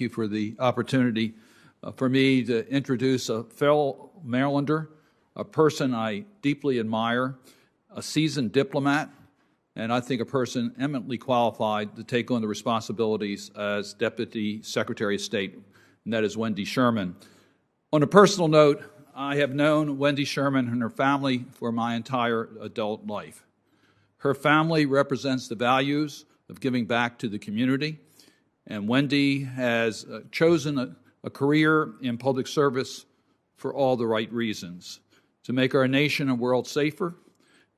you for the opportunity for me to introduce a fellow Marylander, a person I deeply admire, a seasoned diplomat, and I think a person eminently qualified to take on the responsibilities as Deputy Secretary of State, and that is Wendy Sherman. On a personal note, I have known Wendy Sherman and her family for my entire adult life. Her family represents the values of giving back to the community, and Wendy has chosen a career in public service for all the right reasons, to make our nation and world safer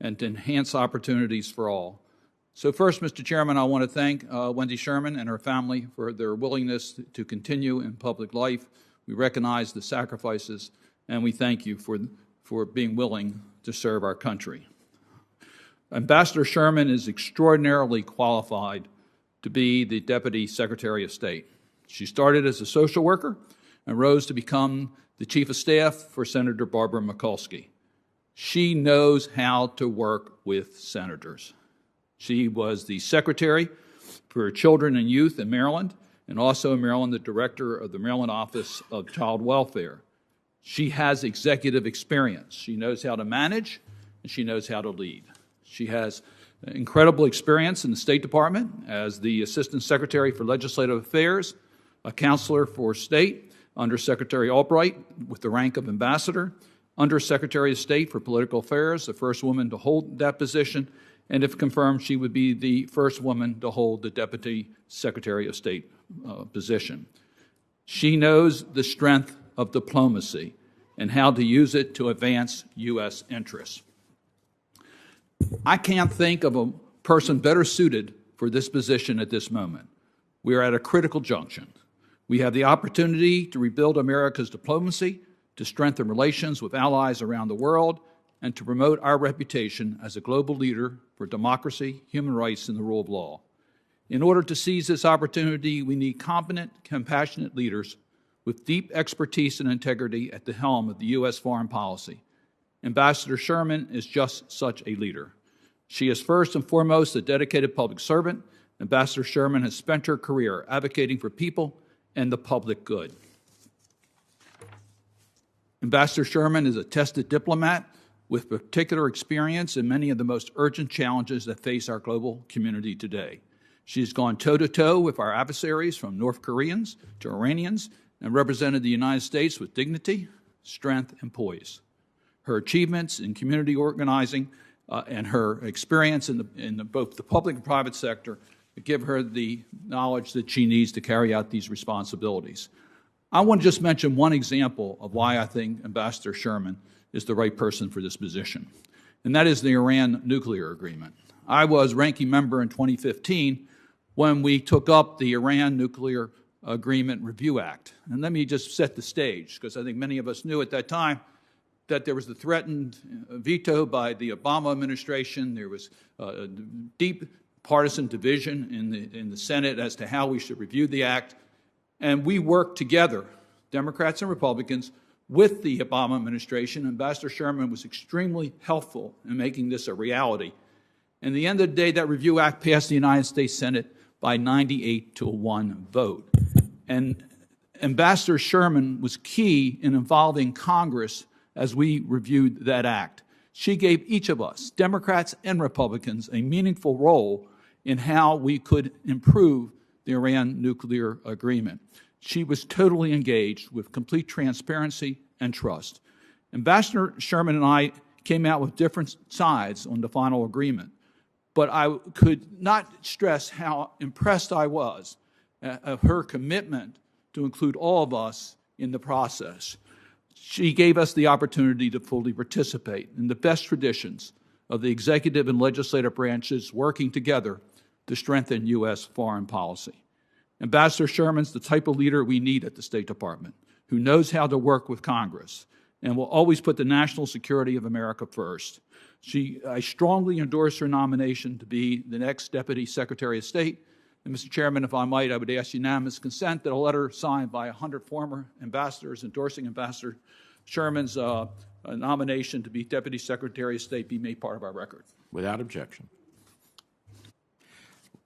and to enhance opportunities for all. So first, Mr. Chairman, I want to thank Wendy Sherman and her family for their willingness to continue in public life. We recognize the sacrifices, and we thank you for being willing to serve our country. Ambassador Sherman is extraordinarily qualified to be the Deputy Secretary of State. She started as a social worker and rose to become the Chief of Staff for Senator Barbara Mikulski. She knows how to work with senators. She was the Secretary for Children and Youth in Maryland, and also in Maryland, the Director of the Maryland Office of Child Welfare. She has executive experience. She knows how to manage, and she knows how to lead. She has incredible experience in the State Department as the Assistant Secretary for Legislative Affairs, a counselor for State under Secretary Albright with the rank of Ambassador, Under Secretary of State for Political Affairs, the first woman to hold that position, and if confirmed, she would be the first woman to hold the Deputy Secretary of State position. She knows the strength of diplomacy and how to use it to advance U.S. interests. I can't think of a person better suited for this position at this moment. We are at a critical junction. We have the opportunity to rebuild America's diplomacy, to strengthen relations with allies around the world, and to promote our reputation as a global leader for democracy, human rights, and the rule of law. In order to seize this opportunity, we need competent, compassionate leaders with deep expertise and integrity at the helm of the U.S. foreign policy. Ambassador Sherman is just such a leader. She is first and foremost a dedicated public servant. Ambassador Sherman has spent her career advocating for people and the public good. Ambassador Sherman is a tested diplomat with particular experience in many of the most urgent challenges that face our global community today. She has gone toe-to-toe with our adversaries, from North Koreans to Iranians, and represented the United States with dignity, strength, and poise. Her achievements in community organizing and her experience in both the public and private sector give her the knowledge that she needs to carry out these responsibilities. I want to just mention one example of why I think Ambassador Sherman is the right person for this position, and that is the Iran nuclear agreement. I was ranking member in 2015 when we took up the Iran Nuclear Agreement Review Act. And let me just set the stage, because I think many of us knew at that time that there was the threatened veto by the Obama administration. There was deep partisan division in the Senate as to how we should review the act. And we worked together, Democrats and Republicans, with the Obama administration. Ambassador Sherman was extremely helpful in making this a reality. And at the end of the day, that Review Act passed the United States Senate by 98-1 vote. And Ambassador Sherman was key in involving Congress as we reviewed that act. She gave each of us, Democrats and Republicans, a meaningful role in how we could improve the Iran nuclear agreement. She was totally engaged with complete transparency and trust. Ambassador Sherman and I came out with different sides on the final agreement, but I could not stress how impressed I was of her commitment to include all of us in the process. She gave us the opportunity to fully participate in the best traditions of the executive and legislative branches working together to strengthen U.S. foreign policy. Ambassador Sherman's the type of leader we need at the State Department, who knows how to work with Congress and will always put the national security of America first. I strongly endorse her nomination to be the next Deputy Secretary of State. And Mr. Chairman, if I might, I would ask unanimous consent that a letter signed by 100 former ambassadors endorsing Ambassador Sherman's nomination to be Deputy Secretary of State be made part of our record. Without objection.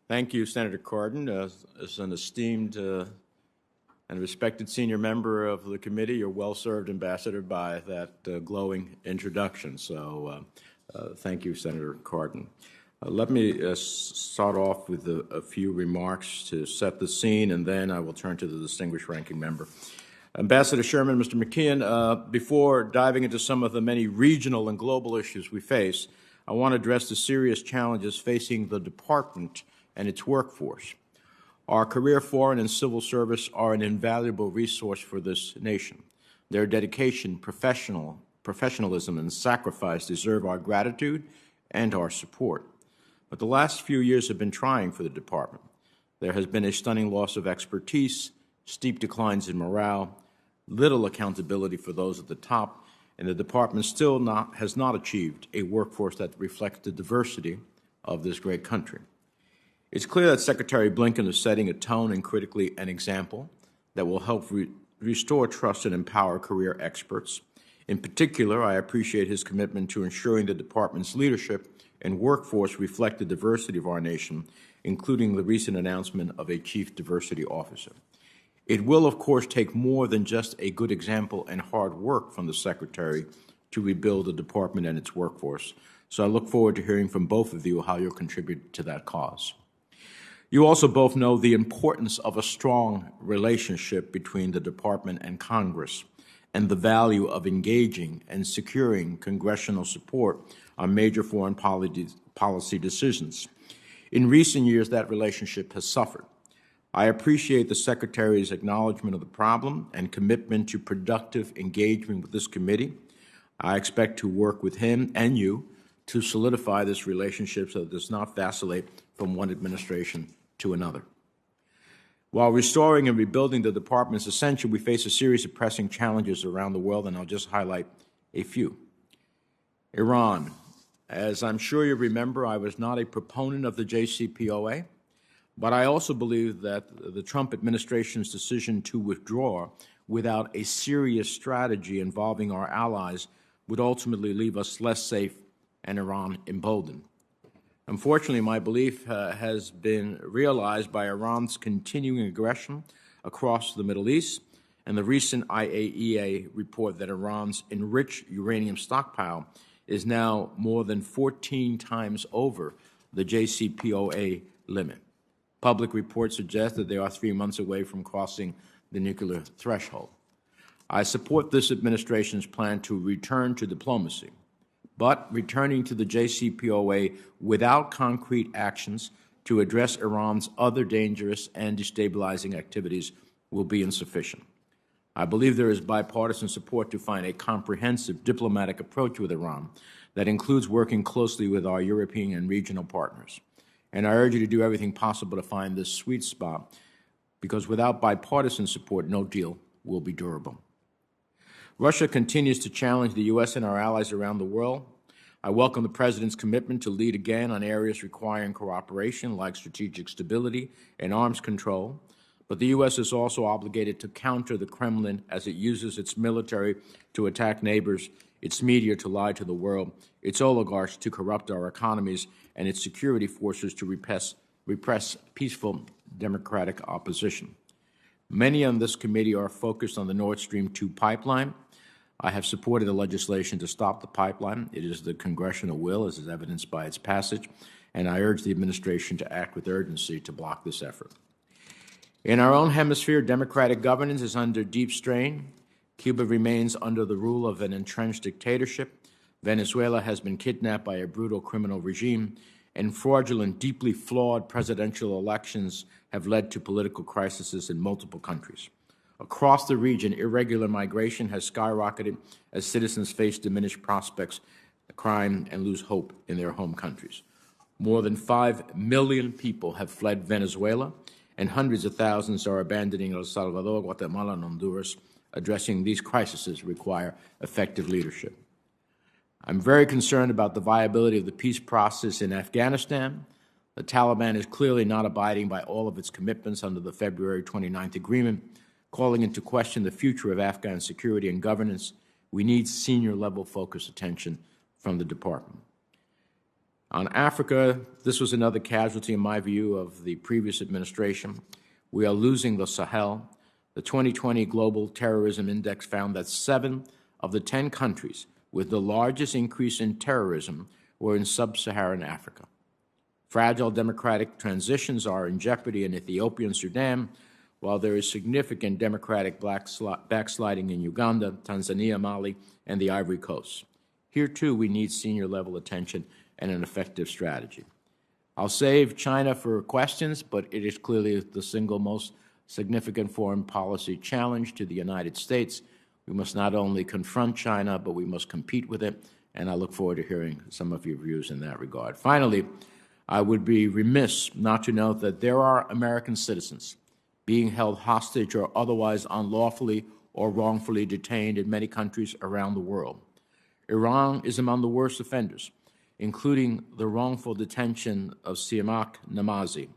Thank you, Senator Cardin. As an esteemed and respected senior member of the committee, you're well-served, Ambassador, by that glowing introduction. So thank you, Senator Cardin. Let me start off with a few remarks to set the scene, and then I will turn to the distinguished ranking member. Ambassador Sherman, Mr. McKeon, before diving into some of the many regional and global issues we face, I want to address the serious challenges facing the department and its workforce. Our career foreign and civil service are an invaluable resource for this nation. Their dedication, professionalism, and sacrifice deserve our gratitude and our support. But the last few years have been trying for the department. There has been a stunning loss of expertise, steep declines in morale, little accountability for those at the top, and the department still has not achieved a workforce that reflects the diversity of this great country. It's clear that Secretary Blinken is setting a tone and critically an example that will help restore trust and empower career experts. In particular, I appreciate his commitment to ensuring the department's leadership and workforce reflect the diversity of our nation, including the recent announcement of a Chief Diversity Officer. It will, of course, take more than just a good example and hard work from the Secretary to rebuild the department and its workforce. So I look forward to hearing from both of you how you'll contribute to that cause. You also both know the importance of a strong relationship between the department and Congress and the value of engaging and securing congressional support on major foreign policy decisions. In recent years, that relationship has suffered. I appreciate the Secretary's acknowledgement of the problem and commitment to productive engagement with this committee. I expect to work with him and you to solidify this relationship so that it does not vacillate from one administration to another. While restoring and rebuilding the department is essential, we face a series of pressing challenges around the world, and I'll just highlight a few. Iran. As I'm sure you remember, I was not a proponent of the JCPOA, but I also believe that the Trump administration's decision to withdraw without a serious strategy involving our allies would ultimately leave us less safe and Iran emboldened. Unfortunately, my belief has been realized by Iran's continuing aggression across the Middle East and the recent IAEA report that Iran's enriched uranium stockpile is now more than 14 times over the JCPOA limit. Public reports suggest that they are 3 months away from crossing the nuclear threshold. I support this administration's plan to return to diplomacy, but returning to the JCPOA without concrete actions to address Iran's other dangerous and destabilizing activities will be insufficient. I believe there is bipartisan support to find a comprehensive diplomatic approach with Iran that includes working closely with our European and regional partners. And I urge you to do everything possible to find this sweet spot, because without bipartisan support, no deal will be durable. Russia continues to challenge the U.S. and our allies around the world. I welcome the President's commitment to lead again on areas requiring cooperation like strategic stability and arms control. But the U.S. is also obligated to counter the Kremlin as it uses its military to attack neighbors, its media to lie to the world, its oligarchs to corrupt our economies, and its security forces to repress peaceful democratic opposition. Many on this committee are focused on the Nord Stream 2 pipeline. I have supported the legislation to stop the pipeline. It is the congressional will, as is evidenced by its passage, and I urge the administration to act with urgency to block this effort. In our own hemisphere, democratic governance is under deep strain. Cuba remains under the rule of an entrenched dictatorship. Venezuela has been kidnapped by a brutal criminal regime, and fraudulent, deeply flawed presidential elections have led to political crises in multiple countries. Across the region, irregular migration has skyrocketed as citizens face diminished prospects, crime, and lose hope in their home countries. More than 5 million people have fled Venezuela, and hundreds of thousands are abandoning El Salvador, Guatemala, and Honduras. Addressing these crises require effective leadership. I'm very concerned about the viability of the peace process in Afghanistan. The Taliban is clearly not abiding by all of its commitments under the February 29th agreement, calling into question the future of Afghan security and governance. We need senior-level focused attention from the department. On Africa, this was another casualty, in my view, of the previous administration. We are losing the Sahel. The 2020 Global Terrorism Index found that 7 of the 10 countries with the largest increase in terrorism were in sub-Saharan Africa. Fragile democratic transitions are in jeopardy in Ethiopia and Sudan, while there is significant democratic backsliding in Uganda, Tanzania, Mali, and the Ivory Coast. Here, too, we need senior-level attention and an effective strategy. I'll save China for questions, but it is clearly the single most significant foreign policy challenge to the United States. We must not only confront China, but we must compete with it, and I look forward to hearing some of your views in that regard. Finally, I would be remiss not to note that there are American citizens being held hostage or otherwise unlawfully or wrongfully detained in many countries around the world. Iran is among the worst offenders, including the wrongful detention of Siamak Namazi,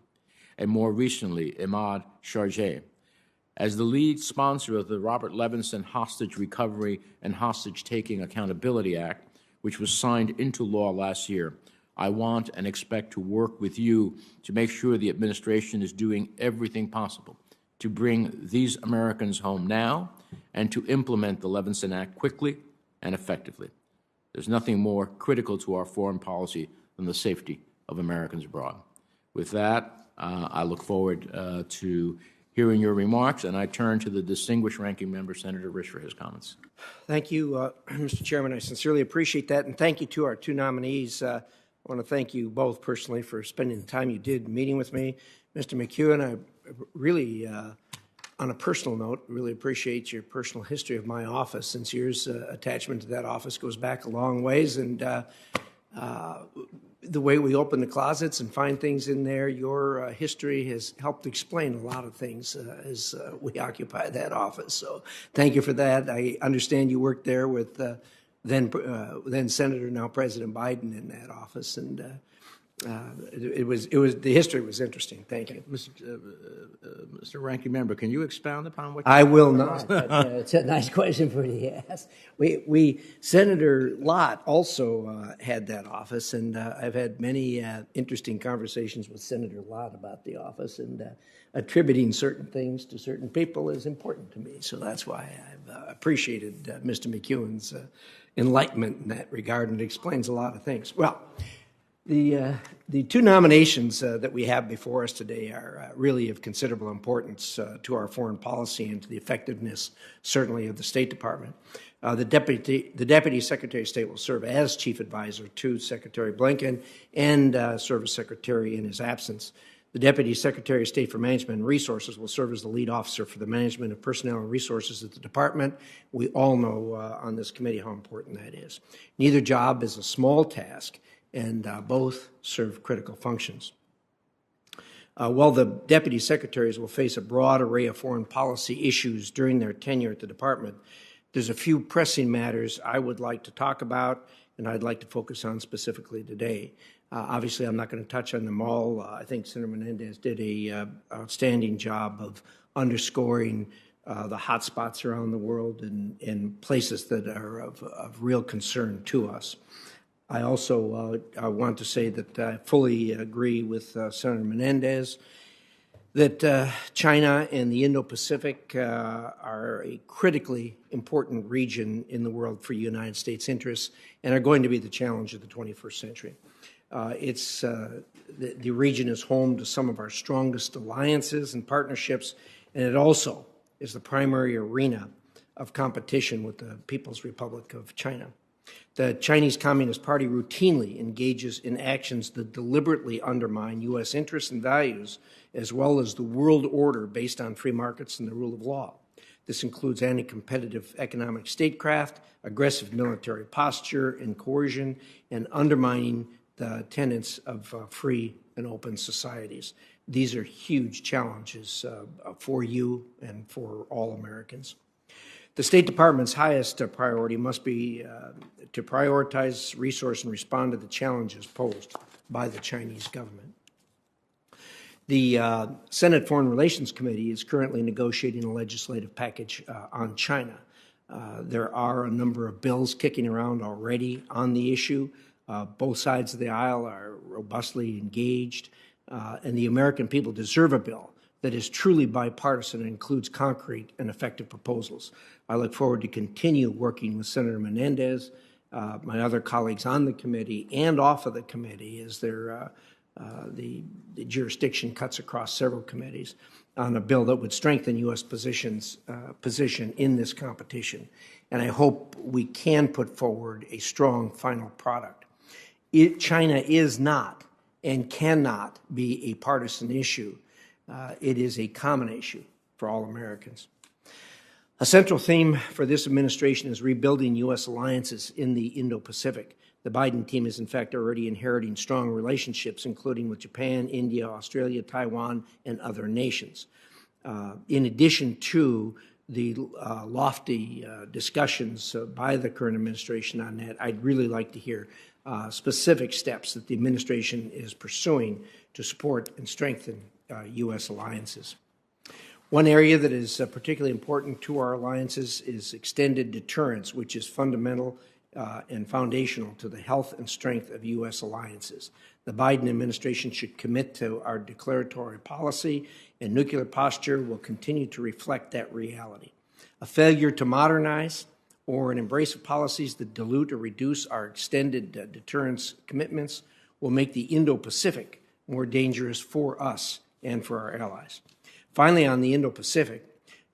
and more recently, Ahmad Sharjeh. As the lead sponsor of the Robert Levinson Hostage Recovery and Hostage-Taking Accountability Act, which was signed into law last year, I want and expect to work with you to make sure the administration is doing everything possible to bring these Americans home now and to implement the Levinson Act quickly and effectively. There's nothing more critical to our foreign policy than the safety of Americans abroad. With that, I look forward to hearing your remarks, and I turn to the distinguished ranking member, Senator Risch, for his comments. Thank you, Mr. Chairman. I sincerely appreciate that, and thank you to our two nominees. I want to thank you both personally for spending the time you did meeting with me. Mr. McKeon, I really, on a personal note, really appreciate your personal history of my office, since your attachment to that office goes back a long ways, and the way we open the closets and find things in there, your history has helped explain a lot of things as we occupy that office. So thank you for that. I understand you worked there with then Senator, now President Biden in that office, and it was the history was interesting. Thank you, Mr. Ranking Member. Can you expound upon what? I will not. It's a nice question for you to ask. Senator Lott also had that office, and I've had many interesting conversations with Senator Lott about the office, and attributing certain things to certain people is important to me. So that's why I've appreciated Mr. McKeon's enlightenment in that regard, and it explains a lot of things. Well, the two nominations that we have before us today are really of considerable importance to our foreign policy and to the effectiveness, certainly, of the State Department. The Deputy Secretary of State will serve as Chief Advisor to Secretary Blinken and serve as Secretary in his absence. The Deputy Secretary of State for Management and Resources will serve as the lead officer for the management of personnel and resources at the Department. We all know on this committee how important that is. Neither job is a small task, and both serve critical functions. While the Deputy Secretaries will face a broad array of foreign policy issues during their tenure at the Department, there's a few pressing matters I would like to talk about and I'd like to focus on specifically today. Obviously, I'm not going to touch on them all. I think Senator Menendez did an outstanding job of underscoring the hot spots around the world and places that are of real concern to us. I also want to say that I fully agree with Senator Menendez that China and the Indo-Pacific are a critically important region in the world for United States interests and are going to be the challenge of the 21st century. The region is home to some of our strongest alliances and partnerships, and it also is the primary arena of competition with the People's Republic of China. The Chinese Communist Party routinely engages in actions that deliberately undermine U.S. interests and values, as well as the world order based on free markets and the rule of law. This includes anti-competitive economic statecraft, aggressive military posture and coercion, and undermining the tenets of free and open societies. These are huge challenges for you and for all Americans. The State Department's highest priority must be to prioritize, resource, and respond to the challenges posed by the Chinese government. The Senate Foreign Relations Committee is currently negotiating a legislative package on China. There are a number of bills kicking around already on the issue. Both sides of the aisle are robustly engaged, and the American people deserve a bill that is truly bipartisan and includes concrete and effective proposals. I look forward to continue working with Senator Menendez, my other colleagues on the committee and off of the committee, as the jurisdiction cuts across several committees, on a bill that would strengthen U.S. position in this competition. And I hope we can put forward a strong final product. China is not and cannot be a partisan issue. It is a common issue for all Americans. A central theme for this administration is rebuilding U.S. alliances in the Indo-Pacific. The Biden team is, in fact, already inheriting strong relationships, including with Japan, India, Australia, Taiwan, and other nations. In addition to the lofty discussions by the current administration on that, I'd really like to hear specific steps that the administration is pursuing to support and strengthen U.S. alliances. One area that is particularly important to our alliances is extended deterrence, which is fundamental and foundational to the health and strength of U.S. alliances. The Biden administration should commit to our declaratory policy, and nuclear posture will continue to reflect that reality. A failure to modernize or an embrace of policies that dilute or reduce our extended deterrence commitments will make the Indo-Pacific more dangerous for us and for our allies. Finally, on the Indo-Pacific,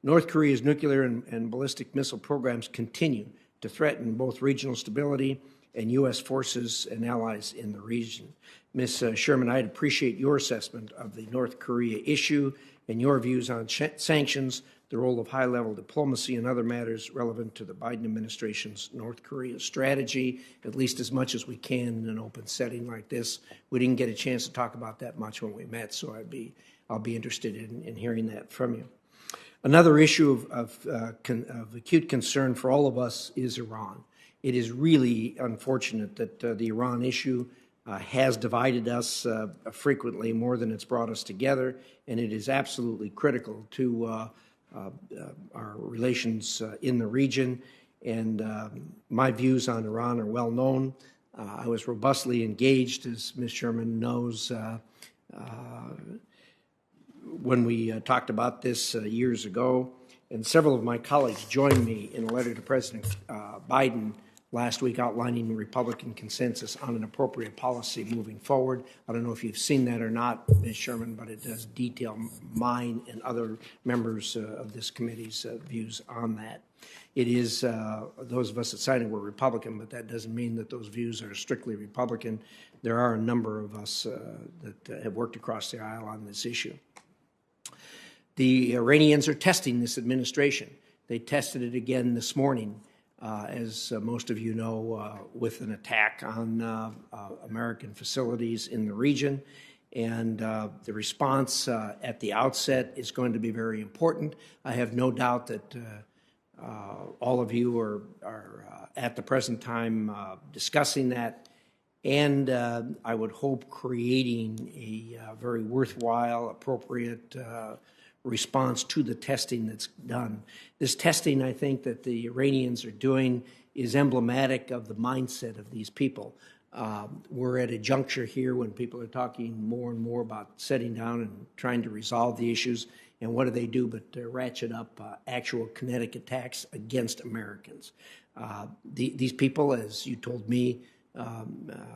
North Korea's nuclear and ballistic missile programs continue to threaten both regional stability and U.S. forces and allies in the region. Ms. Sherman, I'd appreciate your assessment of the North Korea issue and your views on sanctions, the role of high-level diplomacy, and other matters relevant to the Biden administration's North Korea strategy, at least as much as we can in an open setting like this. We didn't get a chance to talk about that much when we met, so I'll be interested in hearing that from you. Another issue of acute concern for all of us is Iran. It is really unfortunate that the Iran issue has divided us frequently more than it's brought us together, and it is absolutely critical to our relations in the region. And my views on Iran are well known. I was robustly engaged, as Ms. Sherman knows, when we talked about this years ago, and several of my colleagues joined me in a letter to President Biden last week outlining the Republican consensus on an appropriate policy moving forward. I don't know if you've seen that or not, Ms. Sherman, but it does detail mine and other members of this committee's views on that. It is, those of us that signed it were Republican, but that doesn't mean that those views are strictly Republican. There are a number of us that have worked across the aisle on this issue. The Iranians are testing this administration. They tested it again this morning, as most of you know, with an attack on American facilities in the region. And the response at the outset is going to be very important. I have no doubt that all of you are at the present time discussing that, and I would hope creating a very worthwhile, appropriate response to the testing that's done. This testing, I think, that the Iranians are doing is emblematic of the mindset of these people. We're at a juncture here when people are talking more and more about sitting down and trying to resolve the issues, and what do they do but ratchet up actual kinetic attacks against Americans. These people, as you told me,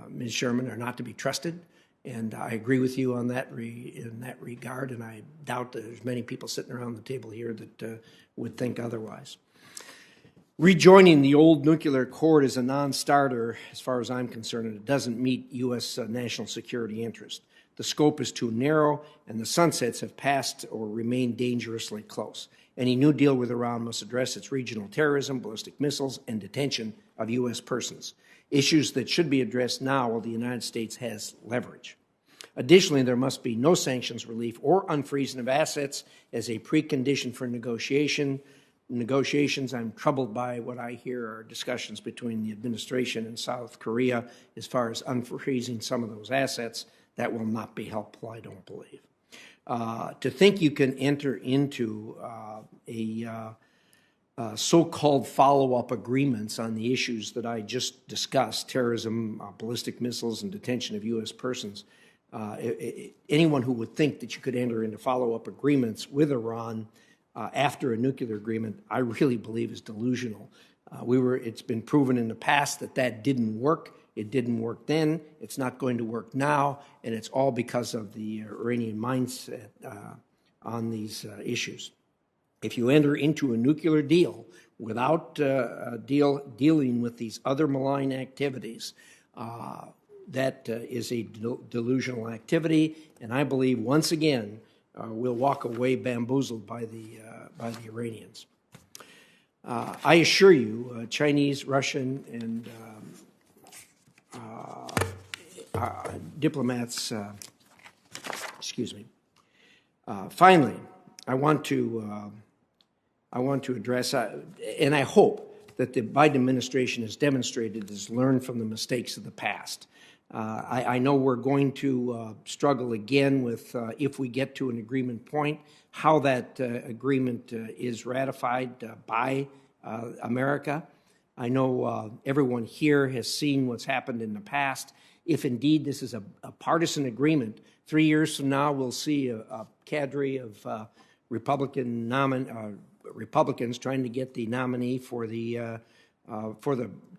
Ms. Sherman, are not to be trusted. And I agree with you on that in that regard, and I doubt that there's many people sitting around the table here that would think otherwise. Rejoining the old nuclear accord is a non-starter as far as I'm concerned, and it doesn't meet U.S. National security interest. The scope is too narrow, and the sunsets have passed or remain dangerously close. Any new deal with Iran must address its regional terrorism, ballistic missiles, and detention of U.S. persons, issues that should be addressed now while the United States has leverage. Additionally, there must be no sanctions relief or unfreezing of assets as a precondition for negotiations. I'm troubled by what I hear are discussions between the administration and South Korea as far as unfreezing some of those assets. That will not be helpful, I don't believe. To think you can enter into so-called follow-up agreements on the issues that I just discussed, terrorism, ballistic missiles, and detention of U.S. persons, anyone who would think that you could enter into follow-up agreements with Iran after a nuclear agreement, I really believe is delusional. It's been proven in the past that didn't work. It didn't work then. It's not going to work now, and it's all because of the Iranian mindset on these issues. If you enter into a nuclear deal without dealing with these other malign activities, that is a delusional activity, and I believe once again we'll walk away bamboozled by the Iranians. I assure you, Chinese, Russian, and diplomats. Excuse me. Finally, I want to address, and I hope that the Biden administration has demonstrated has learned from the mistakes of the past. I know we're going to struggle again with, if we get to an agreement point, how that agreement is ratified by America. I know everyone here has seen what's happened in the past. If indeed this is a partisan agreement, 3 years from now we'll see a cadre of Republicans trying to get the nominee to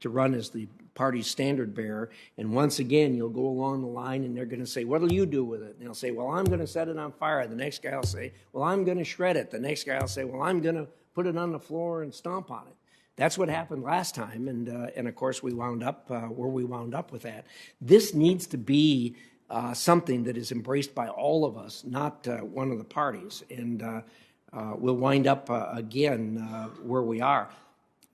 run as the party's standard bearer, and once again you'll go along the line and they're going to say, what'll you do with it? And they'll say, well, I'm going to set it on fire. The next guy will say, well, I'm going to shred it. The next guy will say, well, I'm going to put it on the floor and stomp on it. That's what happened last time, and of course we wound up where we wound up with that. This needs to be something that is embraced by all of us, not one of the parties, and we'll wind up again where we are.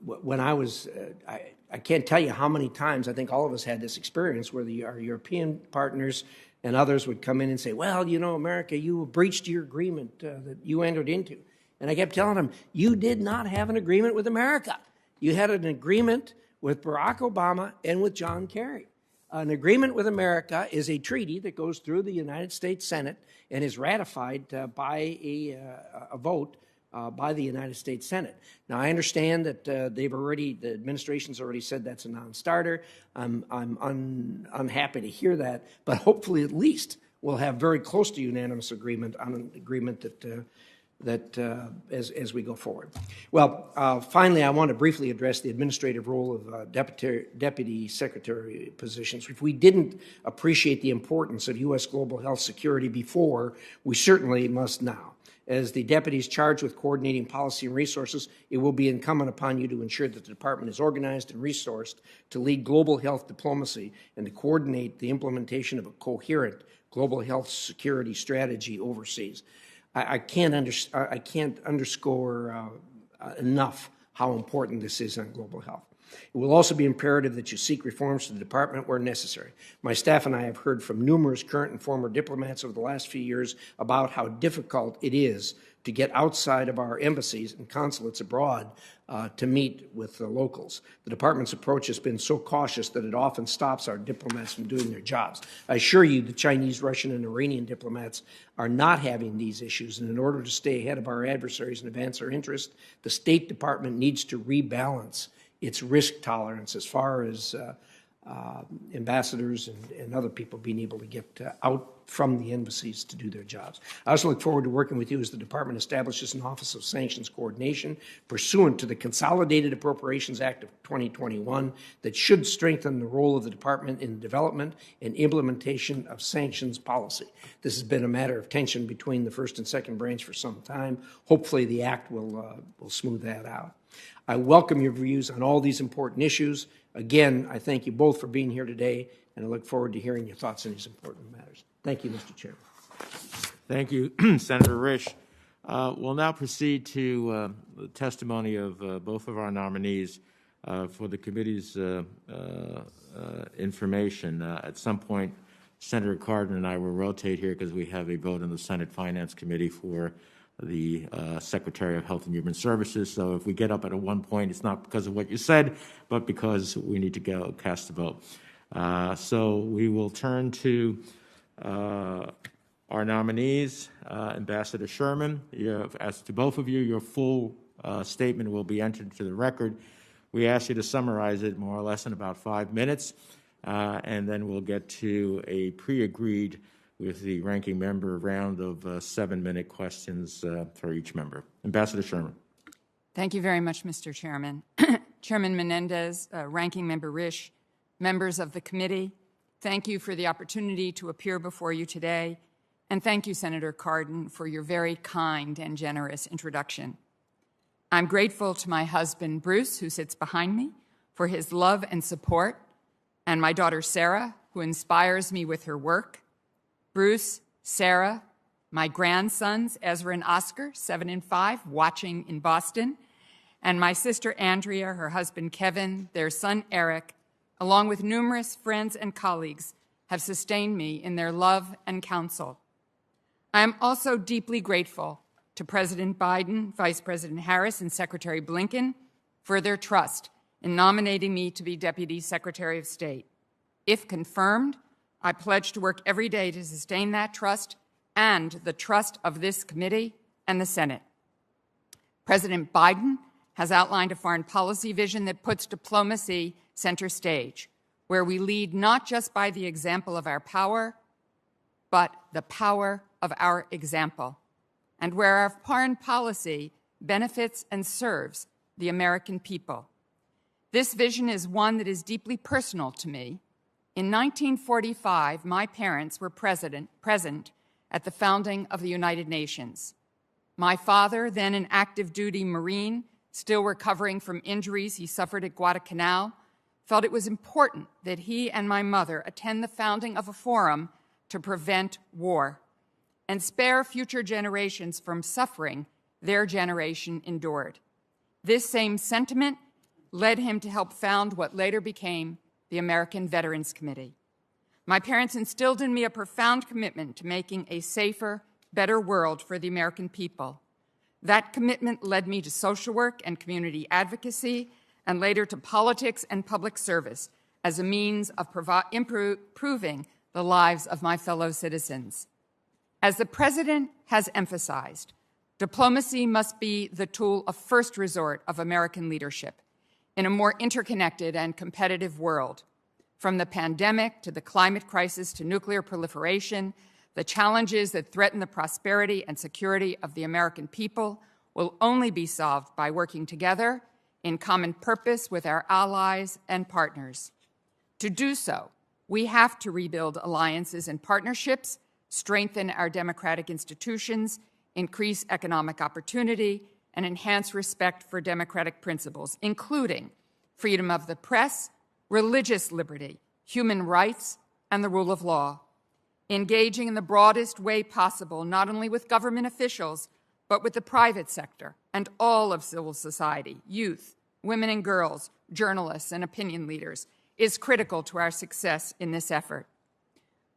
When I was, I can't tell you how many times I think all of us had this experience where our European partners and others would come in and say, well, you know, America, you breached your agreement that you entered into. And I kept telling them, you did not have an agreement with America. You had an agreement with Barack Obama and with John Kerry. An agreement with America is a treaty that goes through the United States Senate and is ratified by a vote by the United States Senate. Now, I understand that the administration's already said that's a non-starter. I'm unhappy to hear that, but hopefully at least we'll have very close to unanimous agreement on an agreement as we go forward. Well, finally, I want to briefly address the administrative role of deputy secretary positions. If we didn't appreciate the importance of U.S. global health security before, we certainly must now. As the deputies charged with coordinating policy and resources, it will be incumbent upon you to ensure that the department is organized and resourced to lead global health diplomacy and to coordinate the implementation of a coherent global health security strategy overseas. I can't underscore enough how important this is on global health. It will also be imperative that you seek reforms to the department where necessary. My staff and I have heard from numerous current and former diplomats over the last few years about how difficult it is to get outside of our embassies and consulates abroad to meet with the locals. The department's approach has been so cautious that it often stops our diplomats from doing their jobs. I assure you the Chinese, Russian, and Iranian diplomats are not having these issues, and in order to stay ahead of our adversaries and advance our interest, the State Department needs to rebalance its risk tolerance as far as ambassadors and other people being able to get out from the embassies to do their jobs. I also look forward to working with you as the department establishes an Office of Sanctions Coordination pursuant to the Consolidated Appropriations Act of 2021 that should strengthen the role of the department in the development and implementation of sanctions policy. This has been a matter of tension between the first and second branch for some time. Hopefully the act will smooth that out. I welcome your views on all these important issues. Again, I thank you both for being here today, and I look forward to hearing your thoughts on these important matters. Thank you, Mr. Chairman. Thank you, Senator Risch. We'll now proceed to the testimony of both of our nominees for the committee's information. At some point, Senator Cardin and I will rotate here because we have a vote in the Senate Finance Committee for the Secretary of Health and Human Services. So if we get up at one point, it's not because of what you said, but because we need to go cast a vote. So we will turn to our nominees. Ambassador Sherman, as to both of you, your full statement will be entered into the record. We ask you to summarize it more or less in about 5 minutes, and then we'll get to a pre-agreed with the ranking member round of 7-minute questions for each member. Ambassador Sherman. Thank you very much, Mr. Chairman. Chairman Menendez, Ranking Member Risch, members of the committee, thank you for the opportunity to appear before you today, and thank you, Senator Cardin, for your very kind and generous introduction. I'm grateful to my husband, Bruce, who sits behind me, for his love and support, and my daughter, Sarah, who inspires me with her work. Bruce, Sarah, my grandsons, Ezra and Oscar, 7 and 5, watching in Boston, and my sister, Andrea, her husband, Kevin, their son, Eric, along with numerous friends and colleagues, have sustained me in their love and counsel. I am also deeply grateful to President Biden, Vice President Harris, and Secretary Blinken for their trust in nominating me to be Deputy Secretary of State. If confirmed, I pledge to work every day to sustain that trust and the trust of this committee and the Senate. President Biden has outlined a foreign policy vision that puts diplomacy center stage, where we lead not just by the example of our power, but the power of our example, and where our foreign policy benefits and serves the American people. This vision is one that is deeply personal to me. In 1945, my parents were present at the founding of the United Nations. My father, then an active duty Marine, still recovering from injuries he suffered at Guadalcanal, felt it was important that he and my mother attend the founding of a forum to prevent war and spare future generations from suffering their generation endured. This same sentiment led him to help found what later became the American Veterans Committee. My parents instilled in me a profound commitment to making a safer, better world for the American people. That commitment led me to social work and community advocacy, and later to politics and public service as a means of improving the lives of my fellow citizens. As the President has emphasized, diplomacy must be the tool of first resort of American leadership in a more interconnected and competitive world. From the pandemic to the climate crisis to nuclear proliferation, the challenges that threaten the prosperity and security of the American people will only be solved by working together in common purpose with our allies and partners. To do so, we have to rebuild alliances and partnerships, strengthen our democratic institutions, increase economic opportunity, and enhance respect for democratic principles, including freedom of the press, religious liberty, human rights, and the rule of law. Engaging in the broadest way possible, not only with government officials, but with the private sector and all of civil society, youth, women and girls, journalists, and opinion leaders, is critical to our success in this effort.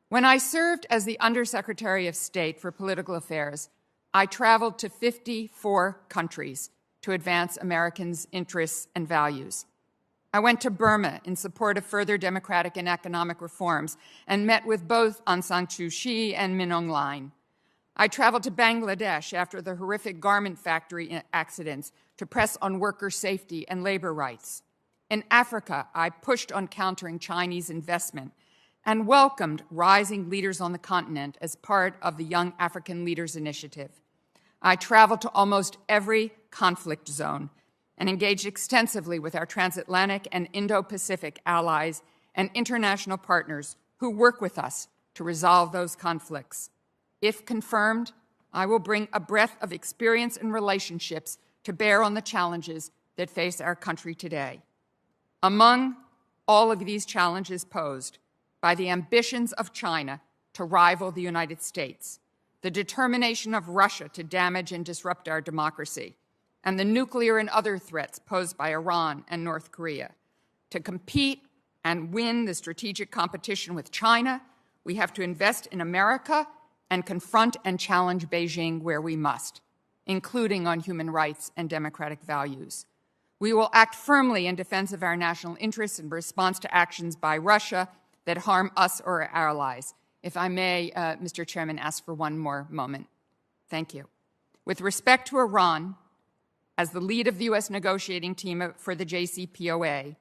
When I served as the Undersecretary of State for Political Affairs, I traveled to 54 countries to advance Americans' interests and values. I went to Burma in support of further democratic and economic reforms and met with both Aung San Suu Kyi and Min Aung Hlaing. I traveled to Bangladesh after the horrific garment factory accidents to press on worker safety and labor rights. In Africa, I pushed on countering Chinese investment and welcomed rising leaders on the continent as part of the Young African Leaders Initiative. I traveled to almost every conflict zone and engaged extensively with our transatlantic and Indo-Pacific allies and international partners who work with us to resolve those conflicts. If confirmed, I will bring a breadth of experience and relationships to bear on the challenges that face our country today. Among all of these challenges posed by the ambitions of China to rival the United States, the determination of Russia to damage and disrupt our democracy, and the nuclear and other threats posed by Iran and North Korea. To compete and win the strategic competition with China, we have to invest in America and confront and challenge Beijing where we must, including on human rights and democratic values. We will act firmly in defense of our national interests in response to actions by Russia that harm us or our allies. If I may, Mr. Chairman, ask for one more moment. Thank you. With respect to Iran, as the lead of the U.S. negotiating team for the JCPOA,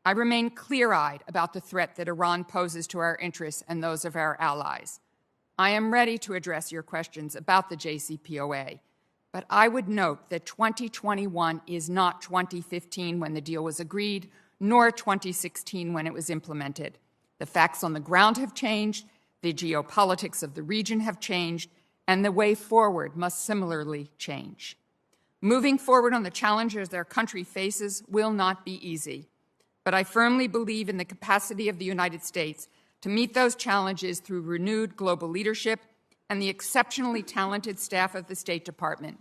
I remain clear-eyed about the threat that Iran poses to our interests and those of our allies. I am ready to address your questions about the JCPOA, but I would note that 2021 is not 2015 when the deal was agreed, nor 2016 when it was implemented. The facts on the ground have changed, the geopolitics of the region have changed, and the way forward must similarly change. Moving forward on the challenges their country faces will not be easy, but I firmly believe in the capacity of the United States to meet those challenges through renewed global leadership and the exceptionally talented staff of the State Department.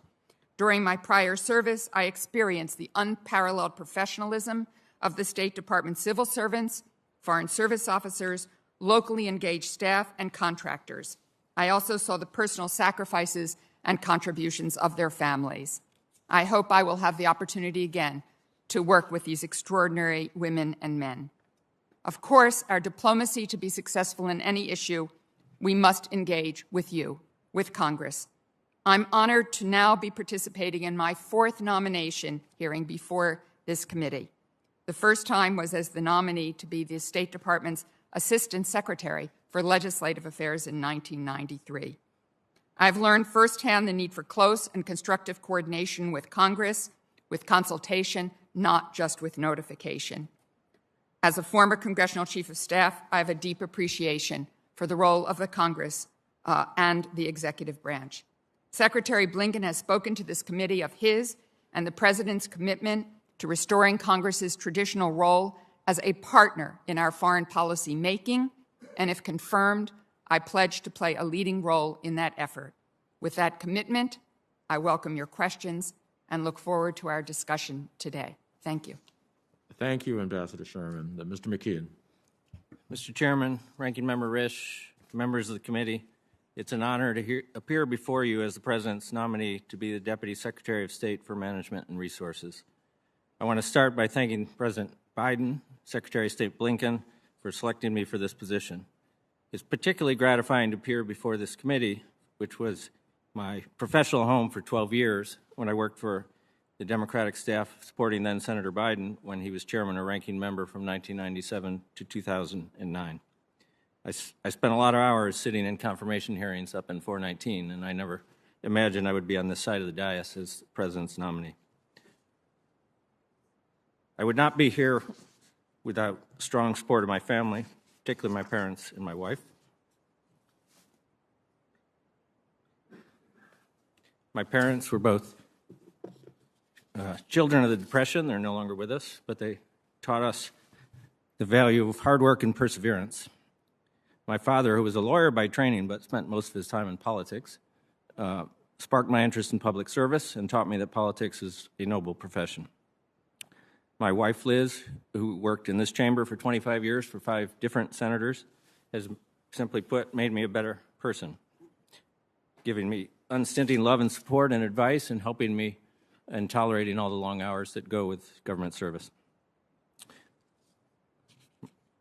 During my prior service, I experienced the unparalleled professionalism of the State Department civil servants, foreign service officers, locally engaged staff, and contractors. I also saw the personal sacrifices and contributions of their families. I hope I will have the opportunity again to work with these extraordinary women and men. Of course, our diplomacy to be successful in any issue, we must engage with you, with Congress. I'm honored to now be participating in my 4th nomination hearing before this committee. The first time was as the nominee to be the State Department's Assistant Secretary for Legislative Affairs in 1993. I've learned firsthand the need for close and constructive coordination with Congress, with consultation, not just with notification. As a former Congressional Chief of Staff, I have a deep appreciation for the role of the Congress and the executive branch. Secretary Blinken has spoken to this committee of his and the President's commitment to restoring Congress's traditional role as a partner in our foreign policy making, and if confirmed, I pledge to play a leading role in that effort. With that commitment, I welcome your questions and look forward to our discussion today. Thank you. Thank you, Ambassador Sherman. Mr. McKeon. Mr. Chairman, Ranking Member Risch, members of the committee, it's an honor to appear before you as the President's nominee to be the Deputy Secretary of State for Management and Resources. I want to start by thanking President Biden, Secretary of State Blinken, for selecting me for this position. It's particularly gratifying to appear before this committee, which was my professional home for 12 years when I worked for the Democratic staff supporting then Senator Biden when he was chairman or ranking member from 1997 to 2009. I spent a lot of hours sitting in confirmation hearings up in 419, and I never imagined I would be on this side of the dais as the President's nominee. I would not be here without strong support of my family, particularly my parents and my wife. My parents were both children of the Depression. They're no longer with us, but they taught us the value of hard work and perseverance. My father, who was a lawyer by training but spent most of his time in politics, sparked my interest in public service and taught me that politics is a noble profession. My wife, Liz, who worked in this chamber for 25 years for 5 different senators, has simply put, made me a better person, giving me unstinting love and support and advice and helping me and tolerating all the long hours that go with government service.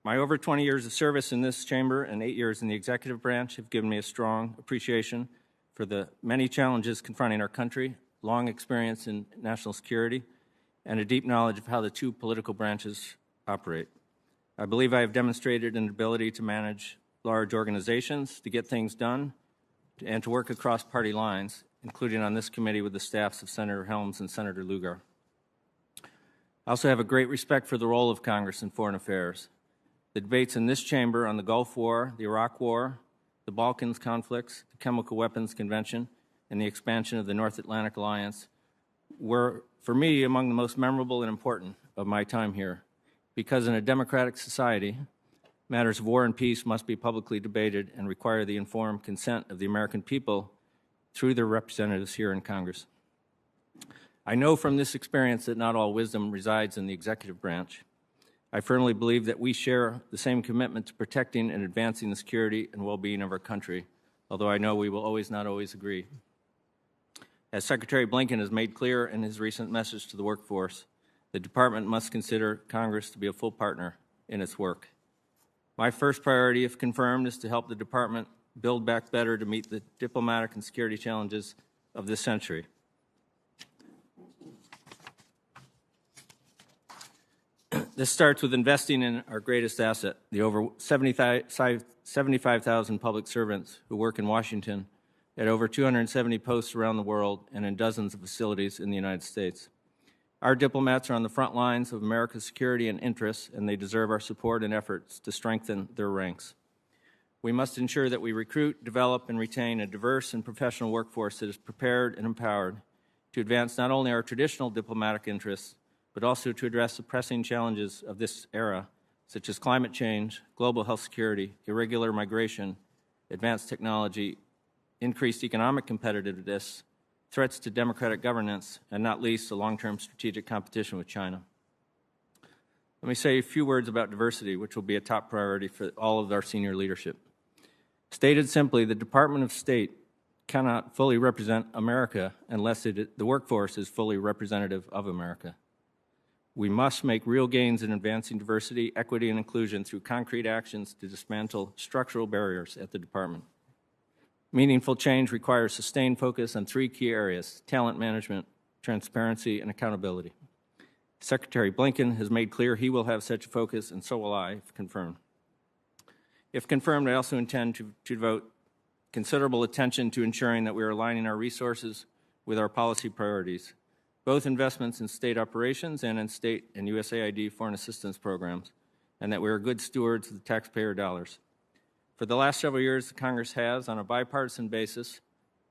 My over 20 years of service in this chamber and 8 years in the executive branch have given me a strong appreciation for the many challenges confronting our country, long experience in national security, and a deep knowledge of how the 2 political branches operate. I believe I have demonstrated an ability to manage large organizations, to get things done, and to work across party lines, including on this committee with the staffs of Senator Helms and Senator Lugar. I also have a great respect for the role of Congress in foreign affairs. The debates in this chamber on the Gulf War, the Iraq War, the Balkans conflicts, the Chemical Weapons Convention, and the expansion of the North Atlantic Alliance were, for me, among the most memorable and important of my time here, because in a democratic society, matters of war and peace must be publicly debated and require the informed consent of the American people through their representatives here in Congress. I know from this experience that not all wisdom resides in the executive branch. I firmly believe that we share the same commitment to protecting and advancing the security and well-being of our country, although I know we will not always agree. As Secretary Blinken has made clear in his recent message to the workforce, the Department must consider Congress to be a full partner in its work. My first priority, if confirmed, is to help the Department build back better to meet the diplomatic and security challenges of this century. This starts with investing in our greatest asset, the over 75,000 public servants who work in Washington at over 270 posts around the world and in dozens of facilities in the United States. Our diplomats are on the front lines of America's security and interests, and they deserve our support and efforts to strengthen their ranks. We must ensure that we recruit, develop, and retain a diverse and professional workforce that is prepared and empowered to advance not only our traditional diplomatic interests, but also to address the pressing challenges of this era, such as climate change, global health security, irregular migration, advanced technology, increased economic competitiveness, threats to democratic governance, and not least, the long-term strategic competition with China. Let me say a few words about diversity, which will be a top priority for all of our senior leadership. Stated simply, the Department of State cannot fully represent America unless the workforce is fully representative of America. We must make real gains in advancing diversity, equity, and inclusion through concrete actions to dismantle structural barriers at the department. Meaningful change requires sustained focus on three key areas: talent management, transparency, and accountability. Secretary Blinken has made clear he will have such a focus, and so will I, if confirmed. If confirmed, I also intend to devote considerable attention to ensuring that we are aligning our resources with our policy priorities, both investments in state operations and in state and USAID foreign assistance programs, and that we are good stewards of the taxpayer dollars. For the last several years, the Congress has, on a bipartisan basis,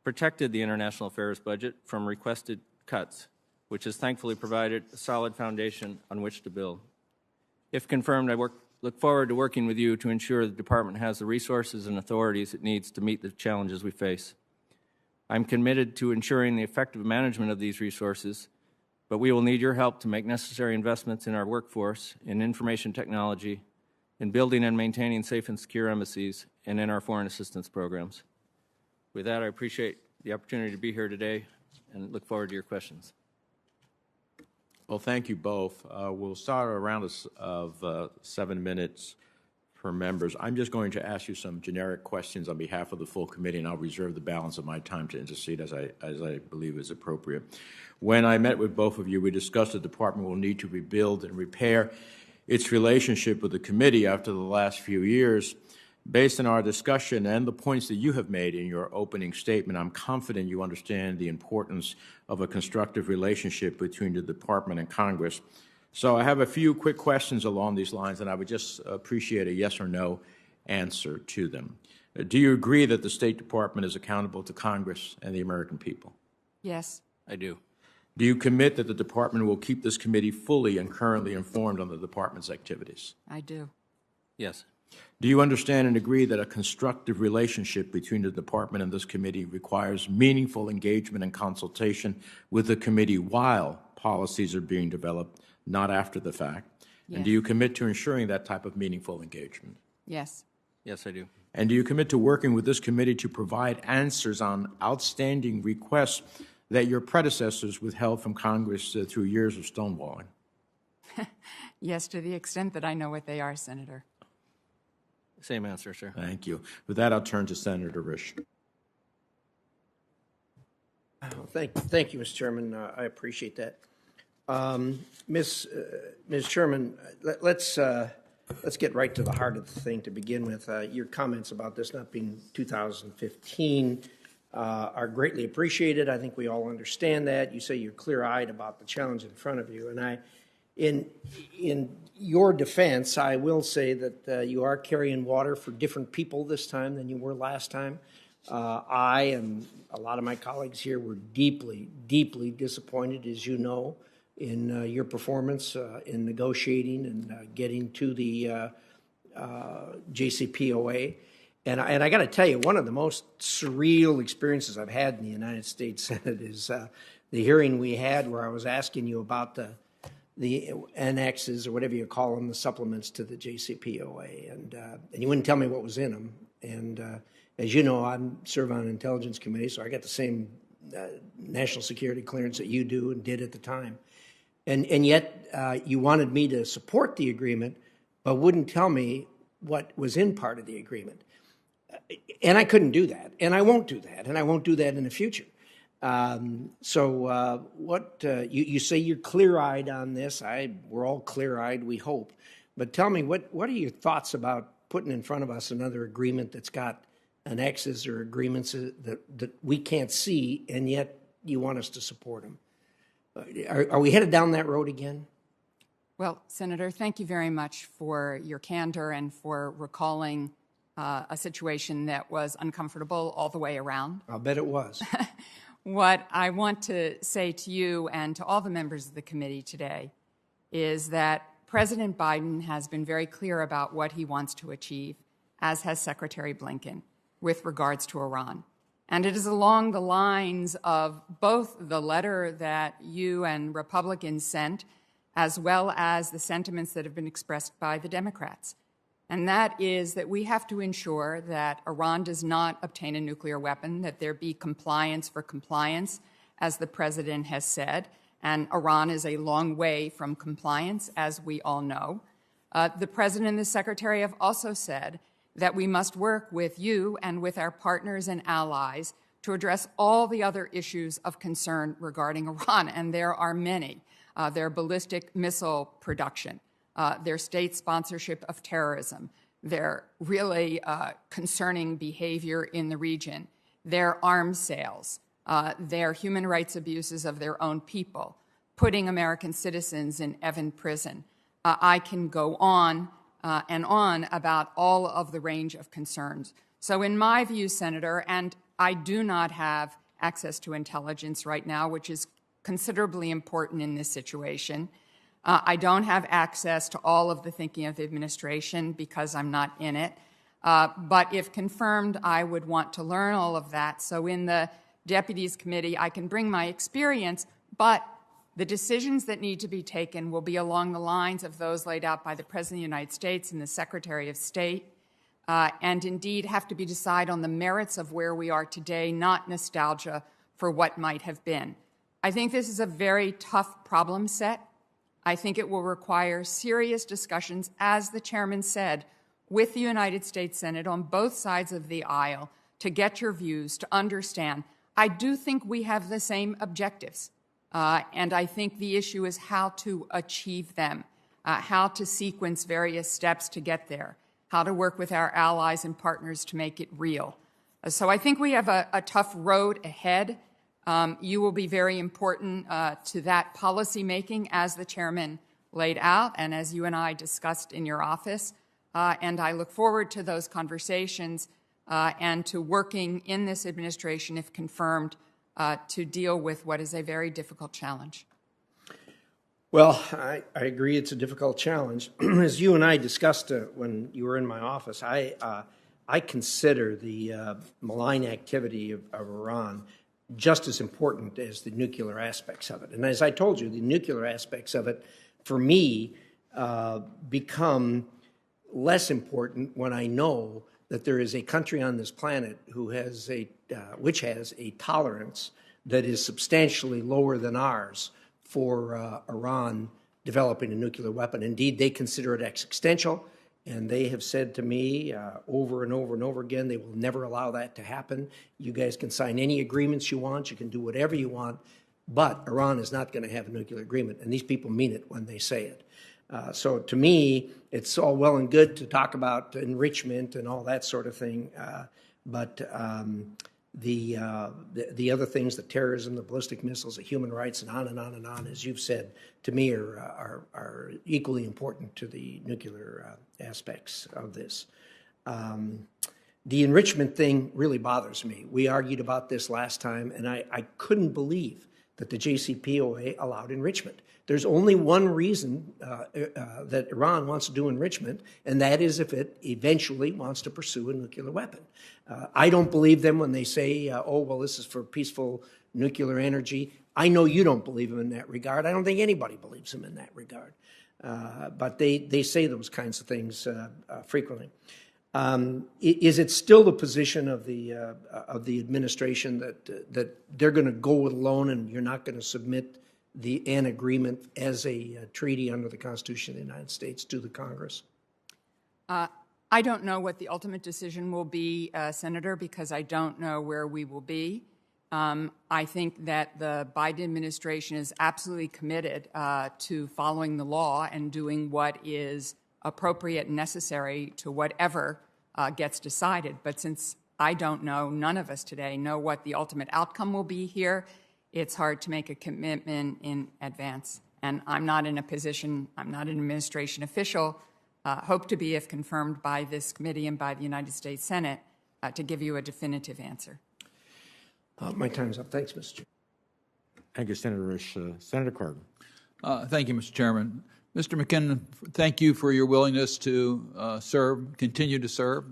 protected the international affairs budget from requested cuts, which has thankfully provided a solid foundation on which to build. If confirmed, I look forward to working with you to ensure the Department has the resources and authorities it needs to meet the challenges we face. I'm committed to ensuring the effective management of these resources, but we will need your help to make necessary investments in our workforce, in information technology, in building and maintaining safe and secure embassies, and in our foreign assistance programs. With that, I appreciate the opportunity to be here today and look forward to your questions. Well, thank you both. We'll start a round of 7 minutes per members. I'm just going to ask you some generic questions on behalf of the full committee, and I'll reserve the balance of my time to intercede as I believe is appropriate. When I met with both of you, we discussed the department will need to rebuild and repair its relationship with the committee after the last few years. Based on our discussion and the points that you have made in your opening statement, I'm confident you understand the importance of a constructive relationship between the department and Congress. So I have a few quick questions along these lines, and I would just appreciate a yes or no answer to them. Do you agree that the State Department is accountable to Congress and the American people? Yes. I do. Do you commit that the department will keep this committee fully and currently informed on the department's activities? I do. Yes. Do you understand and agree that a constructive relationship between the department and this committee requires meaningful engagement and consultation with the committee while policies are being developed, not after the fact? Yes. And do you commit to ensuring that type of meaningful engagement? Yes. Yes, I do. And do you commit to working with this committee to provide answers on outstanding requests that your predecessors withheld from Congress through years of stonewalling? Yes, to the extent that I know what they are, Senator. Same answer, sir. Thank you. With that, I'll turn to Senator Risch. Thank you, Mr. Chairman. I appreciate that. Ms. Sherman, let's get right to the heart of the thing to begin with. Your comments about this not being 2015 are greatly appreciated. I think we all understand that. You say you're clear-eyed about the challenge in front of you, and in your defense, I will say that you are carrying water for different people this time than you were last time. I and a lot of my colleagues here were deeply, deeply disappointed, as you know, in your performance in negotiating and getting to the JCPOA. And I got to tell you, one of the most surreal experiences I've had in the United States Senate is the hearing we had where I was asking you about the annexes, or whatever you call them, the supplements to the JCPOA, and you wouldn't tell me what was in them. And as you know, I serve on an intelligence committee, so I got the same national security clearance that you do and did at the time. And yet you wanted me to support the agreement, but wouldn't tell me what was in part of the agreement. And I couldn't do that, and I won't do that, and I won't do that in the future. You say you're clear-eyed on this. We're all clear-eyed, we hope. But tell me, what are your thoughts about putting in front of us another agreement that's got annexes or agreements that we can't see, and yet you want us to support them? Are we headed down that road again? Well, Senator, thank you very much for your candor and for recalling a situation that was uncomfortable all the way around. I'll bet it was. What I want to say to you and to all the members of the committee today is that President Biden has been very clear about what he wants to achieve, as has Secretary Blinken, with regards to Iran. And it is along the lines of both the letter that you and Republicans sent, as well as the sentiments that have been expressed by the Democrats. And that is that we have to ensure that Iran does not obtain a nuclear weapon, that there be compliance for compliance, as the president has said. And Iran is a long way from compliance, as we all know. The president and the secretary have also said that we must work with you and with our partners and allies to address all the other issues of concern regarding Iran, and there are many. Their ballistic missile production, their state sponsorship of terrorism, their really concerning behavior in the region, their arms sales, their human rights abuses of their own people, putting American citizens in Evin prison. I can go on and on about all of the range of concerns. So in my view, Senator, and I do not have access to intelligence right now, which is considerably important in this situation. I don't have access to all of the thinking of the administration because I'm not in it. But if confirmed, I would want to learn all of that. So in the Deputies Committee, I can bring my experience, but the decisions that need to be taken will be along the lines of those laid out by the President of the United States and the Secretary of State, and indeed have to be decided on the merits of where we are today, not nostalgia for what might have been. I think this is a very tough problem set. I think it will require serious discussions, as the chairman said, with the United States Senate on both sides of the aisle to get your views, to understand. I do think we have the same objectives, and I think the issue is how to achieve them, how to sequence various steps to get there, how to work with our allies and partners to make it real. So I think we have a tough road ahead. You will be very important to that policy making, as the chairman laid out and as you and I discussed in your office. And I look forward to those conversations and to working in this administration, if confirmed, to deal with what is a very difficult challenge. Well, I agree it's a difficult challenge. As you and I discussed when you were in my office, I consider the malign activity of Iran just as important as the nuclear aspects of it. And as I told you, the nuclear aspects of it, for me, become less important when I know that there is a country on this planet which has a tolerance that is substantially lower than ours for Iran developing a nuclear weapon. Indeed, they consider it existential. And they have said to me over and over and over again, they will never allow that to happen. You guys can sign any agreements you want. You can do whatever you want. But Iran is not going to have a nuclear agreement. And these people mean it when they say it. So to me, it's all well and good to talk about enrichment and all that sort of thing. But the other things, the terrorism, the ballistic missiles, the human rights, and on and on and on, as you've said, to me are equally important to the nuclear aspects of this. The enrichment thing really bothers me. We argued about this last time, and I couldn't believe that the JCPOA allowed enrichment. There's only one reason that Iran wants to do enrichment, and that is if it eventually wants to pursue a nuclear weapon. I don't believe them when they say, oh, well, this is for peaceful nuclear energy. I know you don't believe them in that regard. I don't think anybody believes them in that regard. But they say those kinds of things frequently. Is it still the position of the administration that they're going to go it alone and you're not going to submit an agreement as a treaty under the Constitution of the United States to the Congress? I don't know what the ultimate decision will be, Senator, because I don't know where we will be. I think that the Biden administration is absolutely committed to following the law and doing what is appropriate and necessary to whatever gets decided. But since I don't know, none of us today know what the ultimate outcome will be here, it's hard to make a commitment in advance. And I'm not in a position, I'm not an administration official, hope to be if confirmed by this committee and by the United States Senate, to give you a definitive answer. My time's up. Thanks, Mr. Chair. Thank you, Senator Risch. Senator Cardin. Thank you, Mr. Chairman. Mr. McKeon, thank you for your willingness to continue to serve,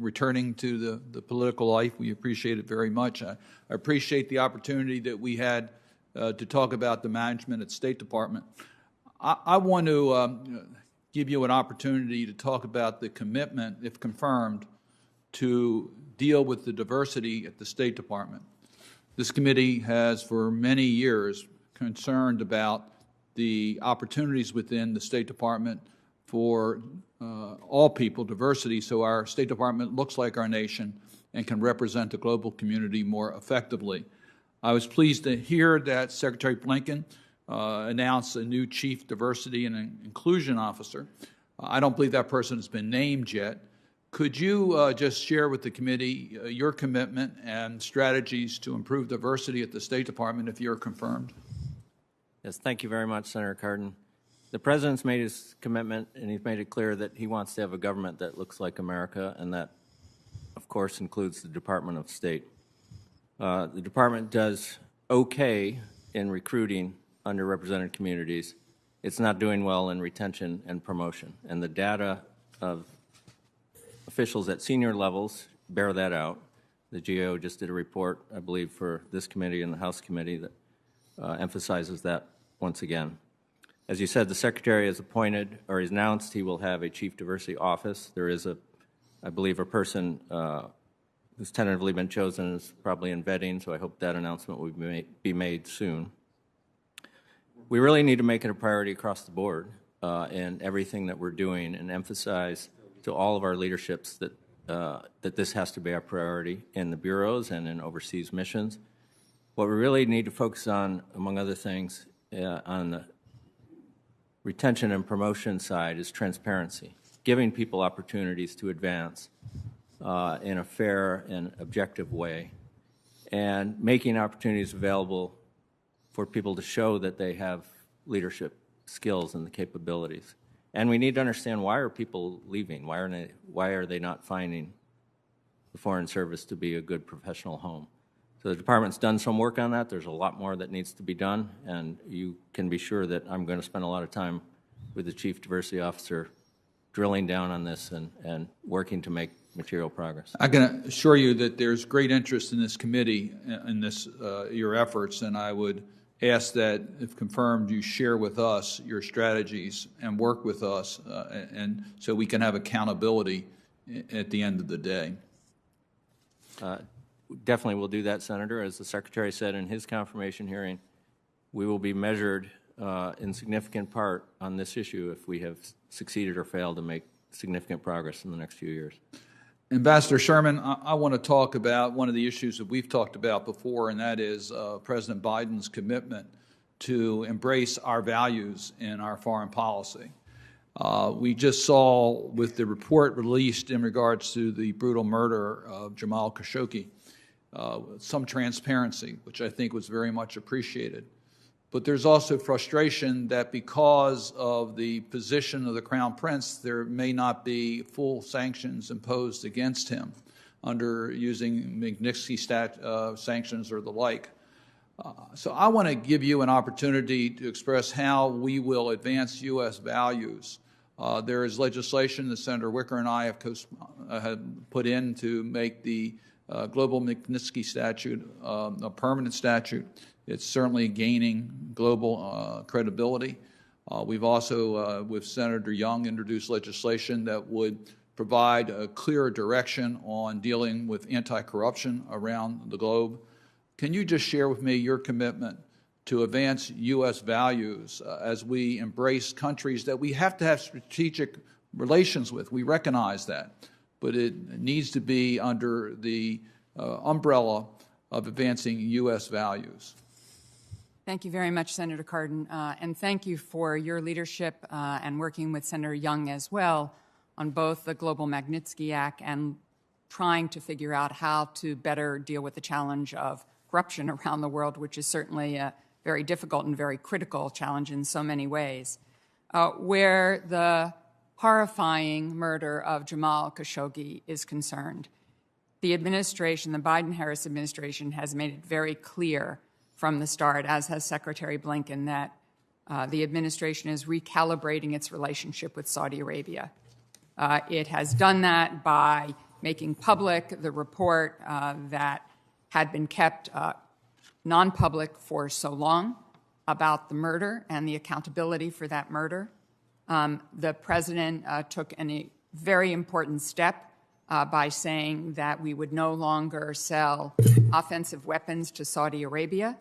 returning to the political life. We appreciate it very much. I appreciate the opportunity that we had to talk about the management at State Department. I want to give you an opportunity to talk about the commitment, if confirmed, to deal with the diversity at the State Department. This committee has for many years concerned about the opportunities within the State Department for all people, diversity, so our State Department looks like our nation and can represent the global community more effectively. I was pleased to hear that Secretary Blinken announced a new Chief Diversity and Inclusion Officer. I don't believe that person has been named yet. Could you just share with the committee your commitment and strategies to improve diversity at the State Department if you're confirmed? Yes, thank you very much, Senator Cardin. The President's made his commitment, and he's made it clear that he wants to have a government that looks like America, and that, of course, includes the Department of State. The Department does okay in recruiting underrepresented communities. It's not doing well in retention and promotion, and the data of officials at senior levels bear that out. The GAO just did a report, I believe, for this committee and the House committee that emphasizes that once again. As you said, the Secretary has appointed, or has announced he will have a Chief Diversity Office. There is, I believe, a person who's tentatively been chosen, is probably in vetting, so I hope that announcement will be made soon. We really need to make it a priority across the board in everything that we're doing, and emphasize to all of our leaderships that, that this has to be our priority in the bureaus and in overseas missions. What we really need to focus on, among other things, on the retention and promotion side is transparency, giving people opportunities to advance in a fair and objective way, and making opportunities available for people to show that they have leadership skills and the capabilities. And we need to understand, why are people leaving? Why are they not finding the Foreign Service to be a good professional home? So the Department's done some work on that. There's a lot more that needs to be done, and you can be sure that I'm going to spend a lot of time with the Chief Diversity Officer drilling down on this and working to make material progress. I can assure you that there's great interest in this committee, in this your efforts, and I would ask that, if confirmed, you share with us your strategies and work with us, and so we can have accountability at the end of the day. Definitely will do that, Senator. As the Secretary said in his confirmation hearing, we will be measured in significant part on this issue if we have succeeded or failed to make significant progress in the next few years. Ambassador Sherman, I want to talk about one of the issues that we've talked about before, and that is President Biden's commitment to embrace our values in our foreign policy. We just saw with the report released in regards to the brutal murder of Jamal Khashoggi some transparency, which I think was very much appreciated. But there's also frustration that because of the position of the Crown Prince, there may not be full sanctions imposed against him under using Magnitsky sanctions or the like. So I want to give you an opportunity to express how we will advance U.S. values. There is legislation that Senator Wicker and I have put in to make the global Magnitsky statute a permanent statute. It's certainly gaining global credibility. We've also, with Senator Young, introduced legislation that would provide a clearer direction on dealing with anti-corruption around the globe. Can you just share with me your commitment to advance U.S. values as we embrace countries that we have to have strategic relations with? We recognize that, but it needs to be under the umbrella of advancing U.S. values. Thank you very much, Senator Cardin, and thank you for your leadership and working with Senator Young as well on both the Global Magnitsky Act and trying to figure out how to better deal with the challenge of corruption around the world, which is certainly a very difficult and very critical challenge in so many ways. Where the horrifying murder of Jamal Khashoggi is concerned, the administration, the Biden-Harris administration, has made it very clear from the start, as has Secretary Blinken, that the administration is recalibrating its relationship with Saudi Arabia. It has done that by making public the report that had been kept non-public for so long about the murder and the accountability for that murder. The president took a very important step by saying that we would no longer sell offensive weapons to Saudi Arabia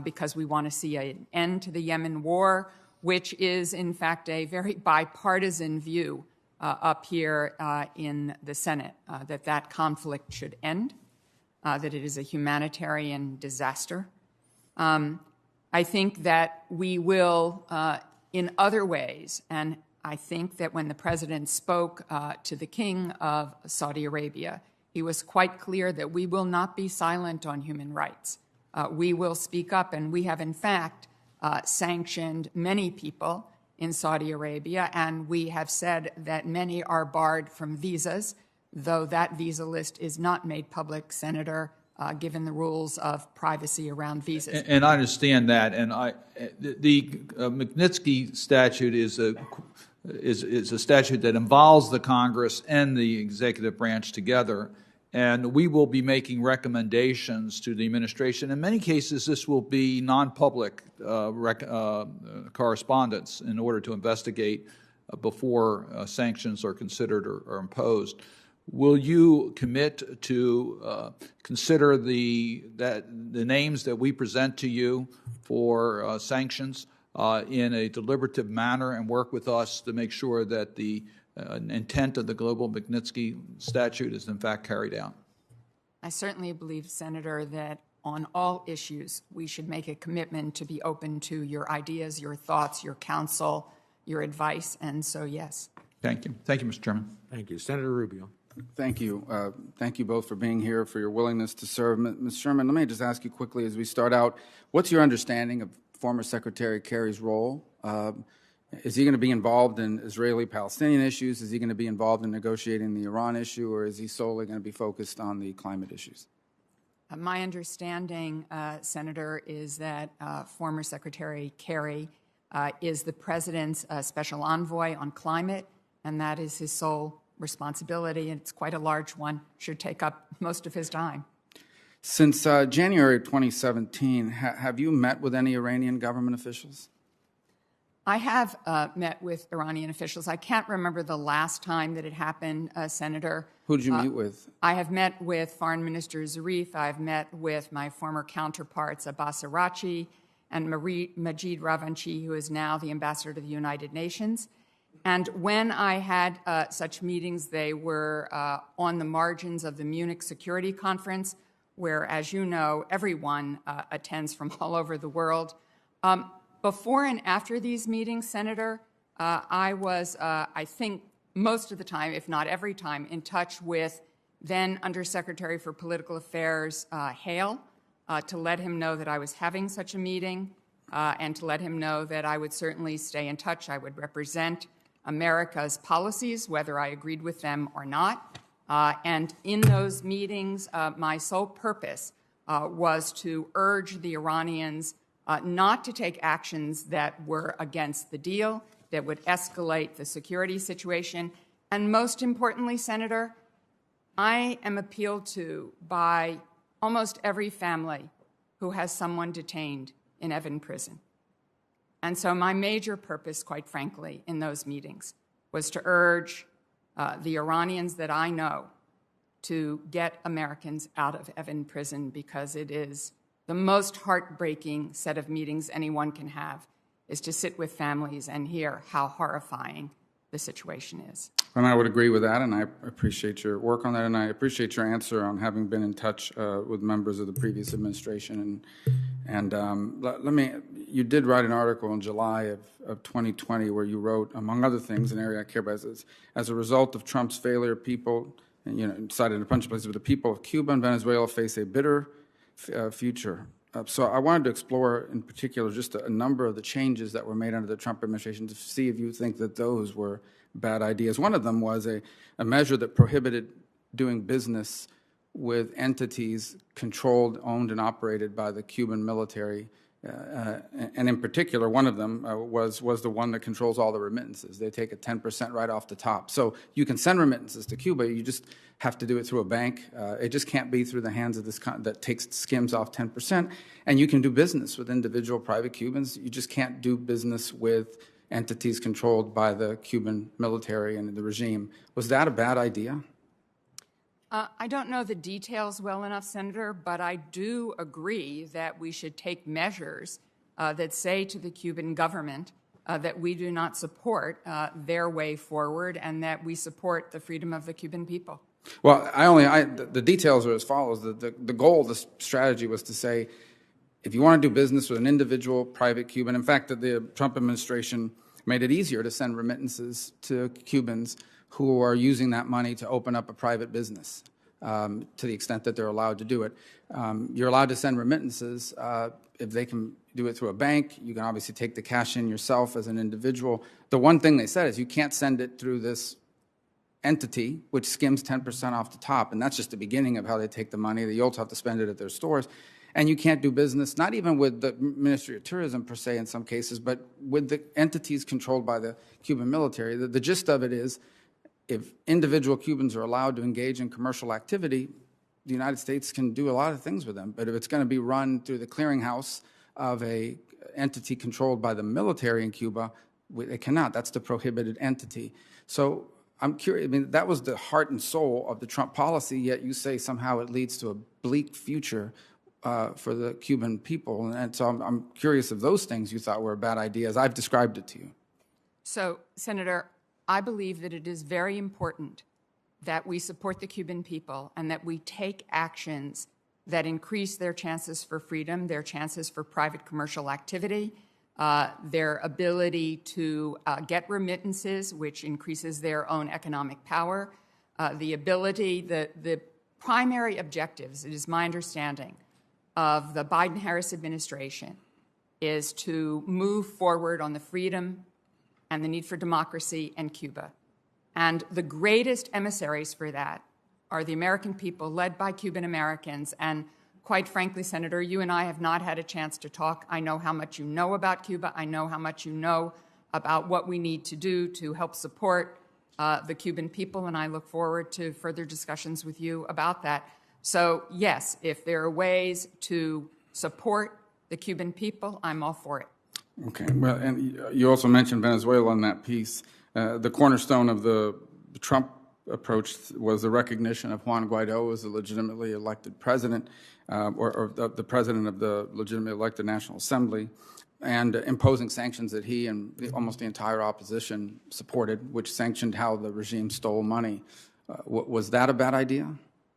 because we want to see an end to the Yemen war, which is, in fact, a very bipartisan view up here in the Senate, that conflict should end, that it is a humanitarian disaster. I think that we will, in other ways, and I think that when the president spoke to the king of Saudi Arabia, he was quite clear that we will not be silent on human rights. We will speak up, and we have, in fact, sanctioned many people in Saudi Arabia, and we have said that many are barred from visas, though that visa list is not made public, Senator, given the rules of privacy around visas. And I understand that, and the Magnitsky statute is a statute that involves the Congress and the executive branch together, and we will be making recommendations to the administration. In many cases, this will be non-public correspondence in order to investigate before sanctions are considered or imposed. Will you commit to consider the names that we present to you for sanctions in a deliberative manner and work with us to make sure that the intent of the Global Magnitsky Statute is in fact carried out? I certainly believe, Senator, that on all issues we should make a commitment to be open to your ideas, your thoughts, your counsel, your advice, and so yes. Thank you. Thank you, Mr. Chairman. Thank you. Senator Rubio. Thank you. Thank you both for being here, for your willingness to serve. Ms. Sherman, let me just ask you quickly as we start out, what's your understanding of former Secretary Kerry's role? Is he going to be involved in Israeli-Palestinian issues? Is he going to be involved in negotiating the Iran issue, or is he solely going to be focused on the climate issues? My understanding, Senator, is that former Secretary Kerry is the President's special envoy on climate, and that is his sole responsibility, and it's quite a large one, should take up most of his time. Since January 2017, have you met with any Iranian government officials? I have met with Iranian officials. I can't remember the last time that it happened, Senator. Who did you meet with? I have met with Foreign Minister Zarif. I've met with my former counterparts, Abbas Araghchi and Majid Ravanchi, who is now the ambassador to the United Nations. And when I had such meetings, they were on the margins of the Munich Security Conference, where, as you know, everyone attends from all over the world. Before and after these meetings, Senator, I was, I think, most of the time, if not every time, in touch with then Undersecretary for Political Affairs Hale to let him know that I was having such a meeting and to let him know that I would certainly stay in touch. I would represent America's policies, whether I agreed with them or not. And in those meetings, my sole purpose was to urge the Iranians not to take actions that were against the deal, that would escalate the security situation. And most importantly, Senator, I am appealed to by almost every family who has someone detained in Evin prison. And so my major purpose, quite frankly, in those meetings was to urge the Iranians that I know to get Americans out of Evin prison, because it is the most heartbreaking set of meetings anyone can have, is to sit with families and hear how horrifying the situation is. And I would agree with that, and I appreciate your work on that, and I appreciate your answer on having been in touch with members of the previous administration. And you did write an article in July of 2020 where you wrote, among other things, an area I care about, as a result of Trump's failure, people, and cited in a bunch of places, but the people of Cuba and Venezuela face a bitter future. So I wanted to explore, in particular, just a number of the changes that were made under the Trump administration to see if you think that those were bad ideas. One of them was a measure that prohibited doing business with entities controlled, owned, and operated by the Cuban military. And in particular, one of them was the one that controls all the remittances. They take a 10% right off the top. So you can send remittances to Cuba, you just have to do it through a bank. It just can't be through the hands of this that skims off 10%. And you can do business with individual private Cubans. You just can't do business with entities controlled by the Cuban military and the regime. Was that a bad idea? I don't know the details well enough, Senator, but I do agree that we should take measures that say to the Cuban government that we do not support their way forward and that we support the freedom of the Cuban people. Well, the details are as follows. The goal of the strategy was to say, if you want to do business with an individual private Cuban, in fact, the Trump administration made it easier to send remittances to Cubans who are using that money to open up a private business to the extent that they're allowed to do it. You're allowed to send remittances if they can do it through a bank. You can obviously take the cash in yourself as an individual. The one thing they said is you can't send it through this entity, which skims 10% off the top, and that's just the beginning of how they take the money. They also have to spend it at their stores. And you can't do business, not even with the Ministry of Tourism per se in some cases, but with the entities controlled by the Cuban military. The gist of it is, if individual Cubans are allowed to engage in commercial activity, the United States can do a lot of things with them. But if it's going to be run through the clearinghouse of a entity controlled by the military in Cuba, it cannot. That's the prohibited entity. So I'm curious. I mean, that was the heart and soul of the Trump policy, yet you say somehow it leads to a bleak future for the Cuban people. And so I'm curious if those things you thought were a bad idea, as I've described it to you. So, Senator, I believe that it is very important that we support the Cuban people and that we take actions that increase their chances for freedom, their chances for private commercial activity, their ability to get remittances, which increases their own economic power, the primary objectives, it is my understanding, of the Biden-Harris administration is to move forward on the freedom and the need for democracy in Cuba. And the greatest emissaries for that are the American people led by Cuban Americans. And quite frankly, Senator, you and I have not had a chance to talk. I know how much you know about Cuba. I know how much you know about what we need to do to help support the Cuban people, and I look forward to further discussions with you about that. So, yes, if there are ways to support the Cuban people, I'm all for it. Okay. Well, and you also mentioned Venezuela in that piece. The cornerstone of the Trump approach was the recognition of Juan Guaido as a legitimately elected president, or the president of the legitimately elected National Assembly, and imposing sanctions that he and almost the entire opposition supported, which sanctioned how the regime stole money. Was that a bad idea?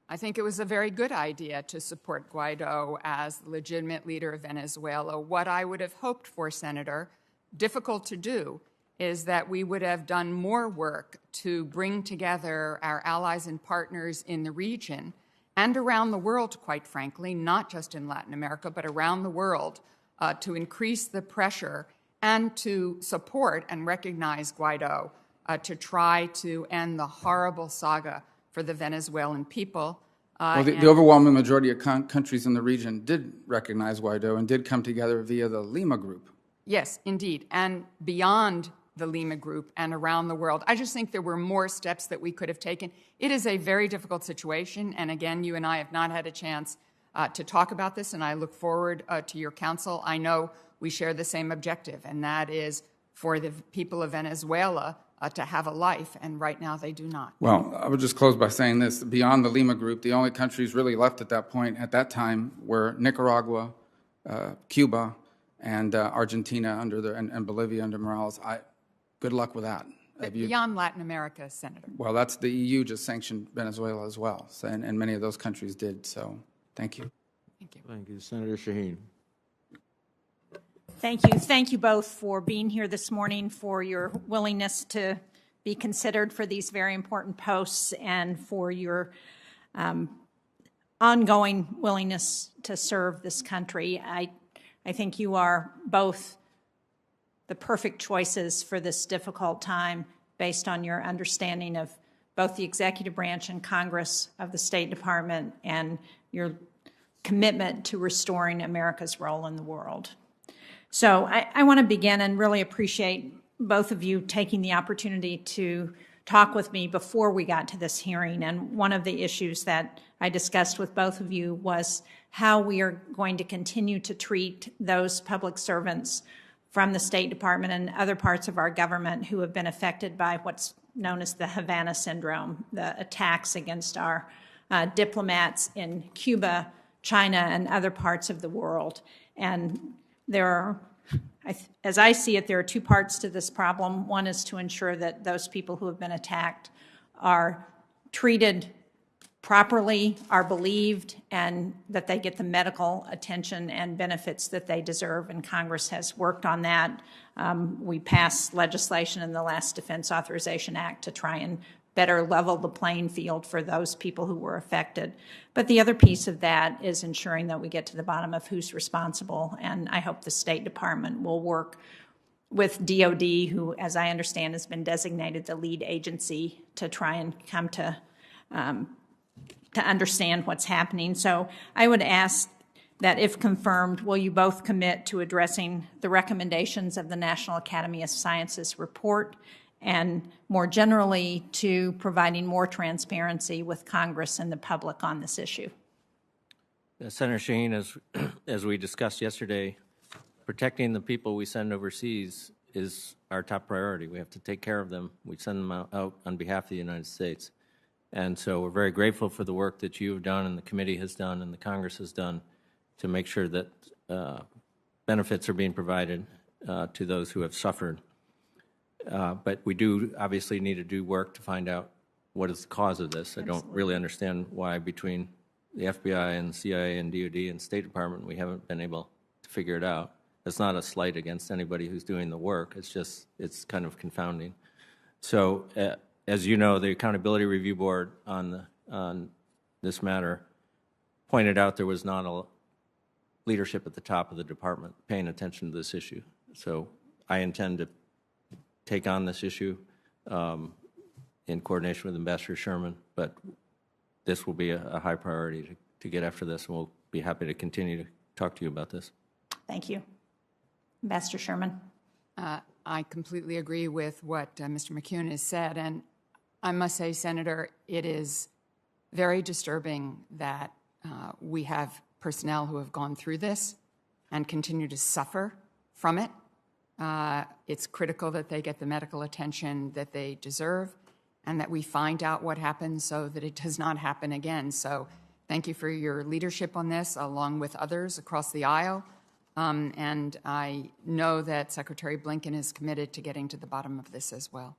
I think it was a very good idea to support Guaido as the legitimate leader of Venezuela. What I would have hoped for, Senator, difficult to do, is that we would have done more work to bring together our allies and partners in the region and around the world, quite frankly, not just in Latin America, but around the world, to increase the pressure and to support and recognize Guaido to try to end the horrible saga for the Venezuelan people. Well, the overwhelming majority of countries in the region did recognize Guaido and did come together via the Lima Group. Yes, indeed, and beyond the Lima Group and around the world. I just think there were more steps that we could have taken. It is a very difficult situation, and again, you and I have not had a chance to talk about this, and I look forward to your counsel. I know we share the same objective, and that is for the people of Venezuela to have a life, and right now they do not. Well, I would just close by saying this. Beyond the Lima Group, the only countries really left at that point, at that time, were Nicaragua, Cuba, and Argentina and Bolivia under Morales. Good luck with that. Beyond Latin America, Senator. Well, that's the EU just sanctioned Venezuela as well, so, and many of those countries did. So, thank you. Thank you. Thank you. Senator Shaheen. Thank you. Thank you both for being here this morning, for your willingness to be considered for these very important posts, and for your ongoing willingness to serve this country. I think you are both the perfect choices for this difficult time based on your understanding of both the executive branch and Congress, of the State Department, and your commitment to restoring America's role in the world. So I want to begin and really appreciate both of you taking the opportunity to talk with me before we got to this hearing. And one of the issues that I discussed with both of you was how we are going to continue to treat those public servants from the State Department and other parts of our government who have been affected by what's known as the Havana Syndrome, the attacks against our diplomats in Cuba, China, and other parts of the world. And there are, as I see it, there are two parts to this problem. One is to ensure that those people who have been attacked are treated properly, are believed, and that they get the medical attention and benefits that they deserve, and Congress has worked on that. We passed legislation in the last Defense Authorization Act to try and better level the playing field for those people who were affected. But the other piece of that is ensuring that we get to the bottom of who's responsible, and I hope the State Department will work with DOD, who, as I understand, has been designated the lead agency, to try and come to understand what's happening. So I would ask that, if confirmed, will you both commit to addressing the recommendations of the National Academy of Sciences report, and more generally to providing more transparency with Congress and the public on this issue? Senator Shaheen, as we discussed yesterday, protecting the people we send overseas is our top priority. We have to take care of them. We send them out on behalf of the United States. And so we're very grateful for the work that you have done and the committee has done and the Congress has done to make sure that benefits are being provided to those who have suffered. But we do obviously need to do work to find out what is the cause of this. I don't really understand why between the FBI and CIA and DOD and State Department we haven't been able to figure it out. It's not a slight against anybody who's doing the work. It's just, it's kind of confounding. So as you know, the Accountability Review Board on this matter pointed out there was not a leadership at the top of the department paying attention to this issue. So I intend to take on this issue in coordination with Ambassador Sherman, but this will be a high priority to get after this, and we'll be happy to continue to talk to you about this. Thank you. Ambassador Sherman. I completely agree with what Mr. McKeon has said, and I must say, Senator, it is very disturbing that we have personnel who have gone through this and continue to suffer from it. It's critical that they get the medical attention that they deserve and that we find out what happened so that it does not happen again. So thank you for your leadership on this, along with others across the aisle. And I know that Secretary Blinken is committed to getting to the bottom of this as well.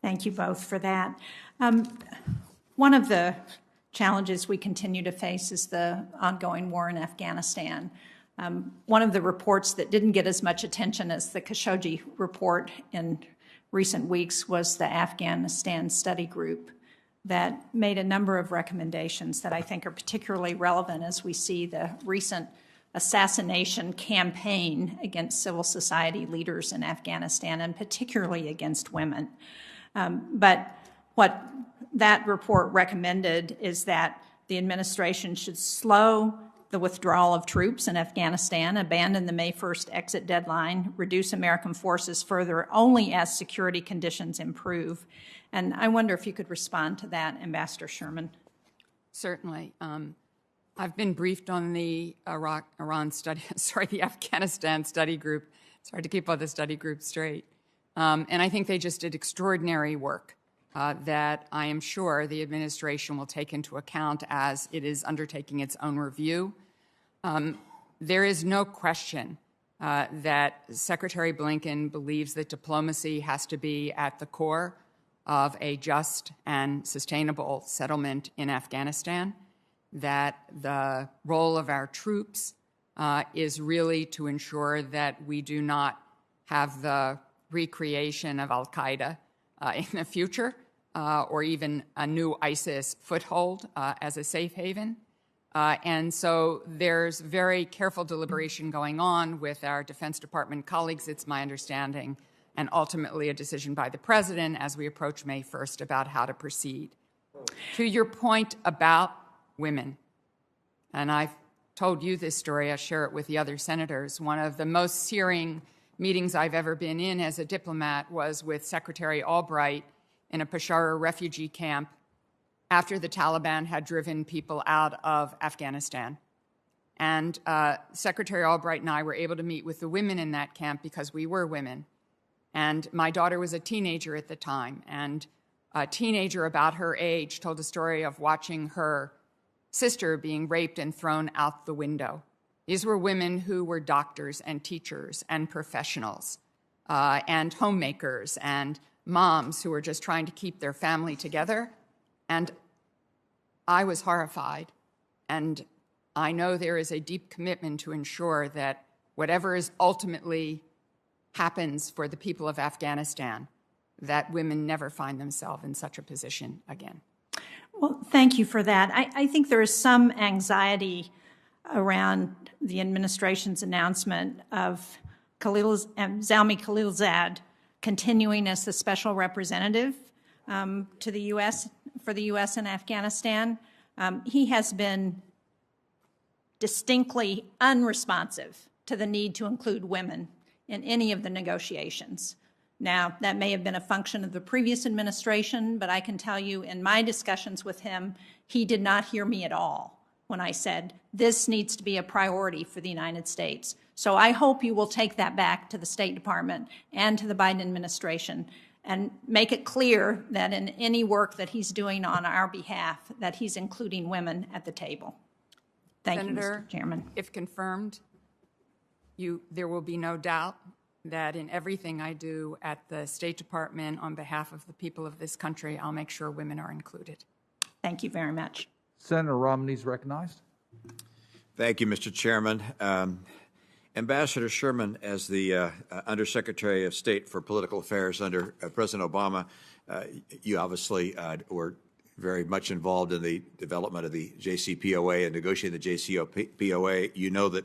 Thank you both for that. One of the challenges we continue to face is the ongoing war in Afghanistan. One of the reports that didn't get as much attention as the Khashoggi report in recent weeks was the Afghanistan Study Group that made a number of recommendations that I think are particularly relevant as we see the recent assassination campaign against civil society leaders in Afghanistan, and particularly against women. But what that report recommended is that the administration should slow the withdrawal of troops in Afghanistan, abandon the May 1st exit deadline, reduce American forces further only as security conditions improve. And I wonder if you could respond to that, Ambassador Sherman. Certainly. I've been briefed on the the Afghanistan study group. It's hard to keep all the study groups straight. And I think they just did extraordinary work that I am sure the administration will take into account as it is undertaking its own review. There is no question that Secretary Blinken believes that diplomacy has to be at the core of a just and sustainable settlement in Afghanistan, that the role of our troops is really to ensure that we do not have the recreation of al-Qaeda in the future, or even a new ISIS foothold as a safe haven. And so there's very careful deliberation going on with our Defense Department colleagues, it's my understanding, and ultimately a decision by the President as we approach May 1st about how to proceed. To your point about women, and I've told you this story, I share it with the other senators, one of the most searing meetings I've ever been in as a diplomat was with Secretary Albright in a Peshawar refugee camp after the Taliban had driven people out of Afghanistan. And Secretary Albright and I were able to meet with the women in that camp because we were women. And my daughter was a teenager at the time, and a teenager about her age told a story of watching her sister being raped and thrown out the window. These were women who were doctors and teachers and professionals and homemakers and moms who were just trying to keep their family together. And I was horrified. And I know there is a deep commitment to ensure that whatever is ultimately happens for the people of Afghanistan, that women never find themselves in such a position again. Well, thank you for that. I think there is some anxiety around the administration's announcement of Zalmi Khalilzad continuing as the special representative to the U.S. for the U.S. in Afghanistan. He has been distinctly unresponsive to the need to include women in any of the negotiations. Now, that may have been a function of the previous administration, but I can tell you in my discussions with him, he did not hear me at all when I said, this needs to be a priority for the United States. So I hope you will take that back to the State Department and to the Biden administration and make it clear that in any work that he's doing on our behalf, that he's including women at the table. Thank Senator, you, Mr. Chairman. If confirmed, there will be no doubt that in everything I do at the State Department on behalf of the people of this country, I'll make sure women are included. Thank you very much. Senator Romney is recognized. Thank you, Mr. Chairman. Ambassador Sherman, as the Undersecretary of State for Political Affairs under President Obama, you obviously were very much involved in the development of the JCPOA and negotiating the JCPOA. You know that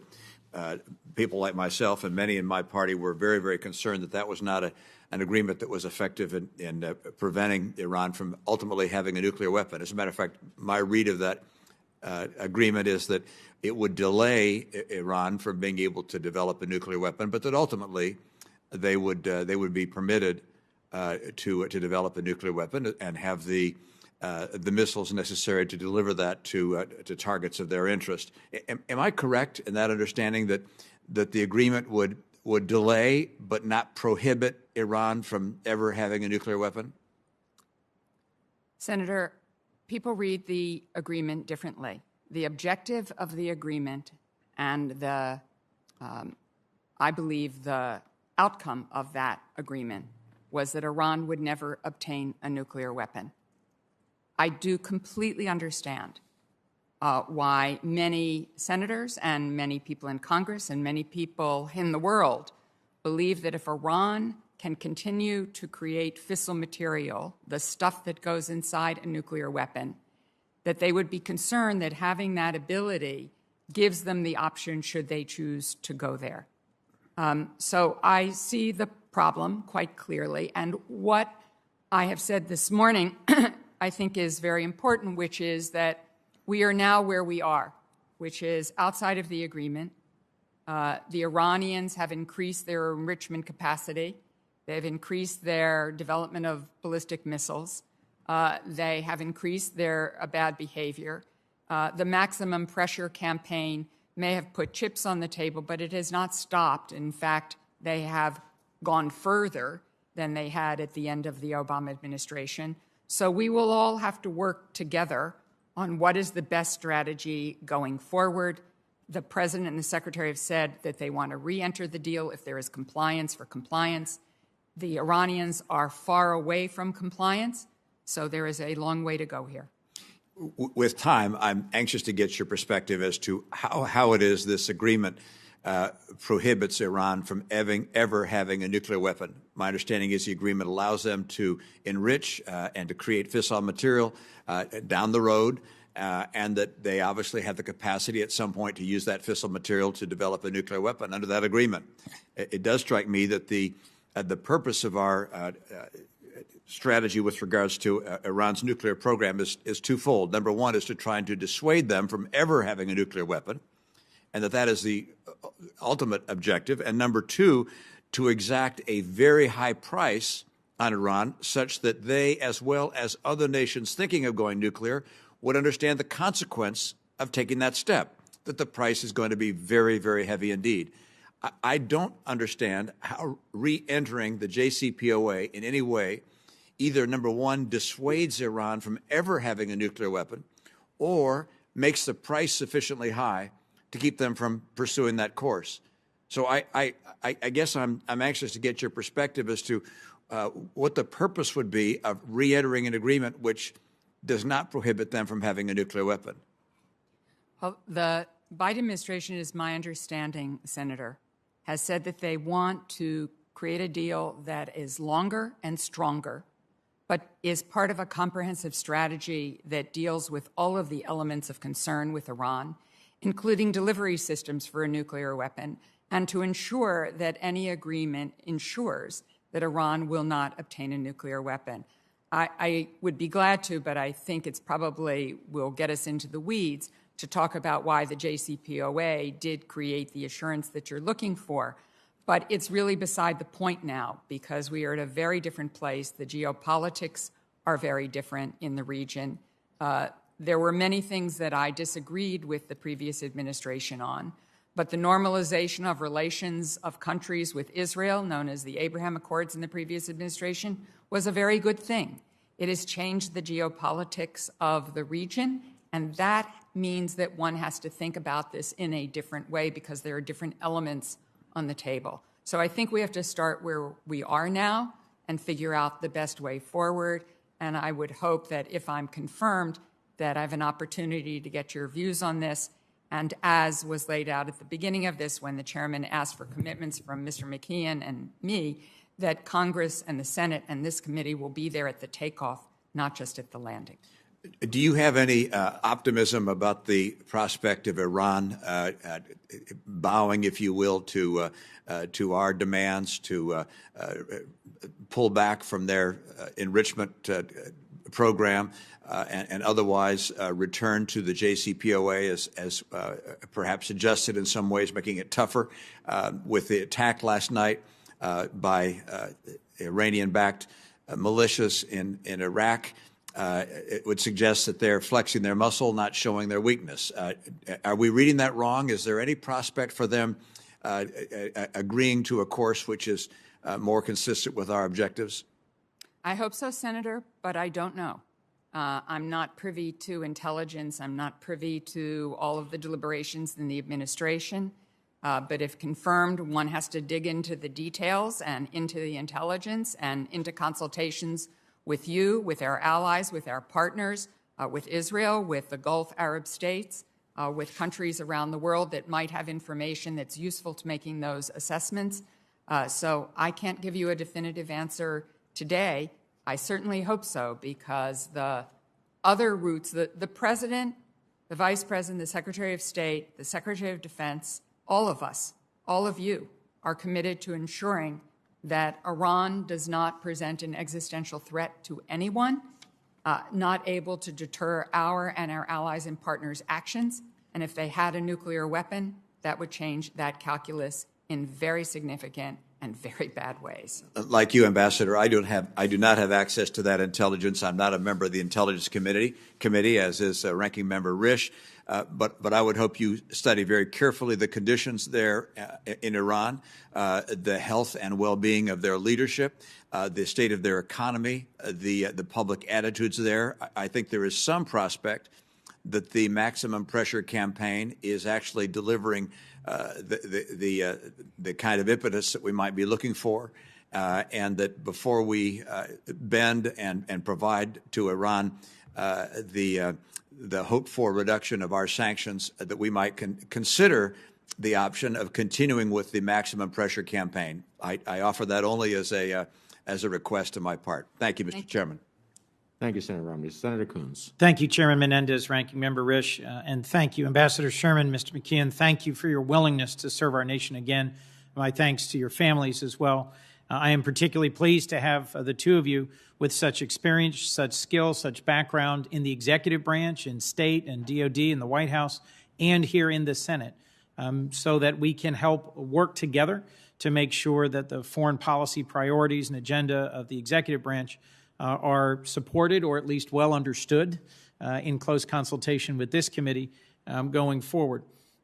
people like myself and many in my party were very, very concerned that that was not an agreement that was effective in preventing Iran from ultimately having a nuclear weapon. As a matter of fact, my read of that agreement is that it would delay Iran from being able to develop a nuclear weapon, but that ultimately they would be permitted to develop a nuclear weapon and have the missiles necessary to deliver that to targets of their interest. Am I correct in that understanding that the agreement would delay but not prohibit Iran from ever having a nuclear weapon? Senator, people read the agreement differently. The objective of the agreement and I believe the outcome of that agreement was that Iran would never obtain a nuclear weapon. I do completely understand why many senators and many people in Congress and many people in the world believe that if Iran can continue to create fissile material, the stuff that goes inside a nuclear weapon, that they would be concerned that having that ability gives them the option should they choose to go there. So I see the problem quite clearly, and what I have said this morning I think is very important, which is that we are now where we are, which is outside of the agreement. The Iranians have increased their enrichment capacity. They've increased their development of ballistic missiles. They have increased their bad behavior. The maximum pressure campaign may have put chips on the table, but it has not stopped. In fact, they have gone further than they had at the end of the Obama administration. So we will all have to work together on what is the best strategy going forward. The President and the Secretary have said that they want to re-enter the deal if there is compliance for compliance. The Iranians are far away from compliance, so there is a long way to go here. With time, I'm anxious to get your perspective as to how it is this agreement prohibits Iran from ever having a nuclear weapon. My understanding is the agreement allows them to enrich and to create fissile material down the road, and that they obviously have the capacity at some point to use that fissile material to develop a nuclear weapon under that agreement. It does strike me that the purpose of our strategy with regards to Iran's nuclear program is twofold. Number one is to try and to dissuade them from ever having a nuclear weapon, and that is the ultimate objective. And number two, to exact a very high price on Iran such that they, as well as other nations thinking of going nuclear, would understand the consequence of taking that step, that the price is going to be very, very heavy indeed. I don't understand how re-entering the JCPOA in any way either, number one, dissuades Iran from ever having a nuclear weapon, or makes the price sufficiently high to keep them from pursuing that course. So I guess I'm anxious to get your perspective as to what the purpose would be of re-entering an agreement which does not prohibit them from having a nuclear weapon. Well, the Biden administration, is my understanding, Senator, has said that they want to create a deal that is longer and stronger, but is part of a comprehensive strategy that deals with all of the elements of concern with Iran, including delivery systems for a nuclear weapon, and to ensure that any agreement ensures that Iran will not obtain a nuclear weapon. I would be glad to, but I think it's probably will get us into the weeds to talk about why the JCPOA did create the assurance that you're looking for. But it's really beside the point now, because we are at a very different place. The geopolitics are very different in the region. There were many things that I disagreed with the previous administration on, but the normalization of relations of countries with Israel, known as the Abraham Accords in the previous administration, was a very good thing. It has changed the geopolitics of the region, and that means that one has to think about this in a different way because there are different elements on the table. So I think we have to start where we are now and figure out the best way forward, and I would hope that if I'm confirmed that I have an opportunity to get your views on this, and as was laid out at the beginning of this when the chairman asked for commitments from Mr. McKeon and me, that Congress and the Senate and this committee will be there at the takeoff, not just at the landing. Do you have any optimism about the prospect of Iran bowing, if you will, to our demands to pull back from their enrichment program and otherwise return to the JCPOA as perhaps adjusted in some ways, making it tougher? With the attack last night by Iranian-backed militias in Iraq, it would suggest that they're flexing their muscle, not showing their weakness. Are we reading that wrong? Is there any prospect for them agreeing to a course which is more consistent with our objectives? I hope so, Senator, but I don't know. I'm not privy to intelligence. I'm not privy to all of the deliberations in the administration. But if confirmed, one has to dig into the details and into the intelligence and into consultations with you, with our allies, with our partners, with Israel, with the Gulf Arab states, with countries around the world that might have information that's useful to making those assessments. So I can't give you a definitive answer today. I certainly hope so, because the other routes, the President, the Vice President, the Secretary of State, the Secretary of Defense, all of us, all of you, are committed to ensuring that Iran does not present an existential threat to anyone, not able to deter our and our allies and partners' actions. And if they had a nuclear weapon, that would change that calculus in very significant and very bad ways. Like you, Ambassador, I do not have access to that intelligence. I'm not a member of the Intelligence Committee, as is Ranking Member Risch. But I would hope you study very carefully the conditions there in Iran, the health and well-being of their leadership, the state of their economy, the public attitudes there. I think there is some prospect that the maximum pressure campaign is actually delivering the kind of impetus that we might be looking for, and that before we bend and provide to Iran the hoped-for reduction of our sanctions, that we might consider the option of continuing with the maximum pressure campaign. I offer that only as a request on my part. Thank you, Mr. Chairman. Thank you, Senator Romney. Senator Coons. Thank you, Chairman Menendez, Ranking Member Risch, and thank you, Ambassador Sherman, Mr. McKeon. Thank you for your willingness to serve our nation again. My thanks to your families as well. I am particularly pleased to have the two of you with such experience, such skill, such background in the executive branch, in state and DOD, in the White House, and here in the Senate, so that we can help work together to make sure that the foreign policy priorities and agenda of the executive branch are supported or at least well understood in close consultation with this committee going forward.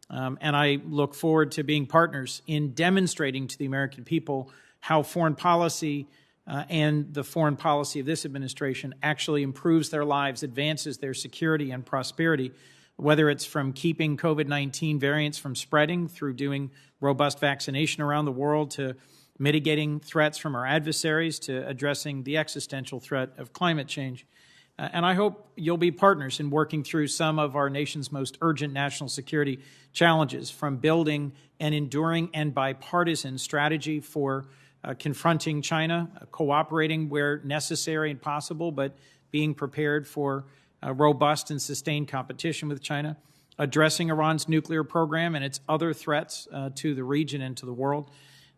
And I look forward to being partners in demonstrating to the American people how foreign policy and the foreign policy of this administration actually improves their lives, advances their security and prosperity, whether it's from keeping COVID-19 variants from spreading through doing robust vaccination around the world, to mitigating threats from our adversaries, to addressing the existential threat of climate change. And I hope you'll be partners in working through some of our nation's most urgent national security challenges, from building an enduring and bipartisan strategy for confronting China, cooperating where necessary and possible, but being prepared for robust and sustained competition with China, addressing Iran's nuclear program and its other threats to the region and to the world,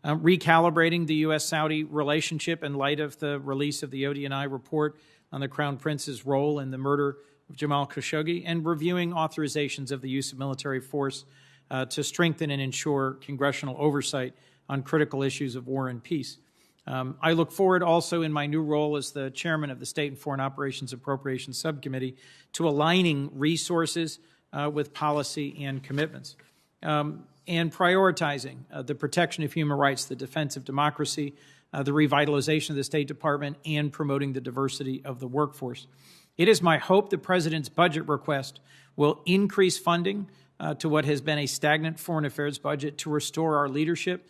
recalibrating the U.S.-Saudi relationship in light of the release of the ODNI report on the Crown Prince's role in the murder of Jamal Khashoggi, and reviewing authorizations of the use of military force to strengthen and ensure congressional oversight on critical issues of war and peace. I look forward also in my new role as the chairman of the State and Foreign Operations Appropriations Subcommittee to aligning resources with policy and commitments, and prioritizing the protection of human rights, the defense of democracy, the revitalization of the State Department, and promoting the diversity of the workforce. It is my hope the President's budget request will increase funding to what has been a stagnant foreign affairs budget, to restore our leadership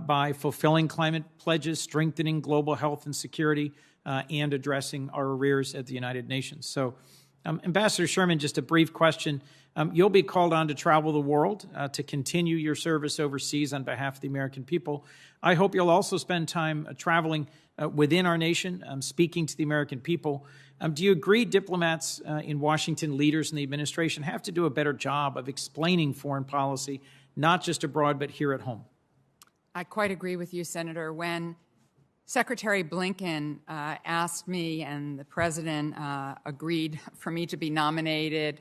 by fulfilling climate pledges, strengthening global health and security, and addressing our arrears at the United Nations. So, Ambassador Sherman, just a brief question. You'll be called on to travel the world to continue your service overseas on behalf of the American people. I hope you'll also spend time traveling within our nation, speaking to the American people. Do you agree diplomats in Washington, leaders in the administration, have to do a better job of explaining foreign policy, not just abroad, but here at home? I quite agree with you, Senator. When Secretary Blinken asked me and the President agreed for me to be nominated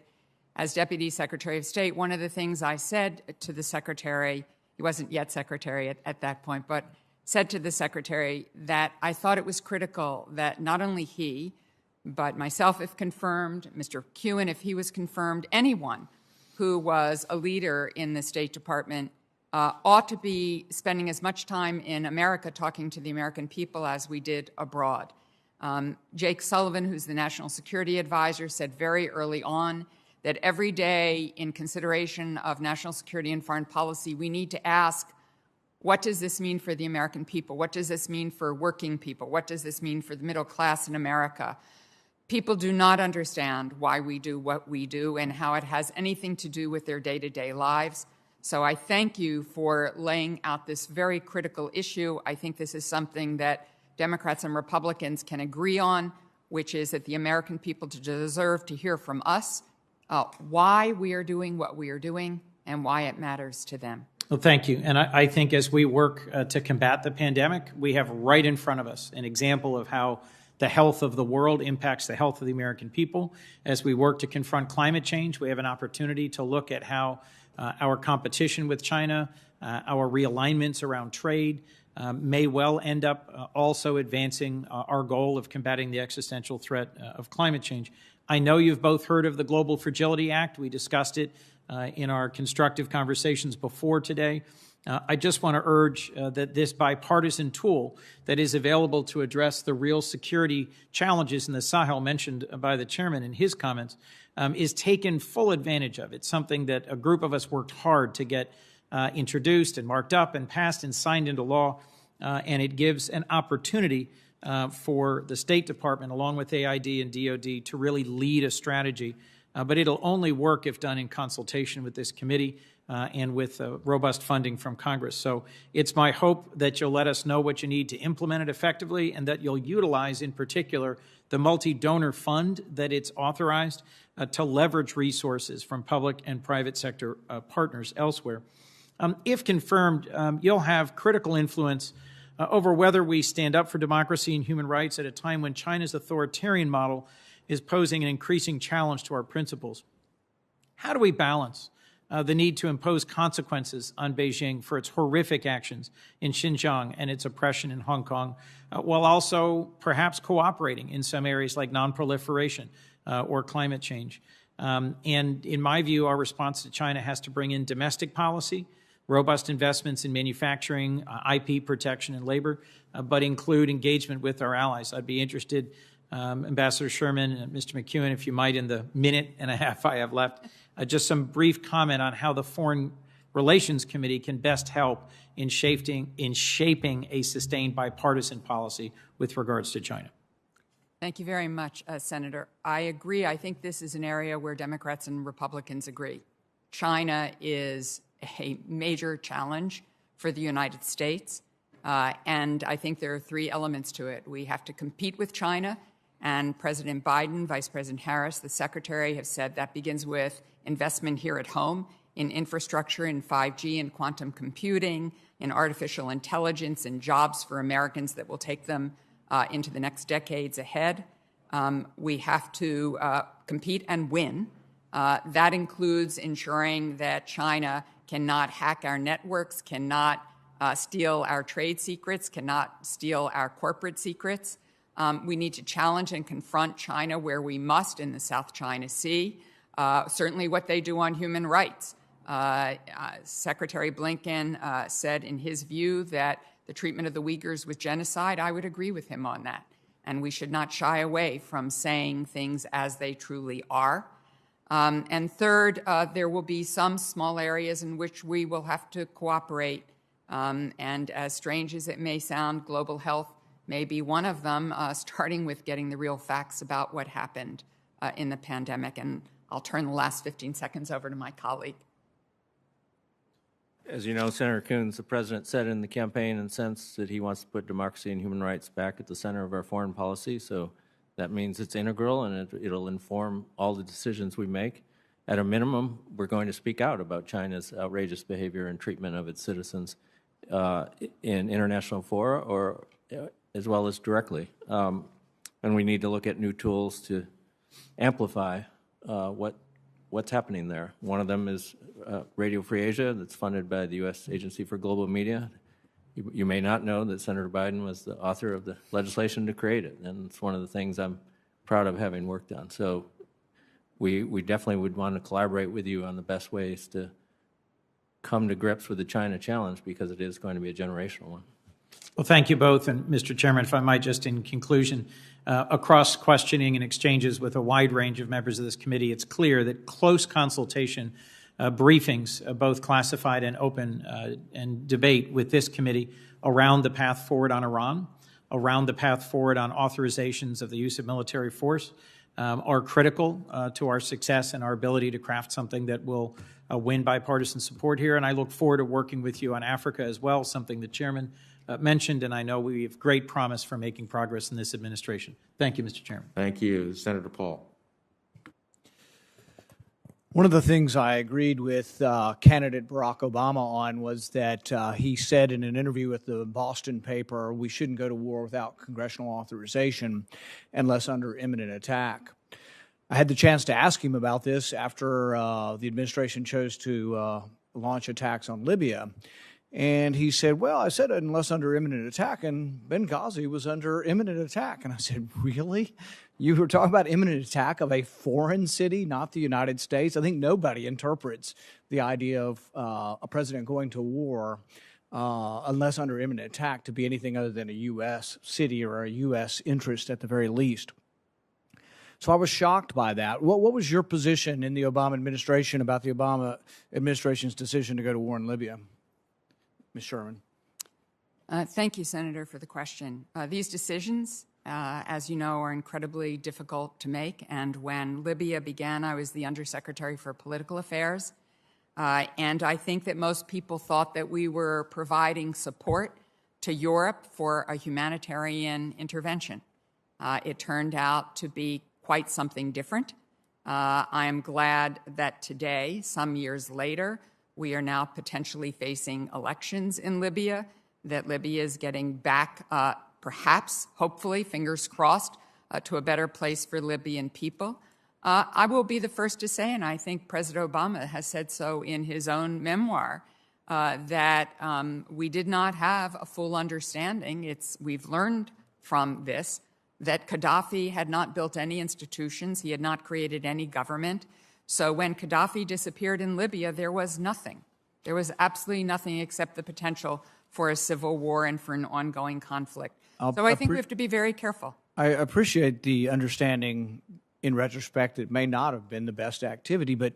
as Deputy Secretary of State, one of the things I said to the Secretary, he wasn't yet Secretary at that point, but said to the Secretary that I thought it was critical that not only he, but myself if confirmed, Mr. McKeon if he was confirmed, anyone who was a leader in the State Department ought to be spending as much time in America talking to the American people as we did abroad. Jake Sullivan, who's the National Security Advisor, said very early on that every day in consideration of national security and foreign policy, we need to ask, what does this mean for the American people? What does this mean for working people? What does this mean for the middle class in America? People do not understand why we do what we do and how it has anything to do with their day-to-day lives. So I thank you for laying out this very critical issue. I think this is something that Democrats and Republicans can agree on, which is that the American people deserve to hear from us why we are doing what we are doing and why it matters to them. Well, thank you. And I think as we work to combat the pandemic, we have right in front of us an example of how the health of the world impacts the health of the American people. As we work to confront climate change, we have an opportunity to look at how our competition with China, our realignments around trade, may well end up also advancing our goal of combating the existential threat of climate change. I know you've both heard of the Global Fragility Act. We discussed it in our constructive conversations before today. I just want to urge that this bipartisan tool that is available to address the real security challenges in the Sahel mentioned by the chairman in his comments is taken full advantage of. It's something that a group of us worked hard to get introduced and marked up and passed and signed into law, and it gives an opportunity for the State Department, along with AID and DOD, to really lead a strategy. But it'll only work if done in consultation with this committee and with robust funding from Congress. So it's my hope that you'll let us know what you need to implement it effectively, and that you'll utilize, in particular, the multi-donor fund that it's authorized to leverage resources from public and private sector partners elsewhere. If confirmed, you'll have critical influence over whether we stand up for democracy and human rights at a time when China's authoritarian model is posing an increasing challenge to our principles. How do we balance the need to impose consequences on Beijing for its horrific actions in Xinjiang and its oppression in Hong Kong, while also perhaps cooperating in some areas like nonproliferation or climate change? And in my view, our response to China has to bring in domestic policy, robust investments in manufacturing, IP protection, and labor, but include engagement with our allies. I'd be interested, Ambassador Sherman and Mr. McKeon, if you might, in the minute and a half I have left, just some brief comment on how the Foreign Relations Committee can best help in shaping a sustained bipartisan policy with regards to China. Thank you very much, Senator. I agree. I think this is an area where Democrats and Republicans agree. China is a major challenge for the United States, and I think there are three elements to it. We have to compete with China, and President Biden, Vice President Harris, the Secretary have said that begins with investment here at home in infrastructure, in 5G and quantum computing, in artificial intelligence, and jobs for Americans that will take them into the next decades ahead. We have to compete and win. That includes ensuring that China cannot hack our networks, cannot steal our trade secrets, cannot steal our corporate secrets. We need to challenge and confront China where we must in the South China Sea, certainly what they do on human rights. Secretary Blinken said in his view that the treatment of the Uyghurs was genocide. I would agree with him on that. And we should not shy away from saying things as they truly are. And third, there will be some small areas in which we will have to cooperate. And as strange as it may sound, global health may be one of them, starting with getting the real facts about what happened in the pandemic. And I'll turn the last 15 seconds over to my colleague. As you know, Senator Coons, the President said in the campaign and since that he wants to put democracy and human rights back at the center of our foreign policy. So that means it's integral, and it'll inform all the decisions we make. At a minimum, we're going to speak out about China's outrageous behavior and treatment of its citizens in international fora, or as well as directly. And we need to look at new tools to amplify what's happening there. One of them is Radio Free Asia, that's funded by the U.S. Agency for Global Media. You may not know that Senator Biden was the author of the legislation to create it, and it's one of the things I'm proud of having worked on. So we definitely would want to collaborate with you on the best ways to come to grips with the China challenge, because it is going to be a generational one. Well, thank you both. And Mr. Chairman, if I might just in conclusion, across questioning and exchanges with a wide range of members of this committee, it's clear that close consultation, briefings, both classified and open, and debate with this committee around the path forward on Iran, around the path forward on authorizations of the use of military force, are critical to our success and our ability to craft something that will win bipartisan support here. And I look forward to working with you on Africa as well, something the Chairman mentioned, and I know we have great promise for making progress in this administration. Thank you, Mr. Chairman. Thank you. Senator Paul. One of the things I agreed with candidate Barack Obama on was that he said in an interview with the Boston paper, we shouldn't go to war without congressional authorization unless under imminent attack. I had the chance to ask him about this after the administration chose to launch attacks on Libya. And he said, well, I said unless under imminent attack, and Benghazi was under imminent attack. And I said, really? You were talking about imminent attack of a foreign city, not the United States? I think nobody interprets the idea of a president going to war unless under imminent attack to be anything other than a U.S. city or a U.S. interest at the very least. So I was shocked by that. What was your position in the Obama administration about the Obama administration's decision to go to war in Libya? Ms. Sherman. Thank you, Senator, for the question. These decisions, as you know, are incredibly difficult to make. And when Libya began, I was the Undersecretary for Political Affairs. And I think that most people thought that we were providing support to Europe for a humanitarian intervention. It turned out to be quite something different. I am glad that today, some years later, we are now potentially facing elections in Libya, that Libya is getting back, perhaps, hopefully, fingers crossed, to a better place for Libyan people. I will be the first to say, and I think President Obama has said so in his own memoir, that we did not have a full understanding. We've learned from this that Gaddafi had not built any institutions. He had not created any government. So when Gaddafi disappeared in Libya, there was nothing. There was absolutely nothing except the potential for a civil war and for an ongoing conflict. So I think we have to be very careful. I appreciate the understanding in retrospect that it may not have been the best activity, but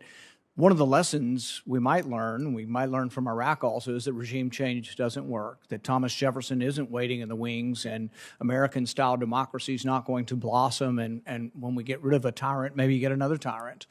one of the lessons we might learn from Iraq also, is that regime change doesn't work, that Thomas Jefferson isn't waiting in the wings, and American-style democracy is not going to blossom, and when we get rid of a tyrant, maybe you get another tyrant.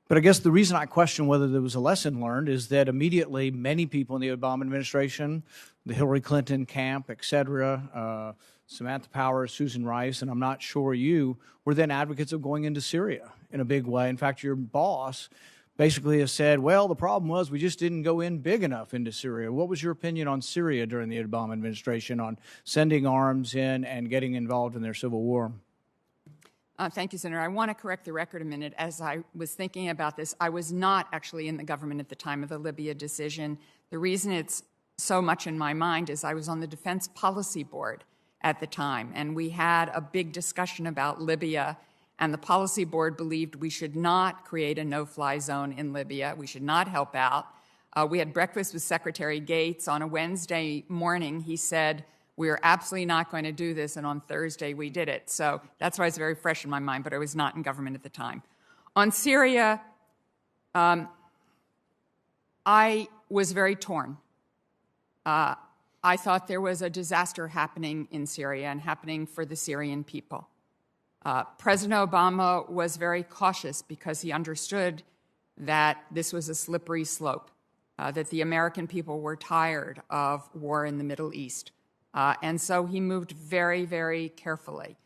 But I guess the reason I question whether there was a lesson learned is that immediately many people in the Obama administration, the Hillary Clinton camp, et cetera, Samantha Power, Susan Rice, and I'm not sure you, were then advocates of going into Syria in a big way. In fact, your boss basically has said, well, the problem was we just didn't go in big enough into Syria. What was your opinion on Syria during the Obama administration, on sending arms in and getting involved in their civil war? Thank you, Senator. I want to correct the record a minute. As I was thinking about this, I was not actually in the government at the time of the Libya decision. The reason it's so much in my mind is I was on the Defense Policy Board at the time, and we had a big discussion about Libya, and the Policy Board believed we should not create a no-fly zone in Libya. We should not help out. We had breakfast with Secretary Gates. On a Wednesday morning, he said, we're absolutely not going to do this, and on Thursday we did it. So that's why it's very fresh in my mind, but I was not in government at the time. On Syria, I was very torn. I thought there was a disaster happening in Syria and happening for the Syrian people. President Obama was very cautious because he understood that this was a slippery slope, that the American people were tired of war in the Middle East. And so he moved very, very carefully.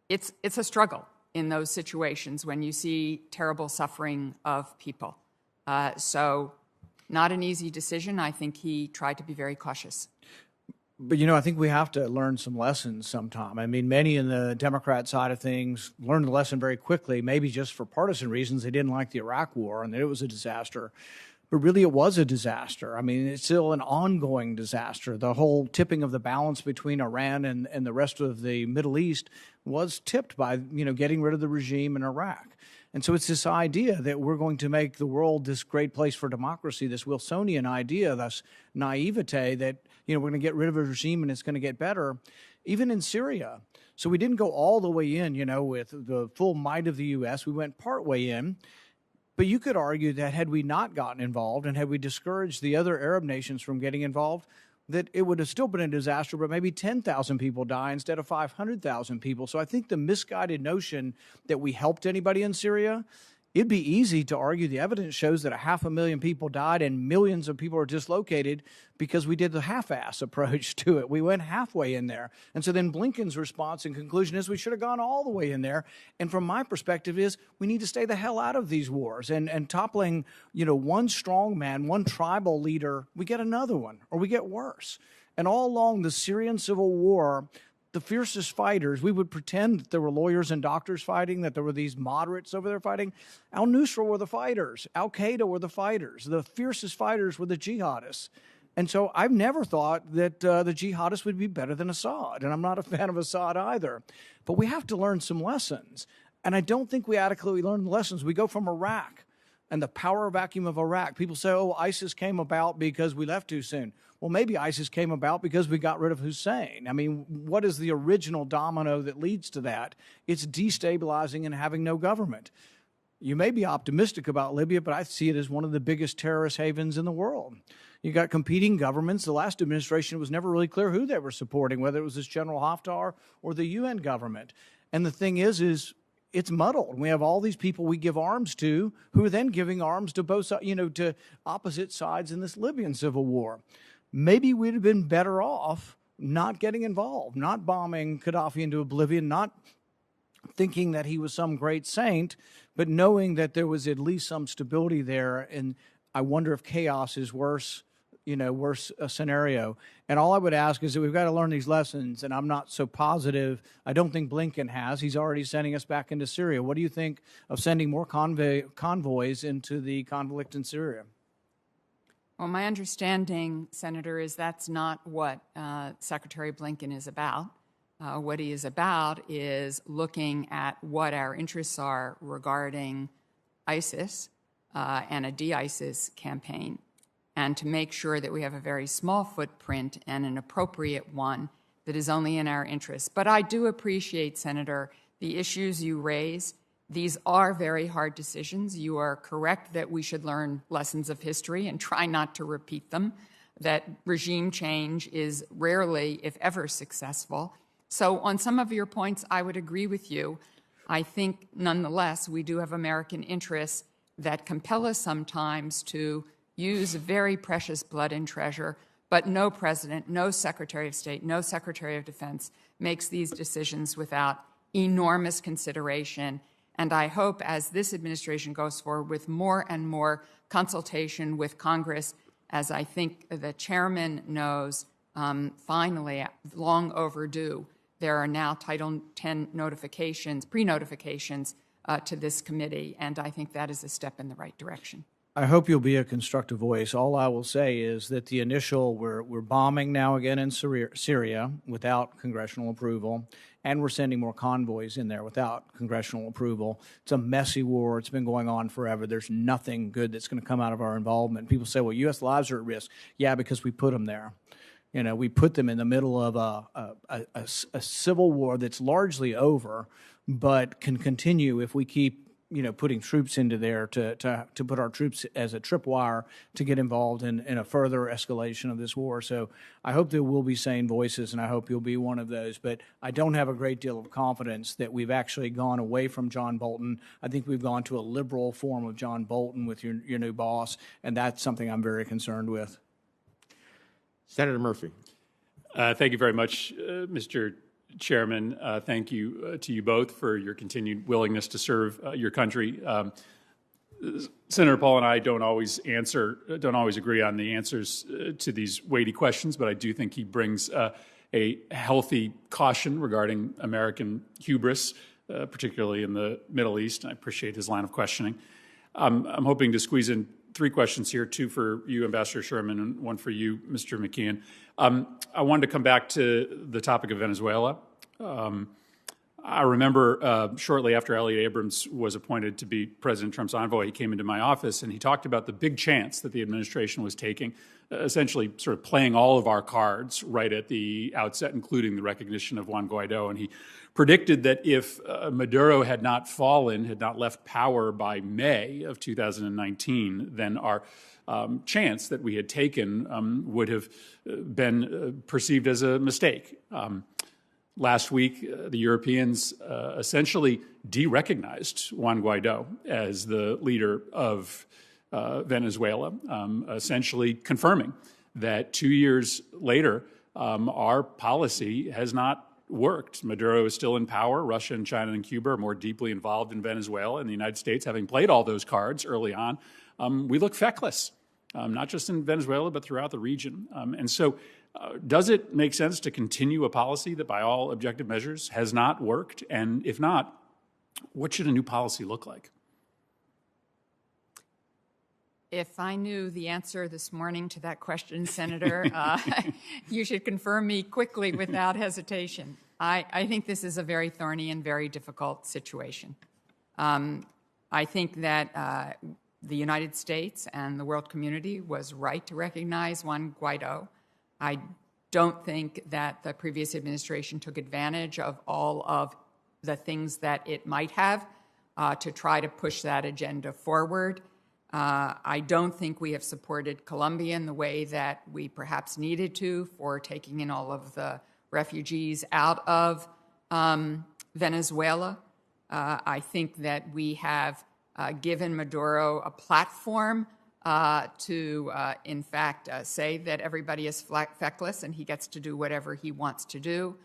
It's a struggle in those situations when you see terrible suffering of people. So not an easy decision. I think he tried to be very cautious. But, I think we have to learn some lessons sometime. I mean, many in the Democrat side of things learned the lesson very quickly, maybe just for partisan reasons. They didn't like the Iraq war and that it was a disaster. But really, it was a disaster. I mean, it's still an ongoing disaster. The whole tipping of the balance between Iran and the rest of the Middle East was tipped by, getting rid of the regime in Iraq. And so it's this idea that we're going to make the world this great place for democracy, this Wilsonian idea, this naivete that, we're going to get rid of a regime and it's going to get better, even in Syria. So we didn't go all the way in, with the full might of the U.S. We went part way in. But you could argue that had we not gotten involved and had we discouraged the other Arab nations from getting involved, that it would have still been a disaster, but maybe 10,000 people die instead of 500,000 people. So I think the misguided notion that we helped anybody in Syria, it'd be easy to argue the evidence shows that 500,000 people died and millions of people are dislocated because we did the half-ass approach to it. We went halfway in there. And so then Blinken's response and conclusion is we should have gone all the way in there. And from my perspective is we need to stay the hell out of these wars. And toppling, one strong man, one tribal leader, we get another one or we get worse. And all along the Syrian civil war, the fiercest fighters, we would pretend that there were lawyers and doctors fighting, that there were these moderates over there fighting. Al-Nusra were the fighters. Al-Qaeda were the fighters. The fiercest fighters were the jihadists. And so I've never thought that the jihadists would be better than Assad, and I'm not a fan of Assad either. But we have to learn some lessons, and I don't think we adequately learn the lessons. We go from Iraq and the power vacuum of Iraq. People say, oh, ISIS came about because we left too soon. Well, maybe ISIS came about because we got rid of Hussein. I mean, what is the original domino that leads to that? It's destabilizing and having no government. You may be optimistic about Libya, but I see it as one of the biggest terrorist havens in the world. You got competing governments. The last administration was never really clear who they were supporting, whether it was this General Haftar or the UN government. And the thing is it's muddled. We have all these people we give arms to who are then giving arms to both, to opposite sides in this Libyan civil war. Maybe we'd have been better off not getting involved, not bombing Gaddafi into oblivion, not thinking that he was some great saint, but knowing that there was at least some stability there. And I wonder if chaos is worse scenario. And all I would ask is that we've got to learn these lessons, and I'm not so positive. I don't think Blinken has. He's already sending us back into Syria. What do you think of sending more convoys into the conflict in Syria? Well, my understanding, Senator, is that's not what Secretary Blinken is about. What he is about is looking at what our interests are regarding ISIS and a de-ISIS campaign, and to make sure that we have a very small footprint and an appropriate one that is only in our interests. But I do appreciate, Senator, the issues you raise. These are very hard decisions. You are correct that we should learn lessons of history and try not to repeat them, that regime change is rarely, if ever, successful. So on some of your points, I would agree with you. I think, nonetheless, we do have American interests that compel us sometimes to use very precious blood and treasure, but no president, no Secretary of State, no Secretary of Defense makes these decisions without enormous consideration. And I hope as this administration goes forward with more and more consultation with Congress, as I think the chairman knows, finally, long overdue, there are now Title X notifications, pre-notifications to this committee, and I think that is a step in the right direction. I hope you'll be a constructive voice. All I will say is that the initial, we're bombing now again in Syria without congressional approval, and we're sending more convoys in there without congressional approval. It's a messy war. It's been going on forever. There's nothing good that's going to come out of our involvement. People say, well, U.S. lives are at risk. Yeah, because we put them there. We put them in the middle of a civil war that's largely over, but can continue if we keep putting troops into there to put our troops as a tripwire to get involved in a further escalation of this war. So I hope there will be sane voices, and I hope you'll be one of those. But I don't have a great deal of confidence that we've actually gone away from John Bolton. I think we've gone to a liberal form of John Bolton with your new boss, and that's something I'm very concerned with. Senator Murphy. Thank you very much, Mr. Chairman. Thank you to you both for your continued willingness to serve your country. Senator Paul and I don't always agree on the answers to these weighty questions, but I do think he brings a healthy caution regarding American hubris, particularly in the Middle East. I appreciate his line of questioning. I'm hoping to squeeze in 3 questions here, 2 for you, Ambassador Sherman, and 1 for you, Mr. McKeon. I wanted to come back to the topic of Venezuela. I remember shortly after Elliot Abrams was appointed to be President Trump's envoy, he came into my office and he talked about the big chance that the administration was taking, essentially sort of playing all of our cards right at the outset, including the recognition of Juan Guaido. And he predicted that if Maduro had not fallen, had not left power by May of 2019, then our chance that we had taken would have been perceived as a mistake. Last week, the Europeans essentially de-recognized Juan Guaido as the leader of Venezuela, essentially confirming that 2 years later, our policy has not worked. Maduro is still in power. Russia and China and Cuba are more deeply involved in Venezuela. And the United States, having played all those cards early on, we look feckless, not just in Venezuela, but throughout the region. And so Does it make sense to continue a policy that by all objective measures has not worked? And if not, what should a new policy look like? If I knew the answer this morning to that question, Senator, you should confirm me quickly without hesitation. I think this is a very thorny and very difficult situation. I think that the United States and the world community was right to recognize Juan Guaido. I don't think that the previous administration took advantage of all of the things that it might have to try to push that agenda forward. I don't think we have supported Colombia in the way that we perhaps needed to for taking in all of the refugees out of Venezuela. I think that we have given Maduro a platform to, in fact, say that everybody is feckless and he gets to do whatever he wants to do.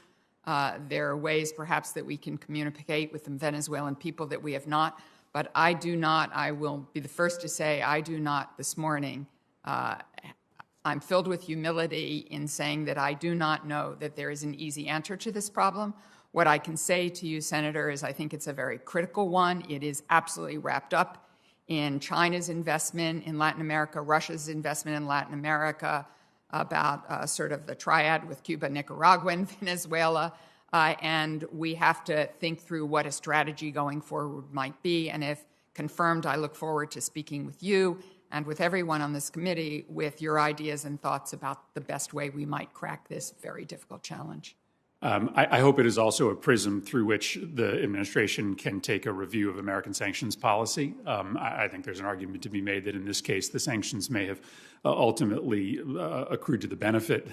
There are ways, perhaps, that we can communicate with the Venezuelan people that we have not. But I do not, I will be the first to say, I do not this morning. I'm filled with humility in saying that I do not know that there is an easy answer to this problem. What I can say to you, Senator, is I think it's a very critical one. It is absolutely wrapped up in China's investment in Latin America, Russia's investment in Latin America, about sort of the triad with Cuba, Nicaragua, and Venezuela. And we have to think through what a strategy going forward might be. And if confirmed, I look forward to speaking with you and with everyone on this committee with your ideas and thoughts about the best way we might crack this very difficult challenge. I hope it is also a prism through which the administration can take a review of American sanctions policy. I think there's an argument to be made that in this case, the sanctions may have ultimately accrued to the benefit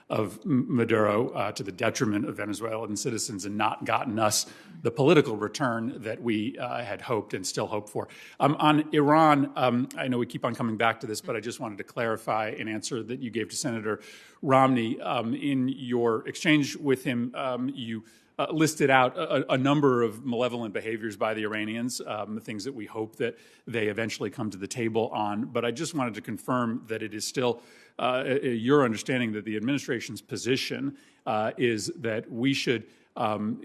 of Maduro, to the detriment of Venezuelan citizens, and not gotten us the political return that we had hoped and still hope for. On Iran, I know we keep on coming back to this, but I just wanted to clarify an answer that you gave to Senator Romney. In your exchange with him, you listed out a number of malevolent behaviors by the Iranians, things that we hope that they eventually come to the table on. But I just wanted to confirm that it is still your understanding that the administration's position is that we should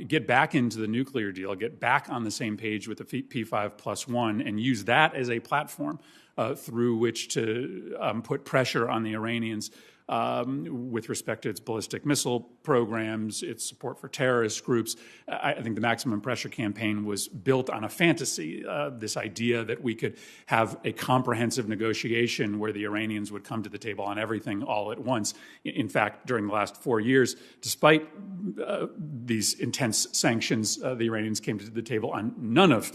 get back into the nuclear deal, get back on the same page with the P5+1, and use that as a platform through which to put pressure on the Iranians with respect to its ballistic missile programs, its support for terrorist groups. I think the Maximum Pressure campaign was built on a fantasy, this idea that we could have a comprehensive negotiation where the Iranians would come to the table on everything all at once. In fact, during the last 4 years, despite these intense sanctions, the Iranians came to the table on none of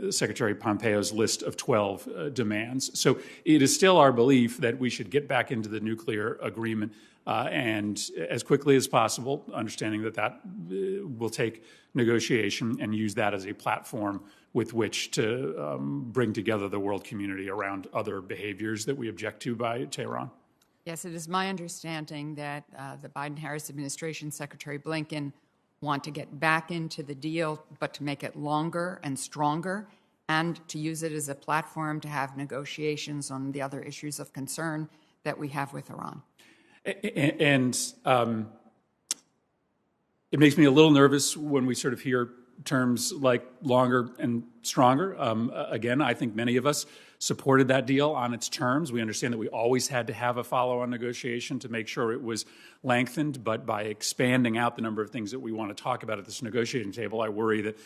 Secretary Pompeo's list of 12 demands. So it is still our belief that we should get back into the nuclear agreement and as quickly as possible, understanding that that will take negotiation, and use that as a platform with which to bring together the world community around other behaviors that we object to by Tehran. Yes, it is my understanding that the Biden-Harris administration, Secretary Blinken, want to get back into the deal, but to make it longer and stronger, and to use it as a platform to have negotiations on the other issues of concern that we have with Iran. And it makes me a little nervous when we sort of hear terms like longer and stronger. Again, I think many of us supported that deal on its terms. We understand that we always had to have a follow-on negotiation to make sure it was lengthened, but by expanding out the number of things that we want to talk about at this negotiating table, I worry that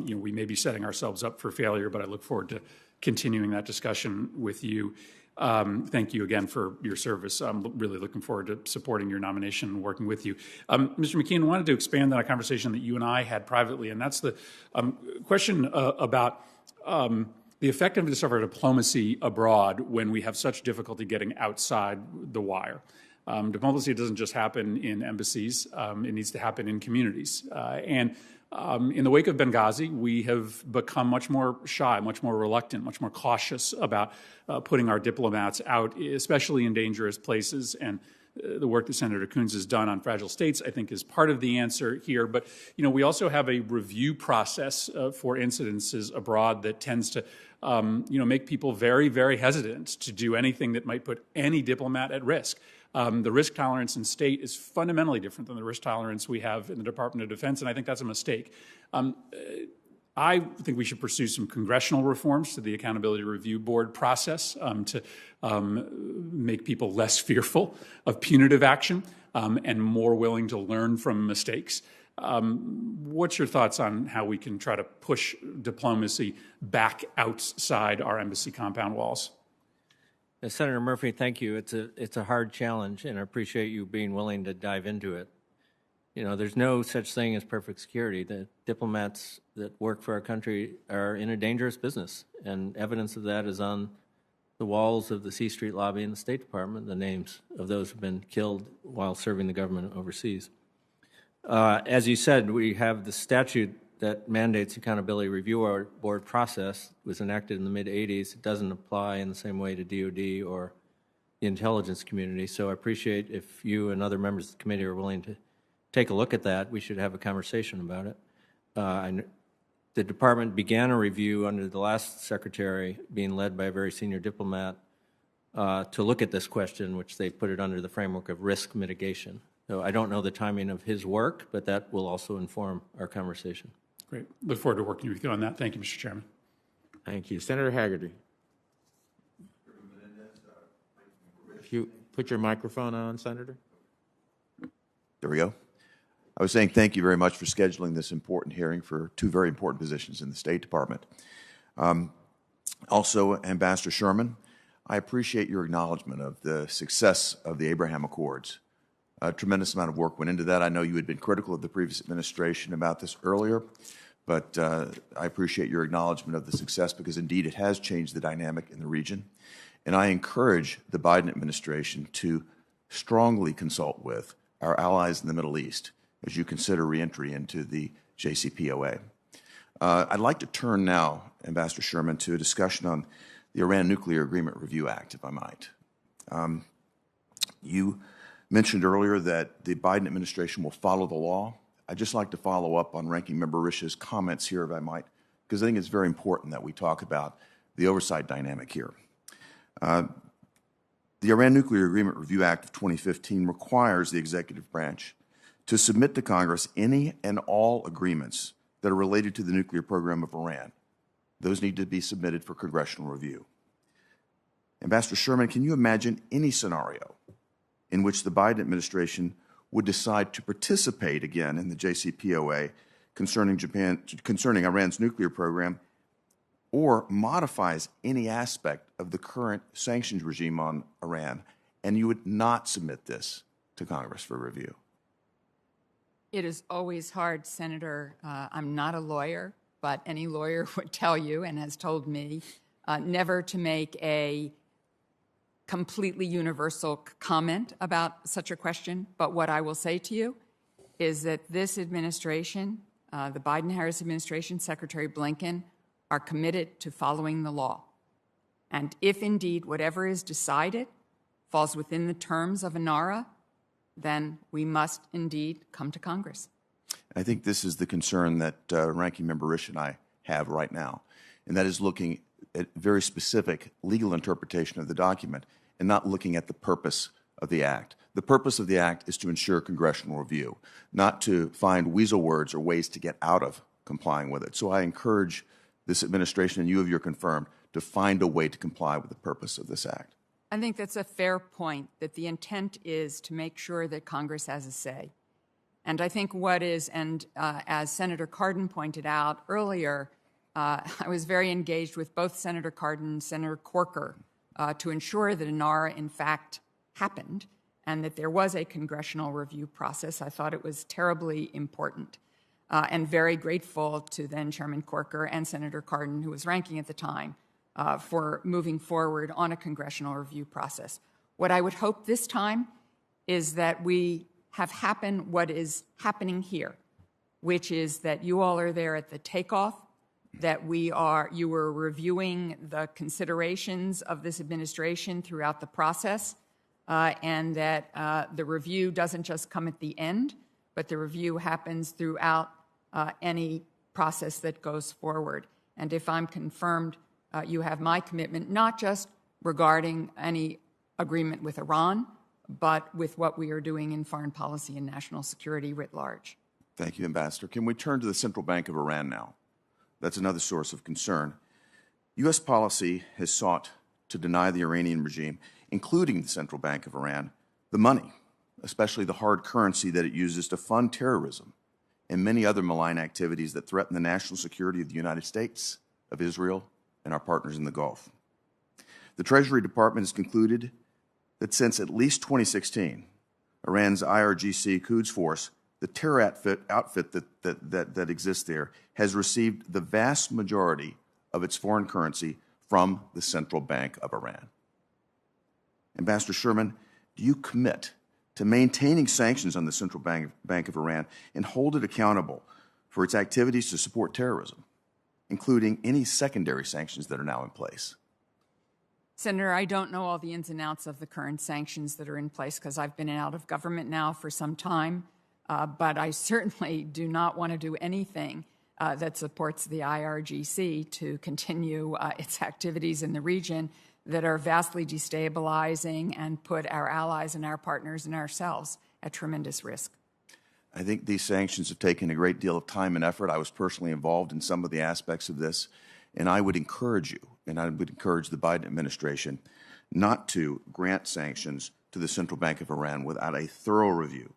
we may be setting ourselves up for failure, but I look forward to continuing that discussion with you. Thank you again for your service. I'm really looking forward to supporting your nomination and working with you. Mr. McKeon, I wanted to expand on a conversation that you and I had privately, and that's the question about the effectiveness of our diplomacy abroad when we have such difficulty getting outside the wire. Diplomacy doesn't just happen in embassies. It needs to happen in communities. And in the wake of Benghazi, we have become much more shy, much more reluctant, much more cautious about putting our diplomats out, especially in dangerous places. And the work that Senator Coons has done on fragile states, I think, is part of the answer here. But, we also have a review process for incidences abroad that tends to, make people very, very hesitant to do anything that might put any diplomat at risk. The risk tolerance in state is fundamentally different than the risk tolerance we have in the Department of Defense, and I think that's a mistake. I think we should pursue some congressional reforms to the Accountability Review Board process to make people less fearful of punitive action and more willing to learn from mistakes. What's your thoughts on how we can try to push diplomacy back outside our embassy compound walls? Senator Murphy, thank you. It's a hard challenge, and I appreciate you being willing to dive into it. You know, there's no such thing as perfect security. The diplomats that work for our country are in a dangerous business, and evidence of that is on the walls of the C Street lobby in the State Department, the names of those who've been killed while serving the government overseas. As you said, we have the statute that mandates Accountability Review Board process. It was enacted in the mid-'80s. It doesn't apply in the same way to DOD or the intelligence community, so I appreciate if you and other members of the committee are willing to take a look at that. We should have a conversation about it. The department began a review under the last secretary, being led by a very senior diplomat, to look at this question, which they put it under the framework of risk mitigation. So I don't know the timing of his work, but that will also inform our conversation. Great. Look forward to working with you on that. Thank you, Mr. Chairman. Thank you. Senator Haggerty. If you put your microphone on, Senator. There we go. I was saying thank you very much for scheduling this important hearing for two very important positions in the State Department. Also, Ambassador Sherman, I appreciate your acknowledgement of the success of the Abraham Accords. A tremendous amount of work went into that. I know you had been critical of the previous administration about this earlier, but I appreciate your acknowledgement of the success because indeed it has changed the dynamic in the region. And I encourage the Biden administration to strongly consult with our allies in the Middle East as you consider reentry into the JCPOA. I'd like to turn now, Ambassador Sherman, to a discussion on the Iran Nuclear Agreement Review Act, if I might. You mentioned earlier that the Biden administration will follow the law. I'd just like to follow up on Ranking Member Rish's comments here, if I might, because I think it's very important that we talk about the oversight dynamic here. The Iran Nuclear Agreement Review Act of 2015 requires the executive branch to submit to Congress any and all agreements that are related to the nuclear program of Iran. Those need to be submitted for congressional review. Ambassador Sherman, can you imagine any scenario in which the Biden administration would decide to participate again in the JCPOA concerning Iran's nuclear program, or modifies any aspect of the current sanctions regime on Iran, and you would not submit this to Congress for review? It is always hard, Senator. I'm not a lawyer, but any lawyer would tell you and has told me never to make a completely universal comment about such a question. But what I will say to you is that this administration, the Biden-Harris administration, Secretary Blinken, are committed to following the law. And if indeed whatever is decided falls within the terms of ANARA, then we must indeed come to Congress. I think this is the concern that Ranking Member Risch and I have right now, and that is looking at very specific legal interpretation of the document and not looking at the purpose of the act. The purpose of the act is to ensure congressional review, not to find weasel words or ways to get out of complying with it. So I encourage this administration, and you have your confirmed, to find a way to comply with the purpose of this act. I think that's a fair point, that the intent is to make sure that Congress has a say. And I think what is, and as Senator Cardin pointed out earlier, I was very engaged with both Senator Cardin and Senator Corker to ensure that ANARA, in fact, happened and that there was a congressional review process. I thought it was terribly important and very grateful to then Chairman Corker and Senator Cardin, who was ranking at the time, for moving forward on a congressional review process. What I would hope this time is that we have happen what is happening here, which is that you all are there at the takeoff, that you were reviewing the considerations of this administration throughout the process, and that the review doesn't just come at the end, but the review happens throughout any process that goes forward. And if I'm confirmed, you have my commitment, not just regarding any agreement with Iran, but with what we are doing in foreign policy and national security writ large. Thank you, Ambassador. Can we turn to the Central Bank of Iran now? That's another source of concern. U.S. policy has sought to deny the Iranian regime, including the Central Bank of Iran, the money, especially the hard currency that it uses to fund terrorism and many other malign activities that threaten the national security of the United States, of Israel, and our partners in the Gulf. The Treasury Department has concluded that since at least 2016, Iran's IRGC Quds Force, the terror outfit that exists there, has received the vast majority of its foreign currency from the Central Bank of Iran. Ambassador Sherman, do you commit to maintaining sanctions on the Central Bank of Iran and hold it accountable for its activities to support terrorism, including any secondary sanctions that are now in place? Senator, I don't know all the ins and outs of the current sanctions that are in place because I've been out of government now for some time, but I certainly do not want to do anything that supports the IRGC to continue its activities in the region that are vastly destabilizing and put our allies and our partners and ourselves at tremendous risk. I think these sanctions have taken a great deal of time and effort. I was personally involved in some of the aspects of this, and I would encourage you, and I would encourage the Biden administration not to grant sanctions to the Central Bank of Iran without a thorough review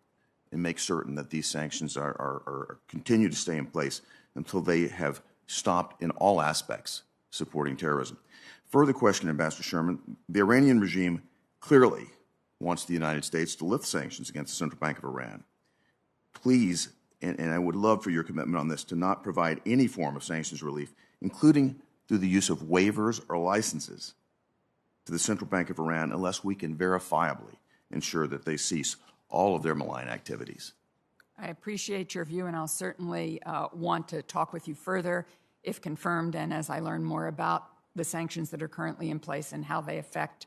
and make certain that these sanctions are continue to stay in place until they have stopped in all aspects supporting terrorism. Further question, Ambassador Sherman. The Iranian regime clearly wants the United States to lift sanctions against the Central Bank of Iran. Please, and I would love for your commitment on this, to not provide any form of sanctions relief, including through the use of waivers or licenses to the Central Bank of Iran, unless we can verifiably ensure that they cease all of their malign activities. I appreciate your view, and I'll certainly want to talk with you further if confirmed and as I learn more about the sanctions that are currently in place and how they affect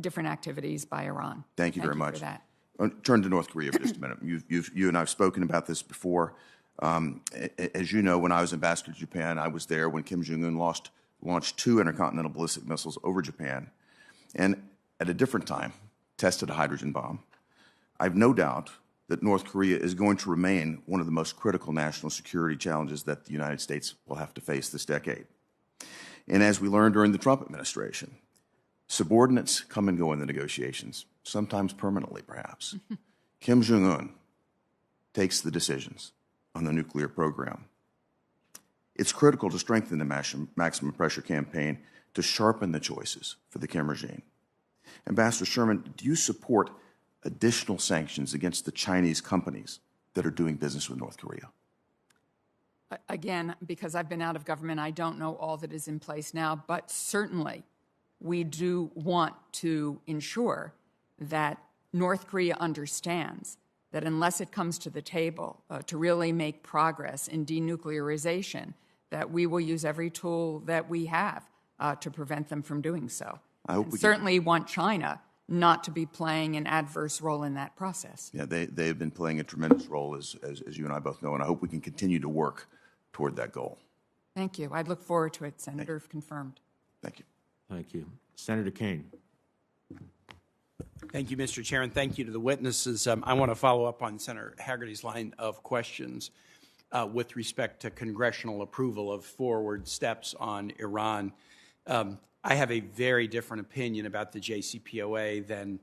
different activities by Iran. Thank you very much. For that. Turn to North Korea for just a minute. You and I have spoken about this before. As you know, when I was ambassador to Japan, I was there when Kim Jong-un launched 2 intercontinental ballistic missiles over Japan, and at a different time tested a hydrogen bomb. I have no doubt that North Korea is going to remain one of the most critical national security challenges that the United States will have to face this decade. And as we learned during the Trump administration, subordinates come and go in the negotiations, sometimes permanently, perhaps. Kim Jong-un takes the decisions on the nuclear program. It's critical to strengthen the maximum pressure campaign to sharpen the choices for the Kim regime. Ambassador Sherman, do you support additional sanctions against the Chinese companies that are doing business with North Korea? Again, because I've been out of government, I don't know all that is in place now, but certainly we do want to ensure that North Korea understands that unless it comes to the table to really make progress in denuclearization, that we will use every tool that we have to prevent them from doing so. I hope we certainly want China not to be playing an adverse role in that process. Yeah, they have been playing a tremendous role, as you and I both know, and I hope we can continue to work toward that goal. Thank you. I'd look forward to it, Senator, if confirmed. Thank you. Thank you. Senator Kane. Thank you, Mr. Chair, and thank you to the witnesses. I want to follow up on Senator Hagerty's line of questions with respect to congressional approval of forward steps on Iran. I have a very different opinion about the JCPOA than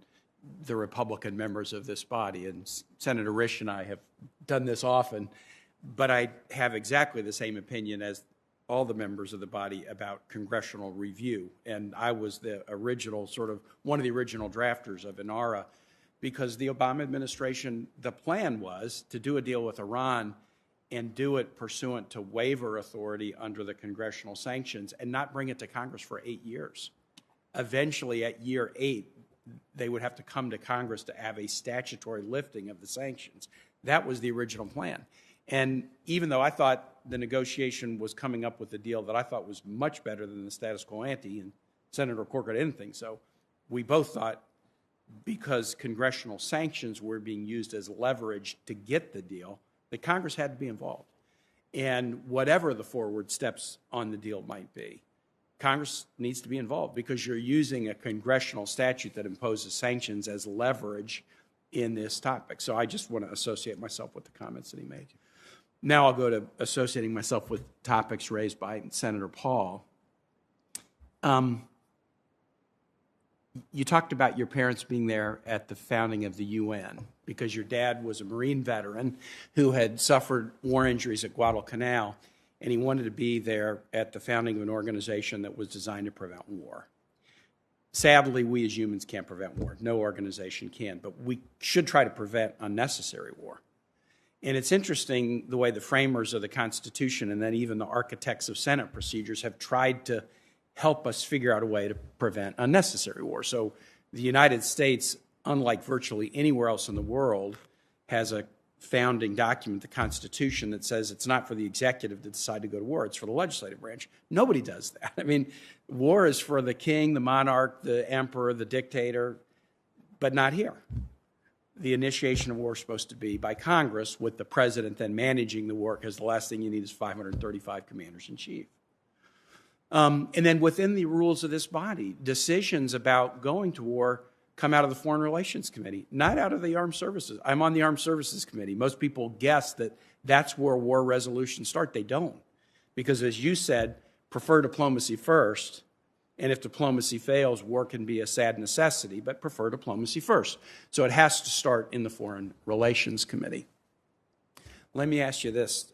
the Republican members of this body, and Senator Risch and I have done this often, but I have exactly the same opinion as all the members of the body about congressional review. And I was the original, one of the original drafters of INARA, because the Obama administration, the plan was to do a deal with Iran and do it pursuant to waiver authority under the congressional sanctions and not bring it to Congress for 8 years. Eventually, at year 8, they would have to come to Congress to have a statutory lifting of the sanctions. That was the original plan. And even though I thought the negotiation was coming up with a deal that I thought was much better than the status quo ante, and Senator Corker didn't think so, we both thought because congressional sanctions were being used as leverage to get the deal, that Congress had to be involved. And whatever the forward steps on the deal might be, Congress needs to be involved because you're using a congressional statute that imposes sanctions as leverage in this topic. So I just want to associate myself with the comments that he made. Now I'll go to associating myself with topics raised by Senator Paul. You talked about your parents being there at the founding of the UN because your dad was a Marine veteran who had suffered war injuries at Guadalcanal, and he wanted to be there at the founding of an organization that was designed to prevent war. Sadly, we as humans can't prevent war. No organization can, but we should try to prevent unnecessary war. And it's interesting the way the framers of the Constitution and then even the architects of Senate procedures have tried to help us figure out a way to prevent unnecessary war. So the United States, unlike virtually anywhere else in the world, has a founding document, the Constitution, that says it's not for the executive to decide to go to war, it's for the legislative branch. Nobody does that. I mean, war is for the king, the monarch, the emperor, the dictator, but not here. The initiation of war is supposed to be by Congress, with the president then managing the war, because the last thing you need is 535 commanders in chief. And then within the rules of this body, decisions about going to war come out of the Foreign Relations Committee, not out of the Armed Services. I'm on the Armed Services Committee. Most people guess that that's where war resolutions start. They don't. Because as you said, prefer diplomacy first, and if diplomacy fails, war can be a sad necessity, but prefer diplomacy first. So it has to start in the Foreign Relations Committee. Let me ask you this,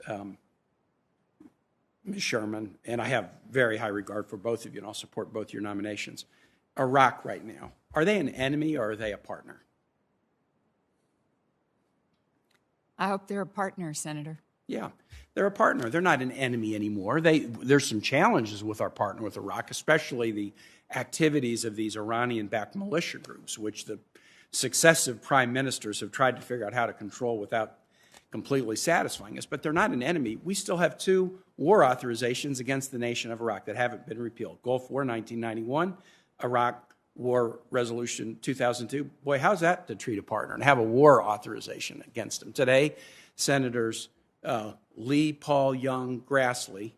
Ms. Sherman, and I have very high regard for both of you, and I'll support both your nominations. Iraq right now, are they an enemy or are they a partner? I hope they're a partner, Senator. Yeah, they're a partner. They're not an enemy anymore. There's some challenges with our partner with Iraq, especially the activities of these Iranian-backed militia groups, which the successive prime ministers have tried to figure out how to control without completely satisfying us. But they're not an enemy. We still have 2 war authorizations against the nation of Iraq that haven't been repealed. Gulf War 1991, Iraq War Resolution 2002. Boy, how's that to treat a partner and have a war authorization against them? Today, Senators Lee, Paul, Young, Grassley,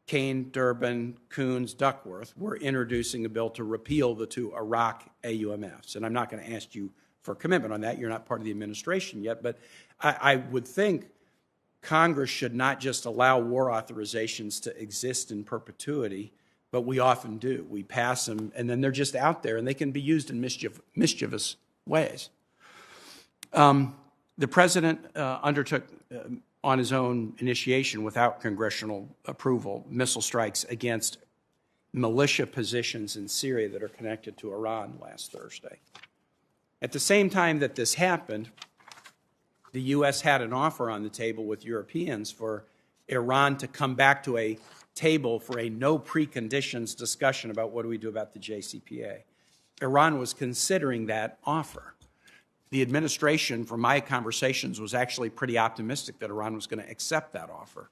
Kane, Durbin, Coons, Duckworth were introducing a bill to repeal the 2 Iraq AUMFs. And I'm not going to ask you for commitment on that. You're not part of the administration yet. But I would think Congress should not just allow war authorizations to exist in perpetuity, but we often do. We pass them, and then they're just out there, and they can be used in mischievous ways. The president undertook on his own initiation, without congressional approval, missile strikes against militia positions in Syria that are connected to Iran last Thursday. At the same time that this happened, the U.S. had an offer on the table with Europeans for Iran to come back to a table for a no preconditions discussion about what do we do about the JCPOA. Iran was considering that offer. The administration, from my conversations, was actually pretty optimistic that Iran was going to accept that offer.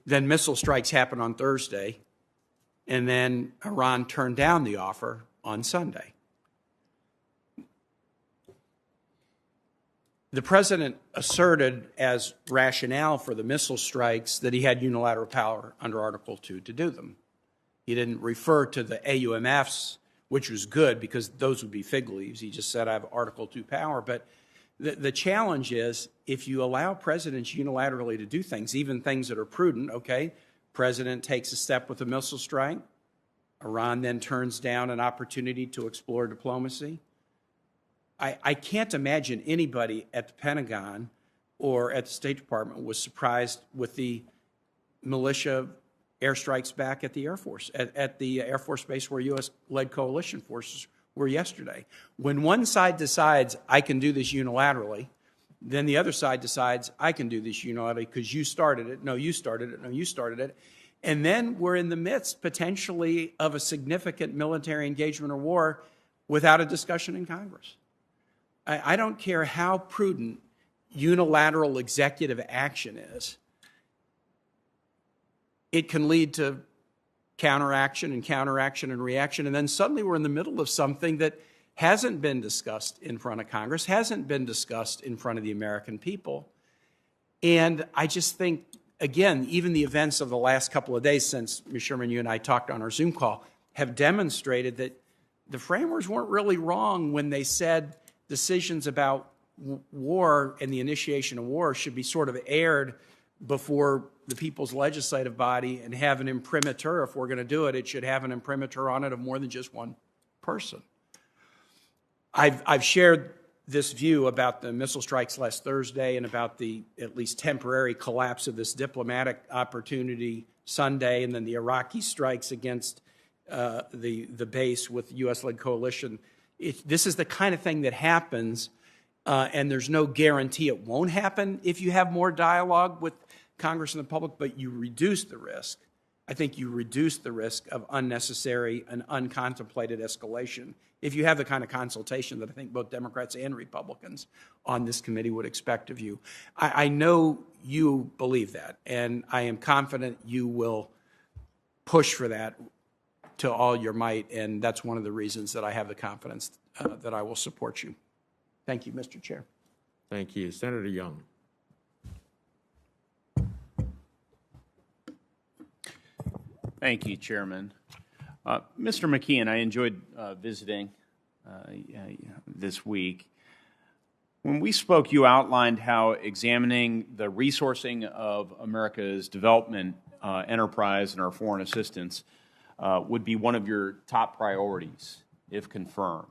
Then missile strikes happened on Thursday, and then Iran turned down the offer on Sunday. The president asserted as rationale for the missile strikes that he had unilateral power under Article 2 to do them. He didn't refer to the AUMFs, which was good because those would be fig leaves. He just said, I have Article 2 power. But the challenge is, if you allow presidents unilaterally to do things, even things that are prudent, okay, president takes a step with a missile strike, Iran then turns down an opportunity to explore diplomacy. I can't imagine anybody at the Pentagon or at the State Department was surprised with the militia airstrikes back at the Air Force, at the Air Force Base where U.S.-led coalition forces were yesterday. When one side decides, I can do this unilaterally, then the other side decides, I can do this unilaterally because you started it, no, you started it, no, you started it. And then we're in the midst, potentially, of a significant military engagement or war without a discussion in Congress. I don't care how prudent unilateral executive action is. It can lead to counteraction and reaction, and then suddenly we're in the middle of something that hasn't been discussed in front of Congress, hasn't been discussed in front of the American people. And I just think again, even the events of the last couple of days since, Ms. Sherman, you and I talked on our Zoom call, have demonstrated that the framers weren't really wrong when they said decisions about war and the initiation of war should be sort of aired before the people's legislative body and have an imprimatur. If we're going to do it, it should have an imprimatur on it of more than just one person. I've shared this view about the missile strikes last Thursday and about the at least temporary collapse of this diplomatic opportunity Sunday, and then the Iraqi strikes against the base with the U.S.-led coalition. This is the kind of thing that happens, and there's no guarantee it won't happen if you have more dialogue with Congress and the public, but you reduce the risk. I think you reduce the risk of unnecessary and uncontemplated escalation if you have the kind of consultation that I think both Democrats and Republicans on this committee would expect of you. I know you believe that, and I am confident you will push for that to all your might, and that's one of the reasons that I have the confidence that I will support you. Thank you, Mr. Chair. Thank you. Senator Young. Thank you, Chairman. Mr. McKeon, I enjoyed visiting this week. When we spoke, you outlined how examining the resourcing of America's development enterprise and our foreign assistance would be one of your top priorities, if confirmed.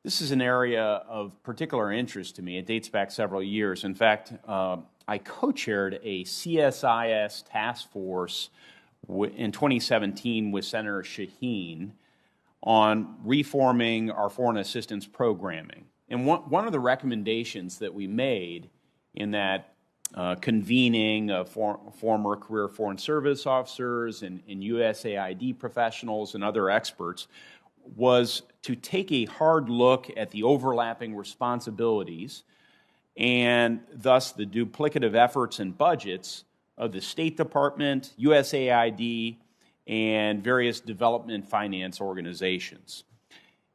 This is an area of particular interest to me. It dates back several years. In fact, I co-chaired a CSIS task force in 2017 with Senator Shaheen on reforming our foreign assistance programming. And one of the recommendations that we made in that convening of former career foreign service officers and USAID professionals and other experts was to take a hard look at the overlapping responsibilities and thus the duplicative efforts and budgets of the State Department, USAID, and various development finance organizations,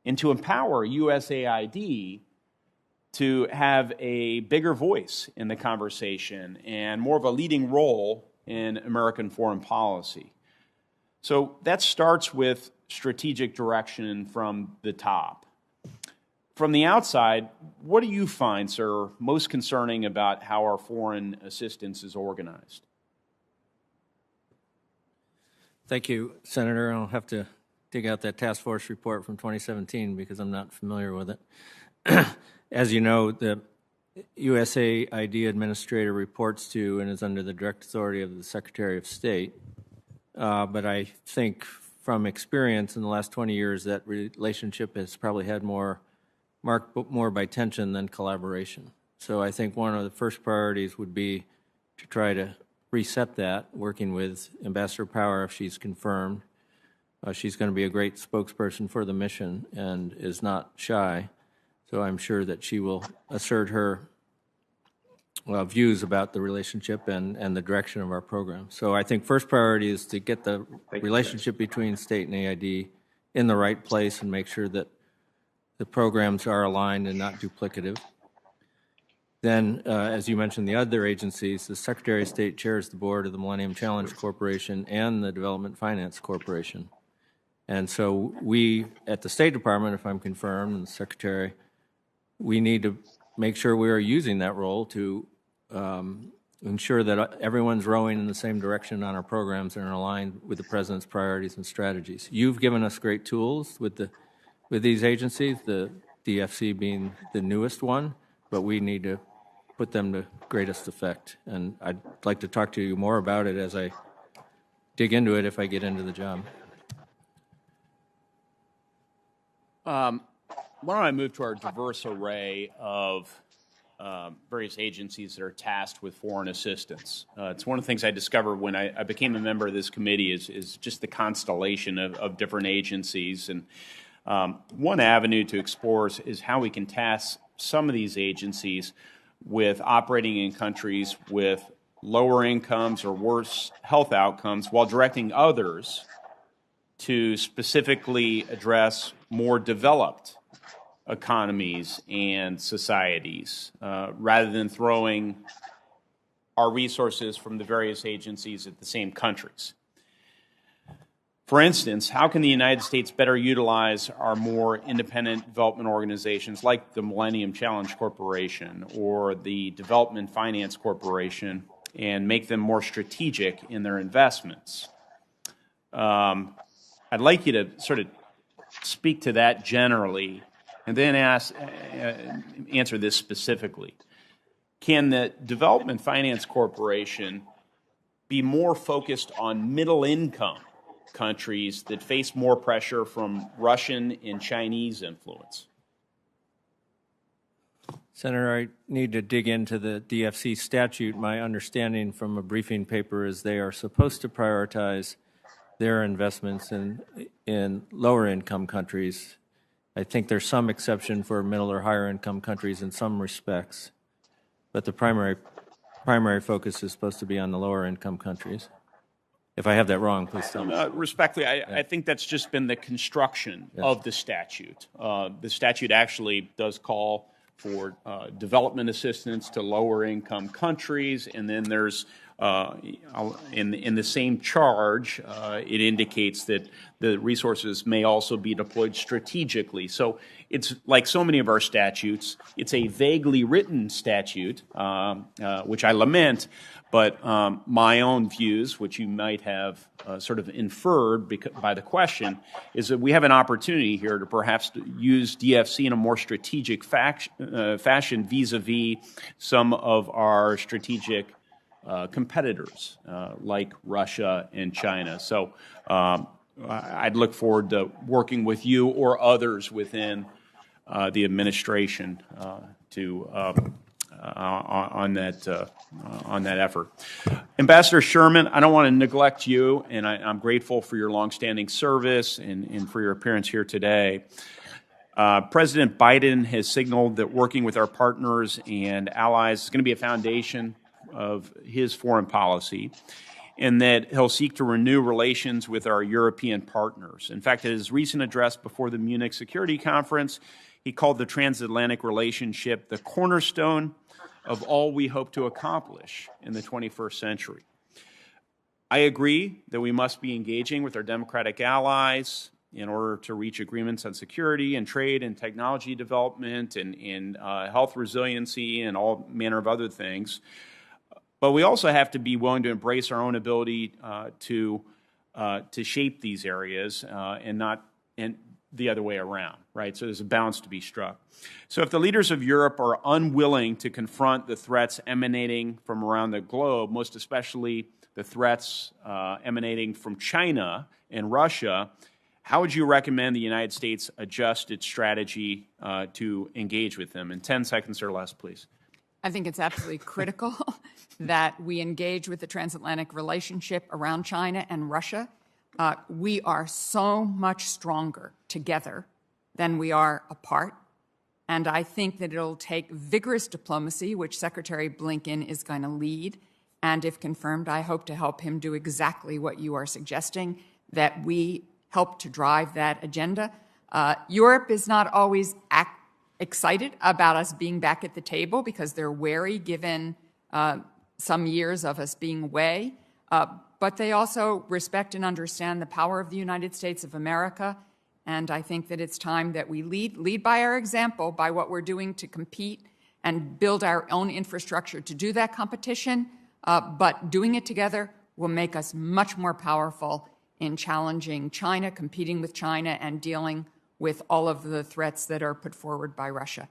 and to empower USAID to have a bigger voice in the conversation and more of a leading role in American foreign policy. So that starts with strategic direction from the top. From the outside, what do you find, sir, most concerning about how our foreign assistance is organized? Thank you, Senator. I'll have to dig out that task force report from 2017 because I'm not familiar with it. As you know, the USAID administrator reports to and is under the direct authority of the Secretary of State. But I think from experience in the last 20 years, that relationship has probably had marked more by tension than collaboration. So I think one of the first priorities would be to try to reset that, working with Ambassador Power if she's confirmed. She's going to be a great spokesperson for the mission and is not shy. So I'm sure that she will assert her views about the relationship and the direction of our program. So I think first priority is to get the relationship between state and AID in the right place and make sure that the programs are aligned and not duplicative. Then, as you mentioned, the other agencies, the Secretary of State chairs the board of the Millennium Challenge Corporation and the Development Finance Corporation. And so we, at the State Department, if I'm confirmed, and the Secretary, we need to make sure we are using that role to ensure that everyone's rowing in the same direction on our programs and are aligned with the President's priorities and strategies. You've given us great tools with these agencies, the DFC being the newest one, but we need to put them to greatest effect. And I'd like to talk to you more about it as I dig into it if I get into the job. Why don't I move to our diverse array of various agencies that are tasked with foreign assistance. It's one of the things I discovered when I became a member of this committee is just the constellation of different agencies. And one avenue to explore is how we can task some of these agencies with operating in countries with lower incomes or worse health outcomes while directing others to specifically address more developed economies and societies rather than throwing our resources from the various agencies at the same countries. For instance, how can the United States better utilize our more independent development organizations like the Millennium Challenge Corporation or the Development Finance Corporation and make them more strategic in their investments? I'd like you to sort of speak to that generally and then answer this specifically. Can the Development Finance Corporation be more focused on middle-income countries that face more pressure from Russian and Chinese influence? Senator, I need to dig into the DFC statute. My understanding from a briefing paper is they are supposed to prioritize their investments in lower income countries. I think there's some exception for middle or higher income countries in some respects, but the primary focus is supposed to be on the lower income countries. If I have that wrong, please tell me. Respectfully, I think that's just been the construction of the statute. The statute actually does call for development assistance to lower income countries, and then there's in the same charge, it indicates that the resources may also be deployed strategically. So it's like so many of our statutes, it's a vaguely written statute, which I lament, but my own views, which you might have sort of inferred by the question, is that we have an opportunity here to perhaps use DFC in a more strategic fashion vis-a-vis some of our strategic competitors like Russia and China. So I'd look forward to working with you or others within the administration on that effort. Ambassador Sherman, I don't want to neglect you, and I'm grateful for your longstanding service and for your appearance here today. President Biden has signaled that working with our partners and allies is going to be a foundation of his foreign policy, and that he'll seek to renew relations with our European partners. In fact, in his recent address before the Munich Security Conference, he called the transatlantic relationship the cornerstone of all we hope to accomplish in the 21st century. I agree that we must be engaging with our democratic allies in order to reach agreements on security and trade and technology development and health resiliency and all manner of other things. But we also have to be willing to embrace our own ability to shape these areas and the other way around, right? So there's a balance to be struck. So if the leaders of Europe are unwilling to confront the threats emanating from around the globe, most especially the threats emanating from China and Russia, how would you recommend the United States adjust its strategy to engage with them? In 10 seconds or less, please. I think it's absolutely critical that we engage with the transatlantic relationship around China and Russia. We are so much stronger together than we are apart. And I think that it'll take vigorous diplomacy, which Secretary Blinken is going to lead. And if confirmed, I hope to help him do exactly what you are suggesting, that we help to drive that agenda. Europe is not always excited about us being back at the table because they're wary given some years of us being away. But they also respect and understand the power of the United States of America. And I think that it's time that we lead by our example, by what we're doing to compete and build our own infrastructure to do that competition. But doing it together will make us much more powerful in challenging China, competing with China, and dealing with all of the threats that are put forward by Russia.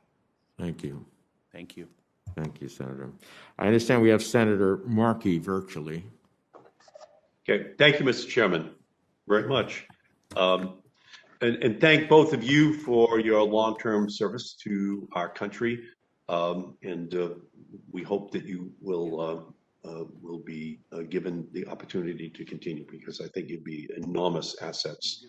Thank you. Thank you. Thank you, Senator. I understand we have Senator Markey virtually. Okay. Thank you, Mr. Chairman, very much. And thank both of you for your long-term service to our country. And we hope that you will be given the opportunity to continue, because I think you'd be enormous assets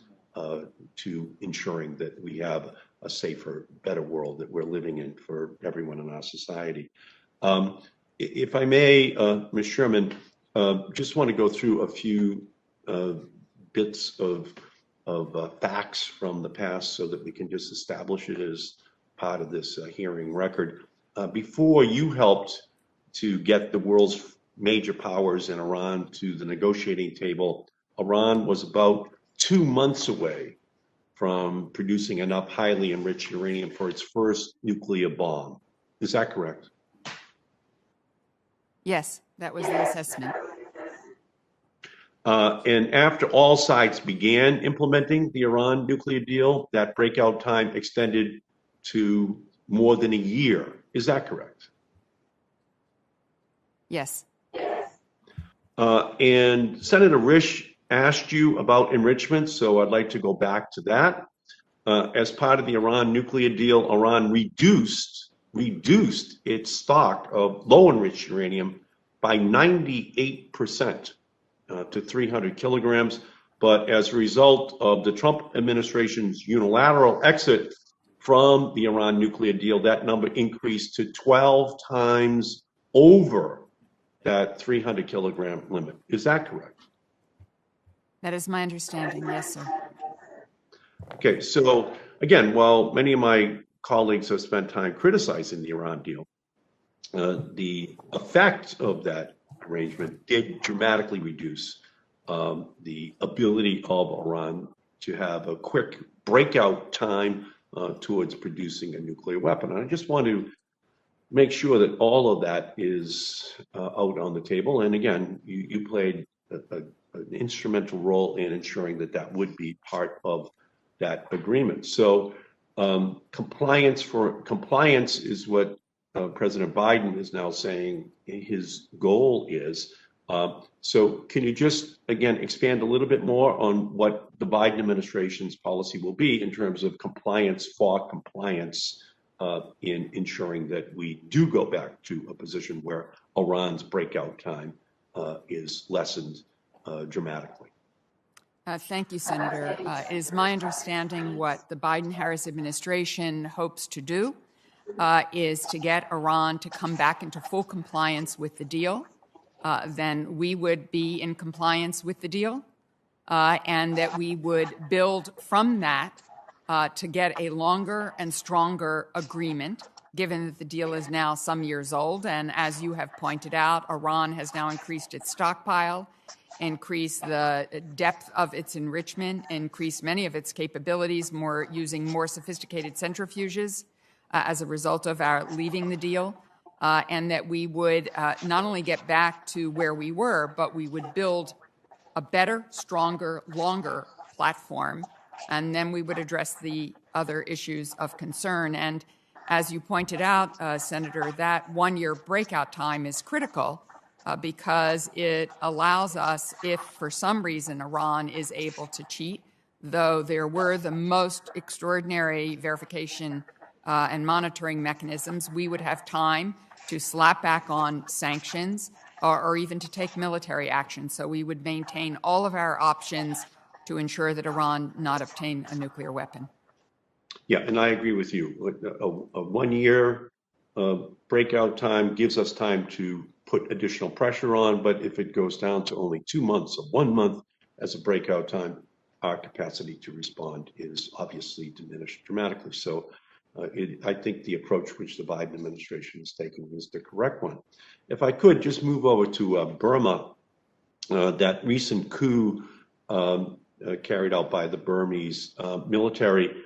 to ensuring that we have a safer, better world that we're living in for everyone in our society. If I may, Ms. Sherman, just want to go through a few bits of facts from the past so that we can just establish it as part of this hearing record. Before you helped to get the world's major powers and Iran to the negotiating table, Iran was about 2 months away from producing enough highly enriched uranium for its first nuclear bomb. Is that correct? Yes, that was the assessment. And after all sides began implementing the Iran nuclear deal, that breakout time extended to more than a year. Is that correct? Yes. And Senator Risch asked you about enrichment, so I'd like to go back to that. As part of the Iran nuclear deal, Iran reduced its stock of low-enriched uranium by 98% to 300 kilograms. But as a result of the Trump administration's unilateral exit from the Iran nuclear deal, that number increased to 12 times over that 300 kilogram limit. Is that correct? That is my understanding. Yes, sir. Okay, so again, while many of my colleagues have spent time criticizing the Iran deal, the effect of that arrangement did dramatically reduce the ability of Iran to have a quick breakout time towards producing a nuclear weapon. And I just want to make sure that all of that is out on the table. And again, you played an instrumental role in ensuring that that would be part of that agreement. So compliance is what President Biden is now saying his goal is. So can you just, again, expand a little bit more on what the Biden administration's policy will be in terms of compliance in ensuring that we do go back to a position where Iran's breakout time is lessened dramatically? Thank you, Senator. It is my understanding what the Biden-Harris administration hopes to do is to get Iran to come back into full compliance with the deal. Then we would be in compliance with the deal, and that we would build from that to get a longer and stronger agreement, given that the deal is now some years old. And as you have pointed out, Iran has now increased its stockpile, increased the depth of its enrichment, increased many of its capabilities, using more sophisticated centrifuges as a result of our leaving the deal, and that we would not only get back to where we were, but we would build a better, stronger, longer platform, and then we would address the other issues of concern. And as you pointed out, Senator, that one-year breakout time is critical because it allows us, if for some reason Iran is able to cheat, though there were the most extraordinary verification and monitoring mechanisms, we would have time to slap back on sanctions or even to take military action. So we would maintain all of our options to ensure that Iran not obtain a nuclear weapon. Yeah, and I agree with you. A one-year breakout time gives us time to put additional pressure on, but if it goes down to only 2 months or 1 month as a breakout time, our capacity to respond is obviously diminished dramatically. So I think the approach which the Biden administration is taking is the correct one. If I could just move over to Burma, that recent coup carried out by the Burmese military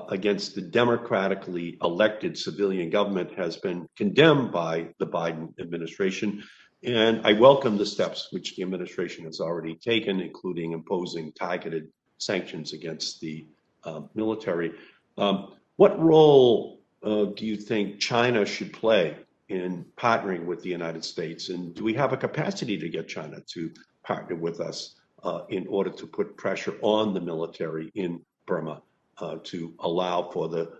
against the democratically elected civilian government has been condemned by the Biden administration. And I welcome the steps which the administration has already taken, including imposing targeted sanctions against the military. What role do you think China should play in partnering with the United States? And do we have a capacity to get China to partner with us in order to put pressure on the military in Burma to allow for the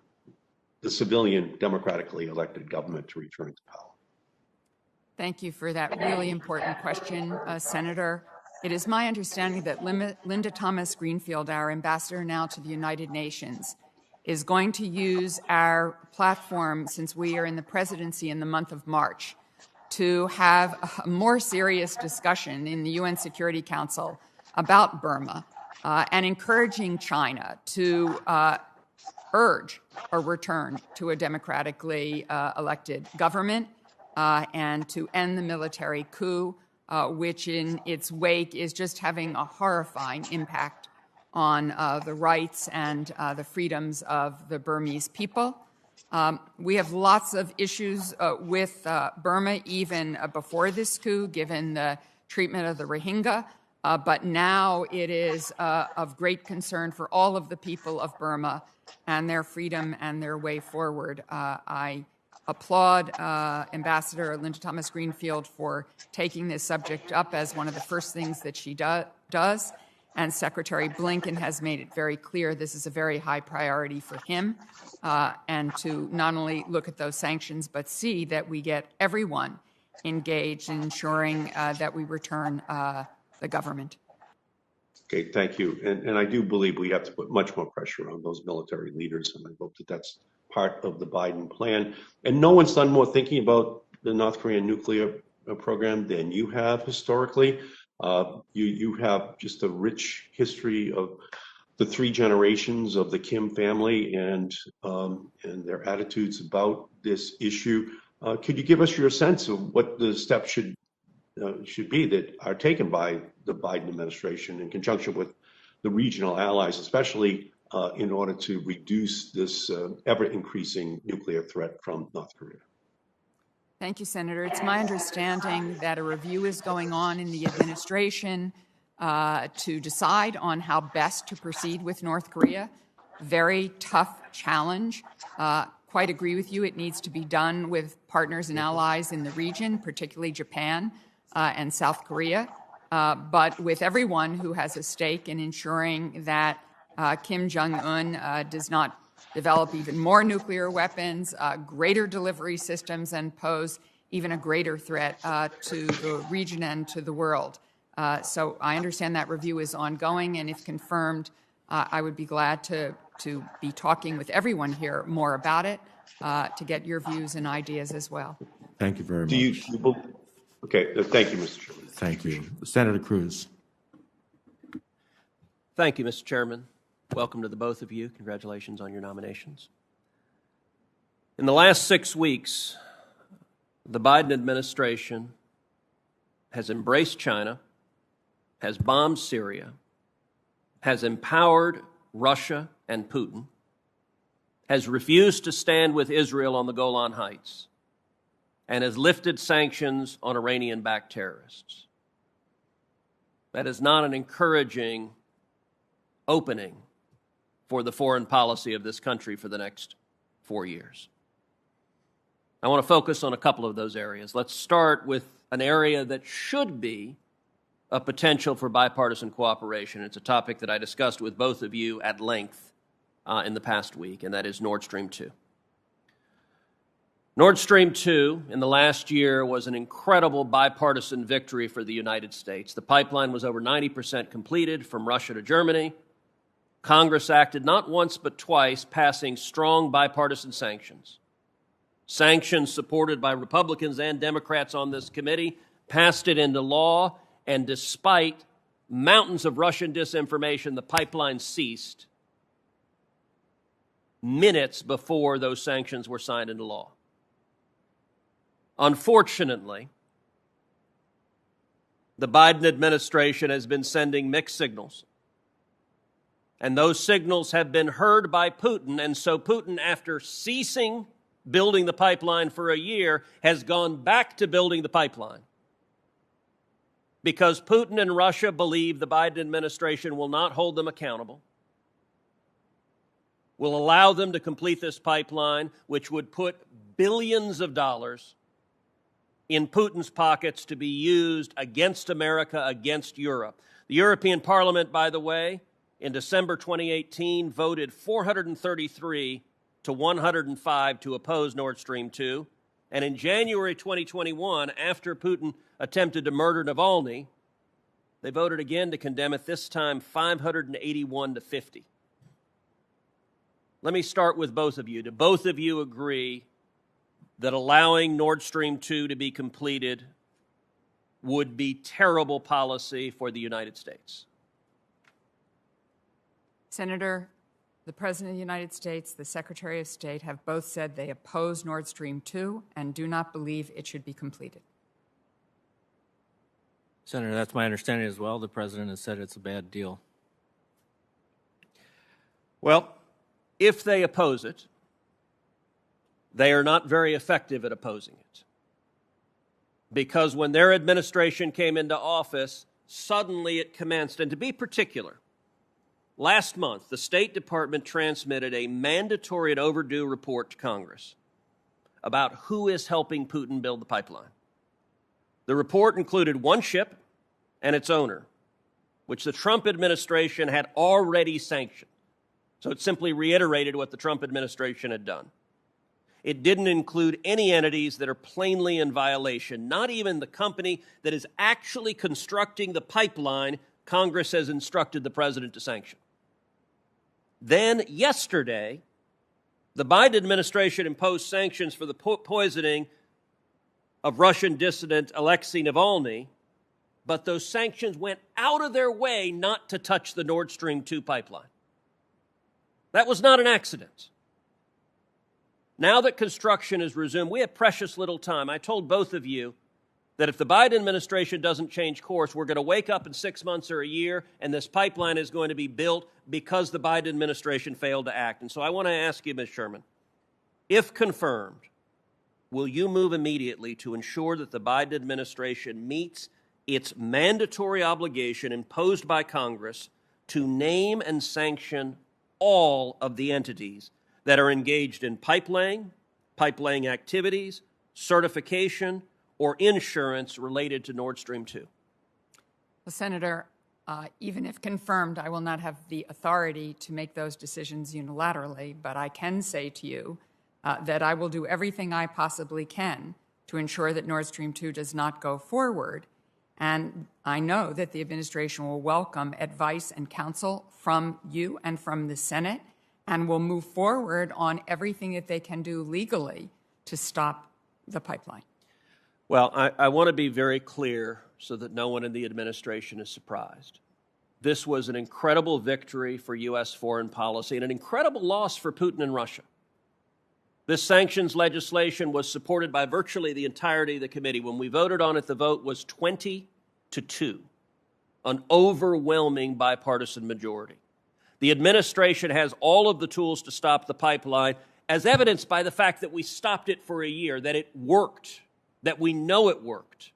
civilian democratically elected government to return to power? Thank you for that really important question, Senator. It is my understanding that Linda Thomas-Greenfield, our ambassador now to the United Nations, is going to use our platform, since we are in the presidency in the month of March, to have a more serious discussion in the UN Security Council about Burma and encouraging China to urge a return to a democratically elected government and to end the military coup, which in its wake is just having a horrifying impact on the rights and the freedoms of the Burmese people. We have lots of issues with Burma even before this coup, given the treatment of the Rohingya, but now it is of great concern for all of the people of Burma and their freedom and their way forward. I applaud Ambassador Linda Thomas-Greenfield for taking this subject up as one of the first things that she does. And Secretary Blinken has made it very clear this is a very high priority for him, and to not only look at those sanctions, but see that we get everyone engaged in ensuring that we return the government. Okay, thank you. And I do believe we have to put much more pressure on those military leaders, and I hope that that's part of the Biden plan. And no one's done more thinking about the North Korean nuclear program than you have historically. You have just a rich history of the three generations of the Kim family and their attitudes about this issue. Could you give us your sense of what the steps should be that are taken by the Biden administration in conjunction with the regional allies, especially in order to reduce this ever-increasing nuclear threat from North Korea? Thank you, Senator. It's my understanding that a review is going on in the administration to decide on how best to proceed with North Korea. Very tough challenge. Quite agree with you. It needs to be done with partners and allies in the region, particularly Japan and South Korea, but with everyone who has a stake in ensuring that Kim Jong-un does not develop even more nuclear weapons, greater delivery systems, and pose even a greater threat to the region and to the world. So I understand that review is ongoing, and if confirmed, I would be glad to be talking with everyone here more about it, to get your views and ideas as well. Thank you very much. Okay, thank you, Mr. Chairman. Thank you. Senator Cruz. Thank you, Mr. Chairman. Welcome to the both of you. Congratulations on your nominations. In the last 6 weeks, the Biden administration has embraced China, has bombed Syria, has empowered Russia and Putin, has refused to stand with Israel on the Golan Heights, and has lifted sanctions on Iranian-backed terrorists. That is not an encouraging opening for the foreign policy of this country for the next 4 years. I want to focus on a couple of those areas. Let's start with an area that should be a potential for bipartisan cooperation. It's a topic that I discussed with both of you at length in the past week, and that is Nord Stream 2. Nord Stream 2 in the last year was an incredible bipartisan victory for the United States. The pipeline was over 90% completed from Russia to Germany. Congress acted not once but twice, passing strong bipartisan sanctions. Sanctions supported by Republicans and Democrats on this committee passed it into law, and despite mountains of Russian disinformation, the pipeline ceased minutes before those sanctions were signed into law. Unfortunately, the Biden administration has been sending mixed signals, and those signals have been heard by Putin, and so Putin, after ceasing building the pipeline for a year, has gone back to building the pipeline because Putin and Russia believe the Biden administration will not hold them accountable, will allow them to complete this pipeline, which would put billions of dollars in Putin's pockets to be used against America, against Europe. The European Parliament, by the way, in December 2018, voted 433 to 105 to oppose Nord Stream 2. And in January 2021, after Putin attempted to murder Navalny, they voted again to condemn it, this time 581 to 50. Let me start with both of you. Do both of you agree that allowing Nord Stream 2 to be completed would be terrible policy for the United States? Senator The President of the United States, the Secretary of State have both said they oppose Nord Stream 2 and do not believe it should be completed. Senator, that's my understanding as well. The President has said it's a bad deal. Well, if they oppose it, they are not very effective at opposing it. Because when their administration came into office, suddenly it commenced. And to be particular, last month, the State Department transmitted a mandatory and overdue report to Congress about who is helping Putin build the pipeline. The report included one ship and its owner, which the Trump administration had already sanctioned. So it simply reiterated what the Trump administration had done. It didn't include any entities that are plainly in violation, not even the company that is actually constructing the pipeline Congress has instructed the president to sanction. Then, yesterday, the Biden administration imposed sanctions for the poisoning of Russian dissident Alexei Navalny, but those sanctions went out of their way not to touch the Nord Stream 2 pipeline. That was not an accident. Now that construction is resumed, we have precious little time. I told both of you that if the Biden administration doesn't change course, we're going to wake up in 6 months or a year, and this pipeline is going to be built because the Biden administration failed to act. And so I want to ask you, Ms. Sherman, if confirmed, will you move immediately to ensure that the Biden administration meets its mandatory obligation imposed by Congress to name and sanction all of the entities that are engaged in pipelaying activities, certification, or insurance related to Nord Stream 2? Well, Senator, even if confirmed, I will not have the authority to make those decisions unilaterally, but I can say to you that I will do everything I possibly can to ensure that Nord Stream 2 does not go forward. And I know that the administration will welcome advice and counsel from you and from the Senate, and will move forward on everything that they can do legally to stop the pipeline. Well, I want to be very clear so that no one in the administration is surprised. This was an incredible victory for U.S. foreign policy and an incredible loss for Putin and Russia. This sanctions legislation was supported by virtually the entirety of the committee. When we voted on it, the vote was 20-2, an overwhelming bipartisan majority. The administration has all of the tools to stop the pipeline, as evidenced by the fact that we stopped it for a year, that it worked, that we know it worked.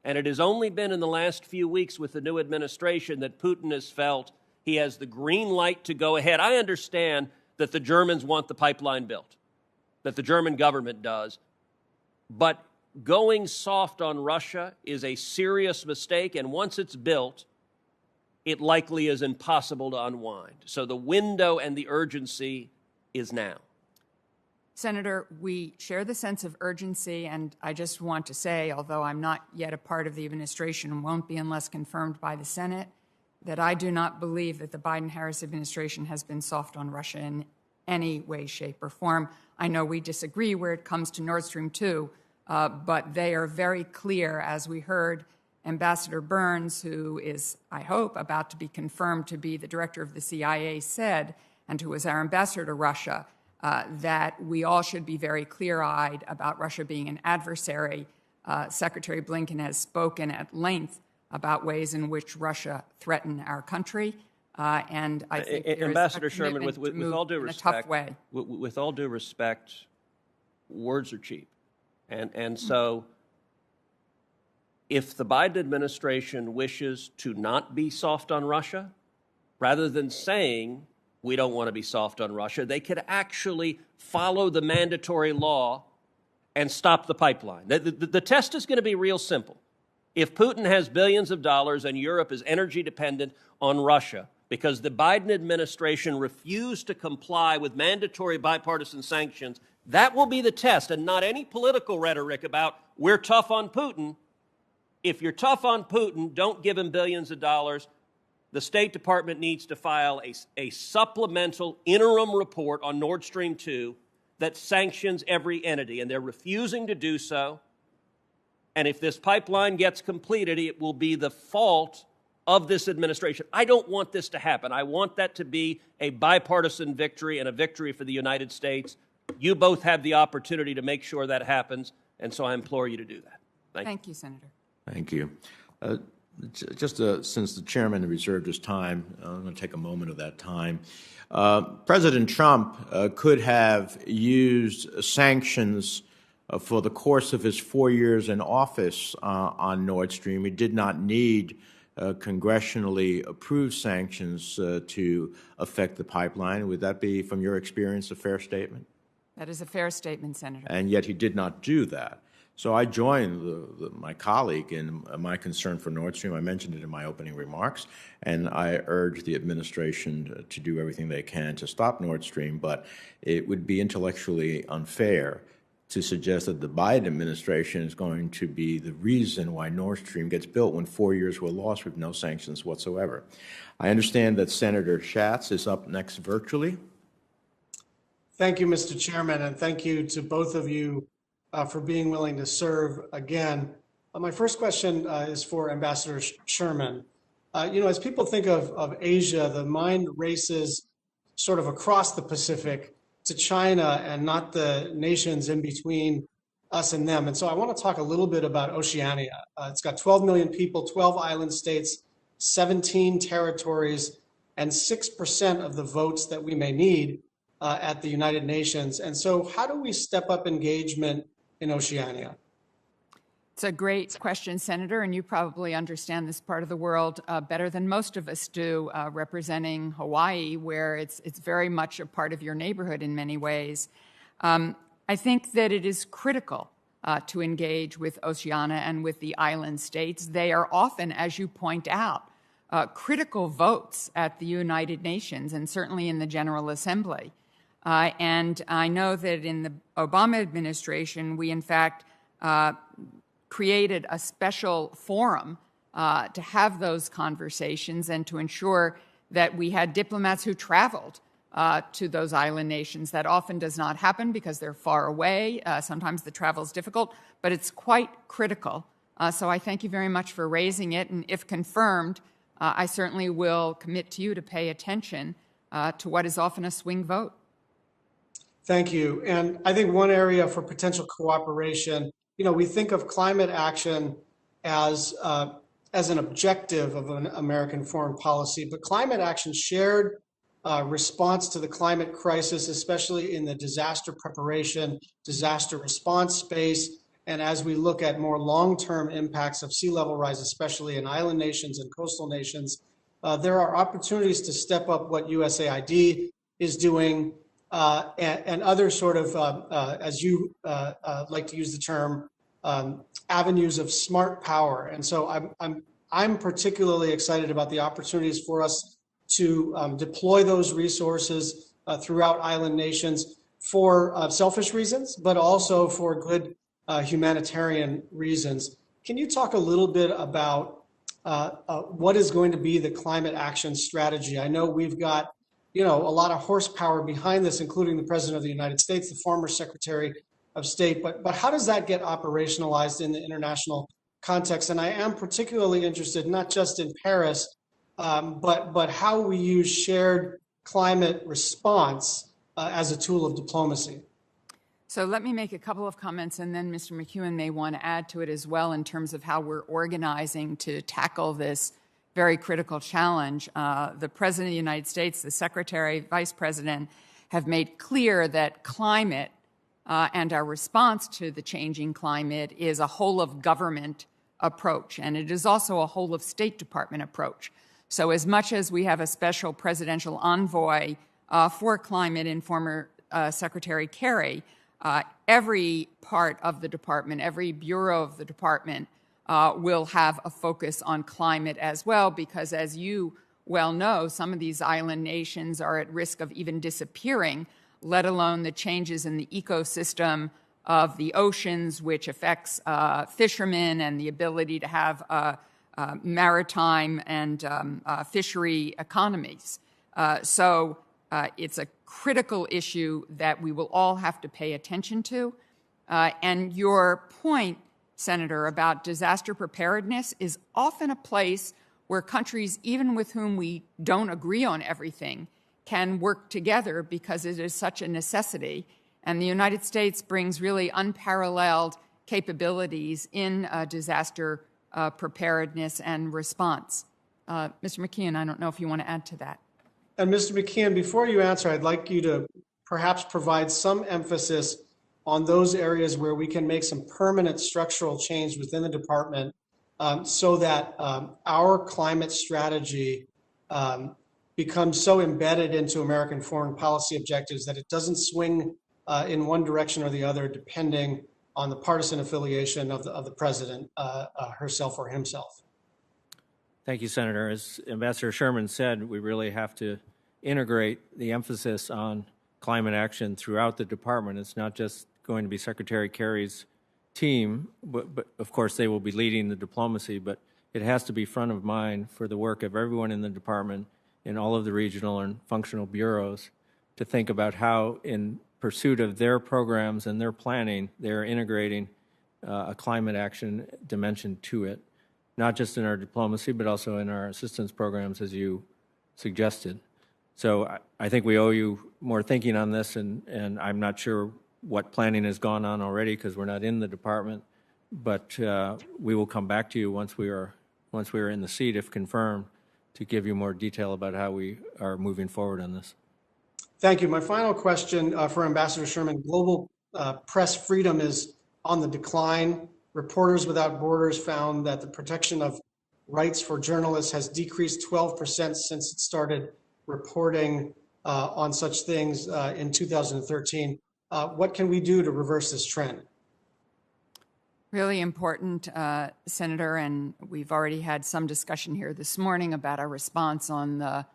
And it has only been in the last few weeks with the new administration that Putin has felt he has the green light to go ahead. I understand that the Germans want the pipeline built, that the German government does. But going soft on Russia is a serious mistake, and once it's built, it likely is impossible to unwind. So the window and the urgency is now. Senator, we share the sense of urgency, and I just want to say, although I'm not yet a part of the administration and won't be unless confirmed by the Senate, that I do not believe that the Biden-Harris administration has been soft on Russia in any way, shape, or form. I know we disagree where it comes to Nord Stream 2, but they are very clear, as we heard Ambassador Burns, who is, I hope, about to be confirmed to be the director of the CIA, said, and who was our ambassador to Russia, that we all should be very clear-eyed about Russia being an adversary. Secretary Blinken has spoken at length about ways in which Russia threaten our country, and I think Ambassador Sherman, with all due respect, in a tough way. With all due respect, words are cheap, and so if the Biden administration wishes to not be soft on Russia, rather than saying we don't want to be soft on Russia, they could actually follow the mandatory law and stop the pipeline. The test is going to be real simple. If Putin has billions of dollars and Europe is energy dependent on Russia because the Biden administration refused to comply with mandatory bipartisan sanctions, that will be the test, and not any political rhetoric about we're tough on Putin. If you're tough on Putin, don't give him billions of dollars. The State Department needs to file a supplemental interim report on Nord Stream 2 that sanctions every entity, and they're refusing to do so. And if this pipeline gets completed, it will be the fault of this administration. I don't want this to happen. I want that to be a bipartisan victory and a victory for the United States. You both have the opportunity to make sure that happens, and so I implore you to do that. Thank you, Senator. Thank you. Just since the chairman reserved his time, I'm going to take a moment of that time. President Trump could have used sanctions for the course of his 4 years in office on Nord Stream. He did not need congressionally approved sanctions to affect the pipeline. Would that be, from your experience, a fair statement? That is a fair statement, Senator. And yet he did not do that. So I join my colleague in my concern for Nord Stream. I mentioned it in my opening remarks, and I urge the administration to do everything they can to stop Nord Stream, but it would be intellectually unfair to suggest that the Biden administration is going to be the reason why Nord Stream gets built when 4 years were lost with no sanctions whatsoever. I understand that Senator Schatz is up next virtually. Thank you, Mr. Chairman, and thank you to both of you for being willing to serve again. My first question is for Ambassador Sherman. As people think of Asia, the mind races sort of across the Pacific to China and not the nations in between us and them. And so I want to talk a little bit about Oceania. It's got 12 million people, 12 island states, 17 territories, and 6% of the votes that we may need at the United Nations. And so how do we step up engagement in Oceania? It's a great question, Senator, and you probably understand this part of the world better than most of us do, representing Hawaii, where it's very much a part of your neighborhood in many ways. I think that it is critical to engage with Oceania and with the island states. They are often, as you point out, critical votes at the United Nations and certainly in the General Assembly. And I know that in the Obama administration, we in fact created a special forum to have those conversations and to ensure that we had diplomats who traveled to those island nations. That often does not happen because they're far away. Sometimes the travel is difficult, but it's quite critical. So I thank you very much for raising it. And if confirmed, I certainly will commit to you to pay attention to what is often a swing vote. Thank you. And I think one area for potential cooperation, we think of climate action as an objective of an American foreign policy, but climate action shared response to the climate crisis, especially in the disaster preparation, disaster response space, and as we look at more long-term impacts of sea level rise, especially in island nations and coastal nations, there are opportunities to step up what USAID is doing, and other sort of, as you like to use the term, avenues of smart power. And so I'm particularly excited about the opportunities for us to deploy those resources throughout island nations for selfish reasons, but also for good humanitarian reasons. Can you talk a little bit about what is going to be the climate action strategy? I know we've got a lot of horsepower behind this, including the President of the United States, the former Secretary of State, but how does that get operationalized in the international context? And I am particularly interested not just in Paris, but how we use shared climate response as a tool of diplomacy. So let me make a couple of comments, and then Mr. McKeon may want to add to it as well in terms of how we're organizing to tackle this very critical challenge. The President of the United States, the Secretary, Vice President have made clear that climate and our response to the changing climate is a whole of government approach, and it is also a whole of State Department approach. So as much as we have a special presidential envoy for climate in former Secretary Kerry, every part of the department, every bureau of the department will have a focus on climate as well, because as you well know, some of these island nations are at risk of even disappearing, let alone the changes in the ecosystem of the oceans, which affects fishermen and the ability to have maritime and fishery economies. So it's a critical issue that we will all have to pay attention to. And your point, Senator, about disaster preparedness is often a place where countries, even with whom we don't agree on everything, can work together because it is such a necessity. And the United States brings really unparalleled capabilities in disaster preparedness and response. Mr. McKeon, I don't know if you want to add to that. And Mr. McKeon, before you answer, I'd like you to perhaps provide some emphasis on those areas where we can make some permanent structural change within the department so that our climate strategy becomes so embedded into American foreign policy objectives that it doesn't swing in one direction or the other, depending on the partisan affiliation of the president herself or himself. Thank you, Senator. As Ambassador Sherman said, we really have to integrate the emphasis on climate action throughout the department. It's not just going to be Secretary Kerry's team, but of course they will be leading the diplomacy, but it has to be front of mind for the work of everyone in the department, in all of the regional and functional bureaus, to think about how, in pursuit of their programs and their planning, they're integrating a climate action dimension to it, not just in our diplomacy, but also in our assistance programs, as you suggested. So I think we owe you more thinking on this, and I'm not sure what planning has gone on already because we're not in the department, but we will come back to you once we are in the seat, if confirmed, to give you more detail about how we are moving forward on this. Thank you. My final question for Ambassador Sherman. Global press freedom is on the decline. Reporters Without Borders found that the protection of rights for journalists has decreased 12% since it started reporting on such things in 2013. What can we do to reverse this trend? Really important, Senator, and we've already had some discussion here this morning about our response on the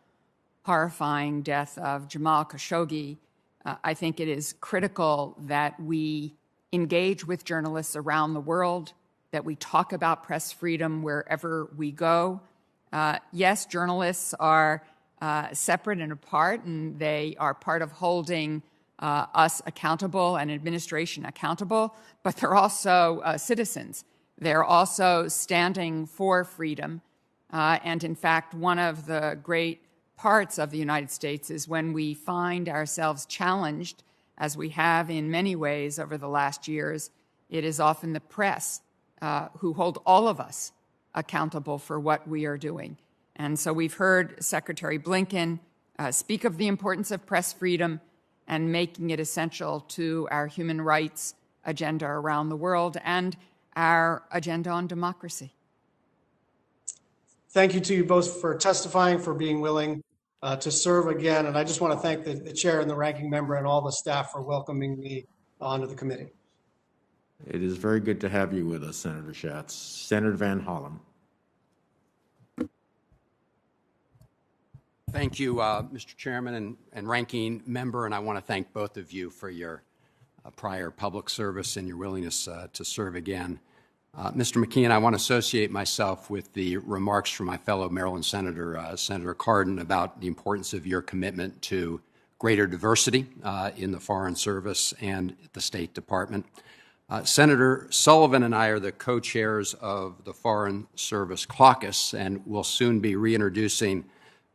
horrifying death of Jamal Khashoggi. I think it is critical that we engage with journalists around the world, that we talk about press freedom wherever we go. Yes, journalists are separate and apart, and they are part of holding us accountable and administration accountable, but they're also citizens. They're also standing for freedom. And in fact, one of the great parts of the United States is when we find ourselves challenged, as we have in many ways over the last years, it is often the press who hold all of us accountable for what we are doing. And so we've heard Secretary Blinken speak of the importance of press freedom and making it essential to our human rights agenda around the world and our agenda on democracy. Thank you to you both for testifying, for being willing to serve again. And I just want to thank the chair and the ranking member and all the staff for welcoming me onto the committee. It is very good to have you with us, Senator Schatz. Senator Van Hollen. Thank you, Mr. Chairman and ranking member, and I want to thank both of you for your prior public service and your willingness to serve again. Mr. McKeon, I want to associate myself with the remarks from my fellow Maryland Senator, Senator Cardin, about the importance of your commitment to greater diversity in the Foreign Service and the State Department. Senator Sullivan and I are the co-chairs of the Foreign Service Caucus, and will soon be reintroducing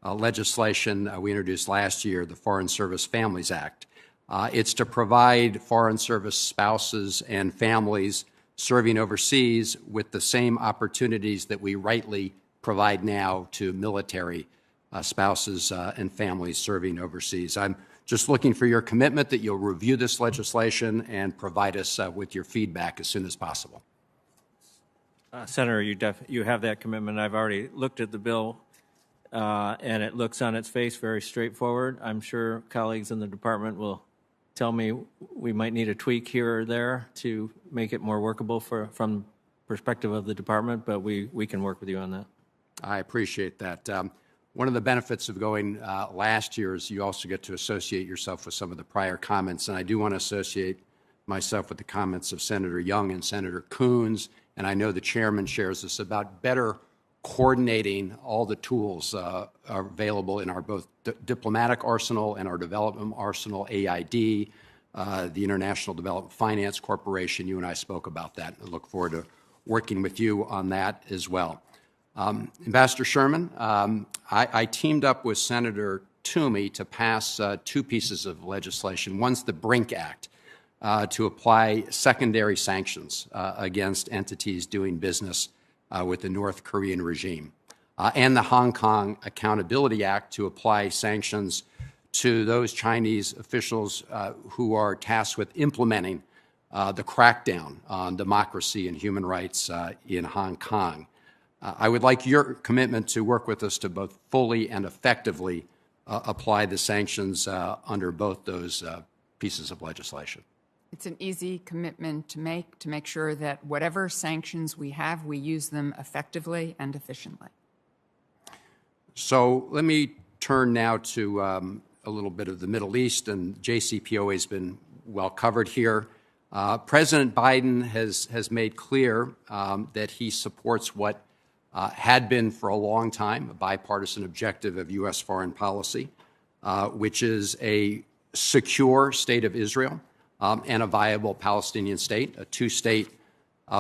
legislation we introduced last year, the Foreign Service Families Act. It's to provide Foreign Service spouses and families serving overseas with the same opportunities that we rightly provide now to military spouses and families serving overseas. I'm just looking for your commitment that you'll review this legislation and provide us with your feedback as soon as possible. Senator, you have that commitment. I've already looked at the bill, and it looks on its face very straightforward. I'm sure colleagues in the department will tell me we might need a tweak here or there to make it more workable from perspective of the department, but we can work with you on that. I appreciate that. One of the benefits of going last year is you also get to associate yourself with some of the prior comments, and I do want to associate myself with the comments of Senator Young and Senator Coons, and I know the chairman shares this, about better coordinating all the tools are available in our both diplomatic arsenal and our development arsenal, AID, the International Development Finance Corporation. You and I spoke about that. I look forward to working with you on that as well. Ambassador Sherman, I teamed up with Senator Toomey to pass two pieces of legislation. One's the Brink Act to apply secondary sanctions against entities doing business with the North Korean regime, and the Hong Kong Accountability Act to apply sanctions to those Chinese officials who are tasked with implementing the crackdown on democracy and human rights in Hong Kong. I would like your commitment to work with us to both fully and effectively apply the sanctions under both those pieces of legislation. It's an easy commitment to make sure that whatever sanctions we have, we use them effectively and efficiently. So let me turn now to a little bit of the Middle East, and JCPOA has been well covered here. President Biden has made clear that he supports what had been for a long time a bipartisan objective of U.S. foreign policy, which is a secure state of Israel and a viable Palestinian state, a two-state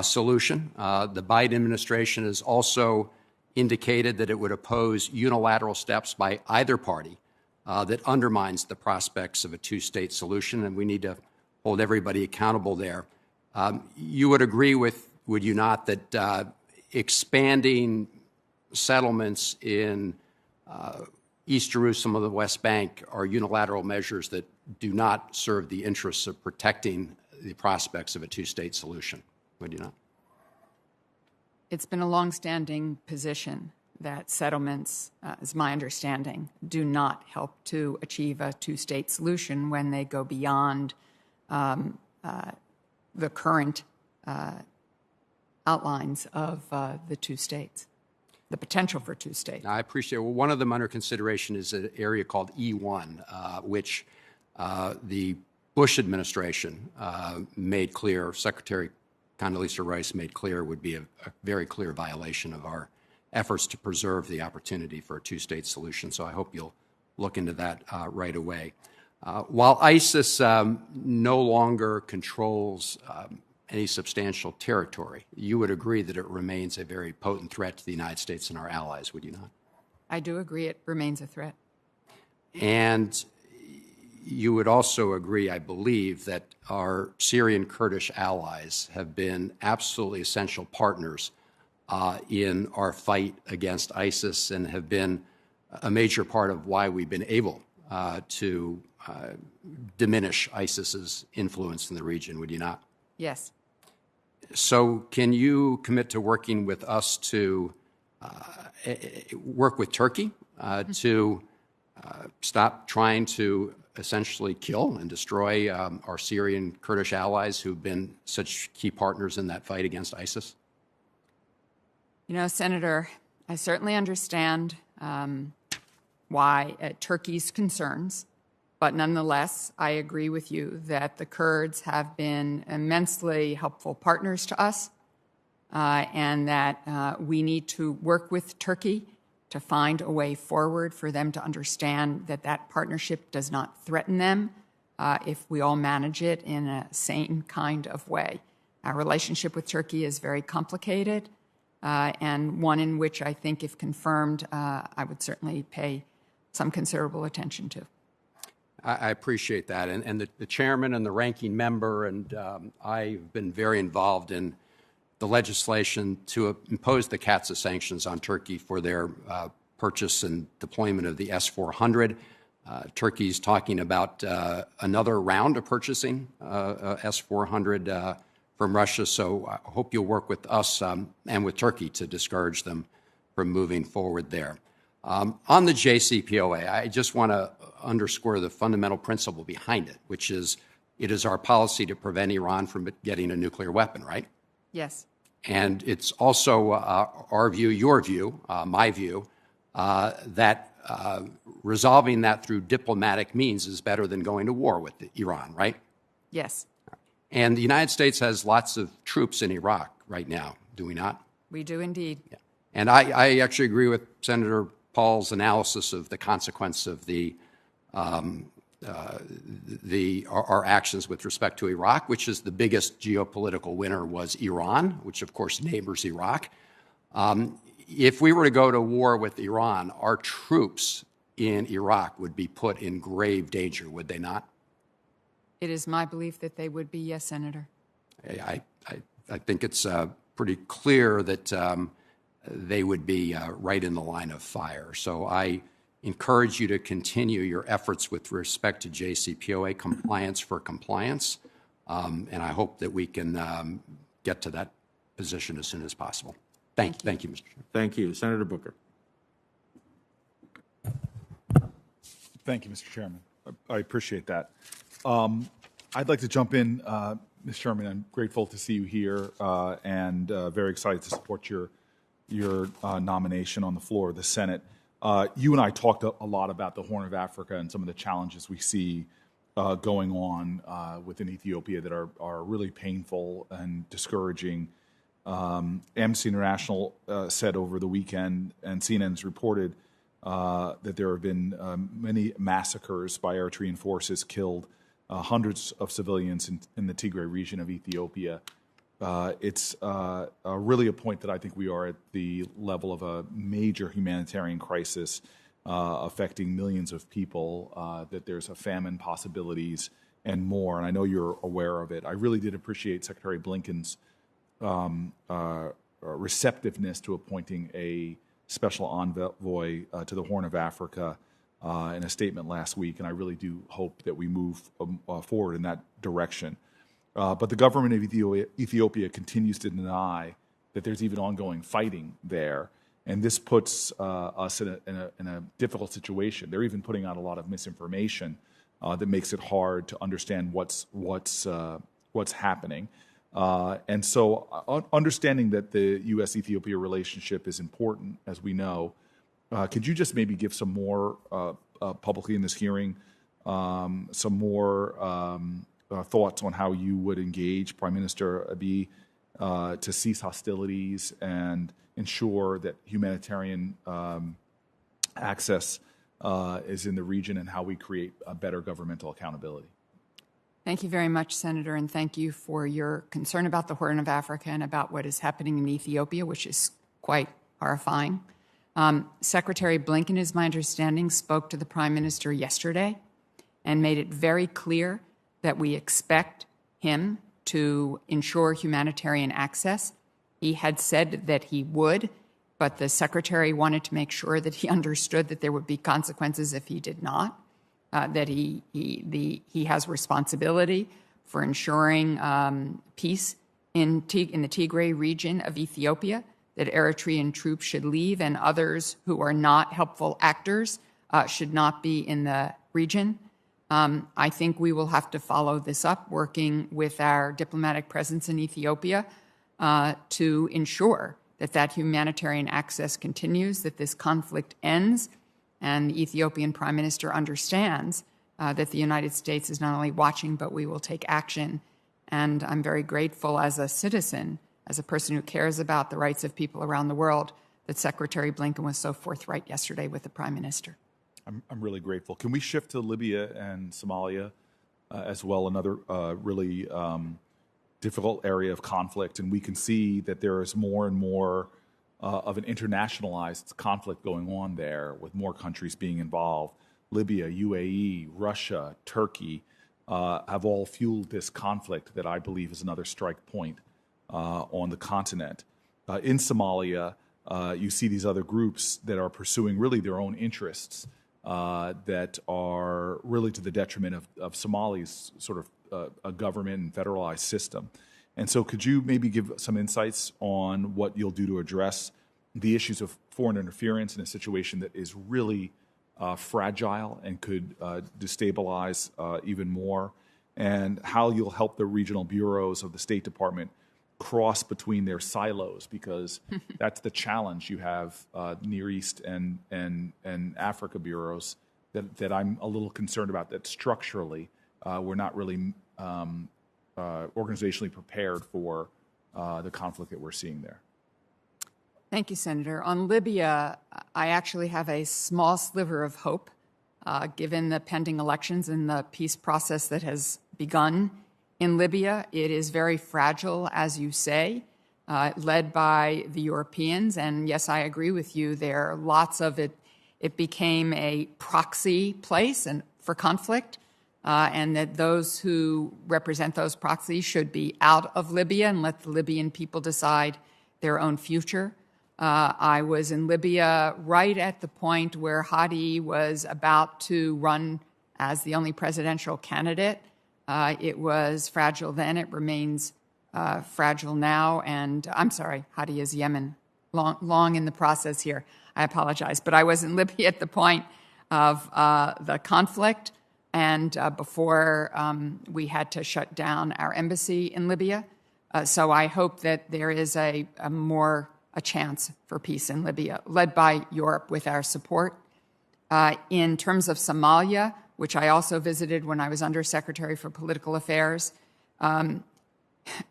solution. The Biden administration has also indicated that it would oppose unilateral steps by either party that undermines the prospects of a two-state solution, and we need to hold everybody accountable there. You would agree with, would you not, that expanding settlements in East Jerusalem or the West Bank are unilateral measures that do not serve the interests of protecting the prospects of a two-state solution, would you not? It's been a longstanding position that settlements, is my understanding, do not help to achieve a two-state solution when they go beyond the current outlines of the two states, the potential for two states. I appreciate it. Well, one of them under consideration is an area called E1, which the Bush administration made clear, Secretary Condoleezza Rice made clear would be a very clear violation of our efforts to preserve the opportunity for a two-state solution. So I hope you'll look into that right away. While ISIS no longer controls any substantial territory, you would agree that it remains a very potent threat to the United States and our allies, would you not? I do agree it remains a threat. And you would also agree, I believe, that our Syrian Kurdish allies have been absolutely essential partners in our fight against ISIS and have been a major part of why we've been able to diminish ISIS's influence in the region, would you not? Yes. So can you commit to working with us to work with Turkey to stop trying to essentially kill and destroy our Syrian Kurdish allies who've been such key partners in that fight against ISIS? You know, Senator, I certainly understand why Turkey's concerns, but nonetheless, I agree with you that the Kurds have been immensely helpful partners to us and that we need to work with Turkey to find a way forward for them to understand that that partnership does not threaten them if we all manage it in a sane kind of way. Our relationship with Turkey is very complicated and one in which I think, if confirmed, I would certainly pay some considerable attention to. I appreciate that. And the chairman and the ranking member and I've been very involved in the legislation to impose the CAATSA sanctions on Turkey for their purchase and deployment of the S-400. Turkey's talking about another round of purchasing S-400 from Russia, so I hope you'll work with us and with Turkey to discourage them from moving forward there. On the JCPOA, I just want to underscore the fundamental principle behind it, which is it is our policy to prevent Iran from getting a nuclear weapon, right? Yes. And it's also our view, your view, my view, that resolving that through diplomatic means is better than going to war with Iran, right? Yes. And the United States has lots of troops in Iraq right now, do we not? We do indeed. Yeah. And I actually agree with Senator Paul's analysis of the consequence of our actions with respect to Iraq, which is the biggest geopolitical winner was Iran, which of course neighbors Iraq. if we were to go to war with Iran, our troops in Iraq would be put in grave danger, would they not? It is my belief that they would be, yes, Senator. I think it's pretty clear that they would be right in the line of fire. So I encourage you to continue your efforts with respect to JCPOA compliance for compliance, and I hope that we can get to that position as soon as possible. Thank you, Mr. Chairman. Thank you. Senator Booker. Thank you, Mr. Chairman. I appreciate that. I'd like to jump in, Ms. Sherman. I'm grateful to see you here and very excited to support your nomination on the floor of the Senate. You and I talked a lot about the Horn of Africa and some of the challenges we see going on within Ethiopia that are really painful and discouraging. Amnesty International said over the weekend, and CNN's reported, that there have been many massacres by Eritrean forces, killed hundreds of civilians in the Tigray region of Ethiopia. It's really a point that I think we are at the level of a major humanitarian crisis affecting millions of people, that there's a famine possibilities and more, and I know you're aware of it. I really did appreciate Secretary Blinken's receptiveness to appointing a special envoy to the Horn of Africa in a statement last week, and I really do hope that we move forward in that direction. But the government of Ethiopia continues to deny that there's even ongoing fighting there, and this puts us in a difficult situation. They're even putting out a lot of misinformation that makes it hard to understand what's happening. And so understanding that the U.S.-Ethiopia relationship is important, as we know, could you just maybe give some more, publicly in this hearing, some more thoughts on how you would engage Prime Minister Abiy to cease hostilities and ensure that humanitarian access is in the region, and how we create a better governmental accountability? Thank you very much, Senator, and thank you for your concern about the Horn of Africa and about what is happening in Ethiopia, which is quite horrifying. Secretary Blinken, is my understanding, spoke to the Prime Minister yesterday and made it very clear that we expect him to ensure humanitarian access. He had said that he would, but the Secretary wanted to make sure that he understood that there would be consequences if he did not. That he has responsibility for ensuring peace in the Tigray region of Ethiopia, that Eritrean troops should leave and others who are not helpful actors should not be in the region. I think we will have to follow this up, working with our diplomatic presence in Ethiopia to ensure that humanitarian access continues, that this conflict ends, and the Ethiopian Prime Minister understands that the United States is not only watching, but we will take action. And I'm very grateful as a citizen, as a person who cares about the rights of people around the world, that Secretary Blinken was so forthright yesterday with the Prime Minister. I'm really grateful. Can we shift to Libya and Somalia as well, another really difficult area of conflict? And we can see that there is more and more of an internationalized conflict going on there, with more countries being involved. Libya, UAE, Russia, Turkey have all fueled this conflict that I believe is another strike point on the continent. In Somalia, you see these other groups that are pursuing really their own interests that are really to the detriment of Somalia's sort of a government and federalized system. And so could you maybe give some insights on what you'll do to address the issues of foreign interference in a situation that is really fragile and could destabilize even more, and how you'll help the regional bureaus of the State Department cross between their silos, because that's the challenge. You have Near East and Africa bureaus that I'm a little concerned about, that structurally we're not really organizationally prepared for the conflict that we're seeing there. Thank you, Senator. On Libya, I actually have a small sliver of hope, given the pending elections and the peace process that has begun in Libya. It is very fragile, as you say. led by the Europeans. And yes, I agree with you. There are lots of it. It became a proxy place and for conflict, and that those who represent those proxies should be out of Libya and let the Libyan people decide their own future. I was in Libya right at the point where Hadi was about to run as the only presidential candidate. It was fragile then. It remains fragile now. And I'm sorry, Hadi is Yemen. Long in the process here. I apologize. But I was in Libya at the point of the conflict and before we had to shut down our embassy in Libya. So I hope that there is a chance for peace in Libya, led by Europe with our support. In terms of Somalia, which I also visited when I was Undersecretary for Political Affairs, and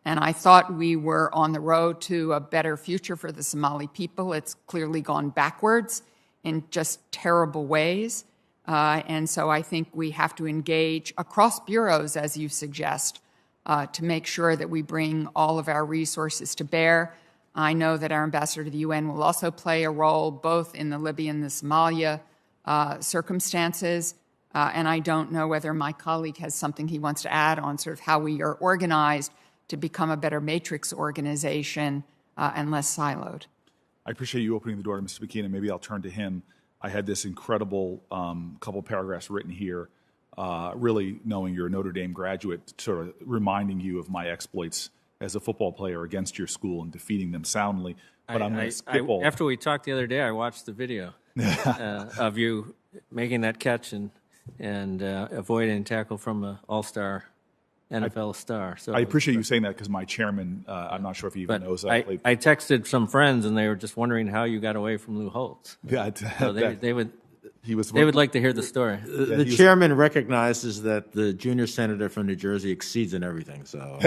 I thought we were on the road to a better future for the Somali people. It's clearly gone backwards in just terrible ways. And so I think we have to engage across bureaus, as you suggest, to make sure that we bring all of our resources to bear. I know that our ambassador to the UN will also play a role both in the Libya and the Somalia circumstances. And I don't know whether my colleague has something he wants to add on sort of how we are organized to become a better matrix organization and less siloed. I appreciate you opening the door to Mr. McKeon, and maybe I'll turn to him. I had this incredible couple paragraphs written here, really knowing you're a Notre Dame graduate, sort of reminding you of my exploits as a football player against your school and defeating them soundly. But I'm going to skip all. After we talked the other day, I watched the video of you making that catch and avoiding tackle from an all-star NFL star. So I appreciate you saying that because my chairman, I'm not sure if he even knows that. I texted some friends and they were just wondering how you got away from Lou Holtz. Yeah, so they would like to hear the story. The chairman recognizes that the junior senator from New Jersey exceeds in everything. So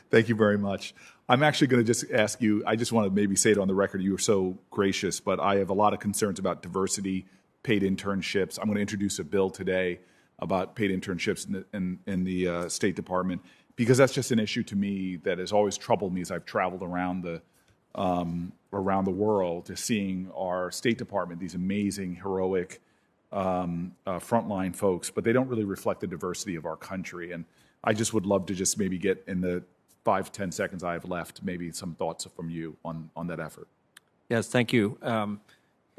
thank you very much. I'm actually going to just ask you, I just want to maybe say it on the record, you were so gracious, but I have a lot of concerns about diversity, paid internships. I'm going to introduce a bill today about paid internships in the State Department, because that's just an issue to me that has always troubled me as I've traveled around the world, to seeing our State Department, these amazing, heroic frontline folks, but they don't really reflect the diversity of our country. And I just would love to just maybe get in the 5-10 seconds I have left, maybe some thoughts from you on that effort. Yes, thank you.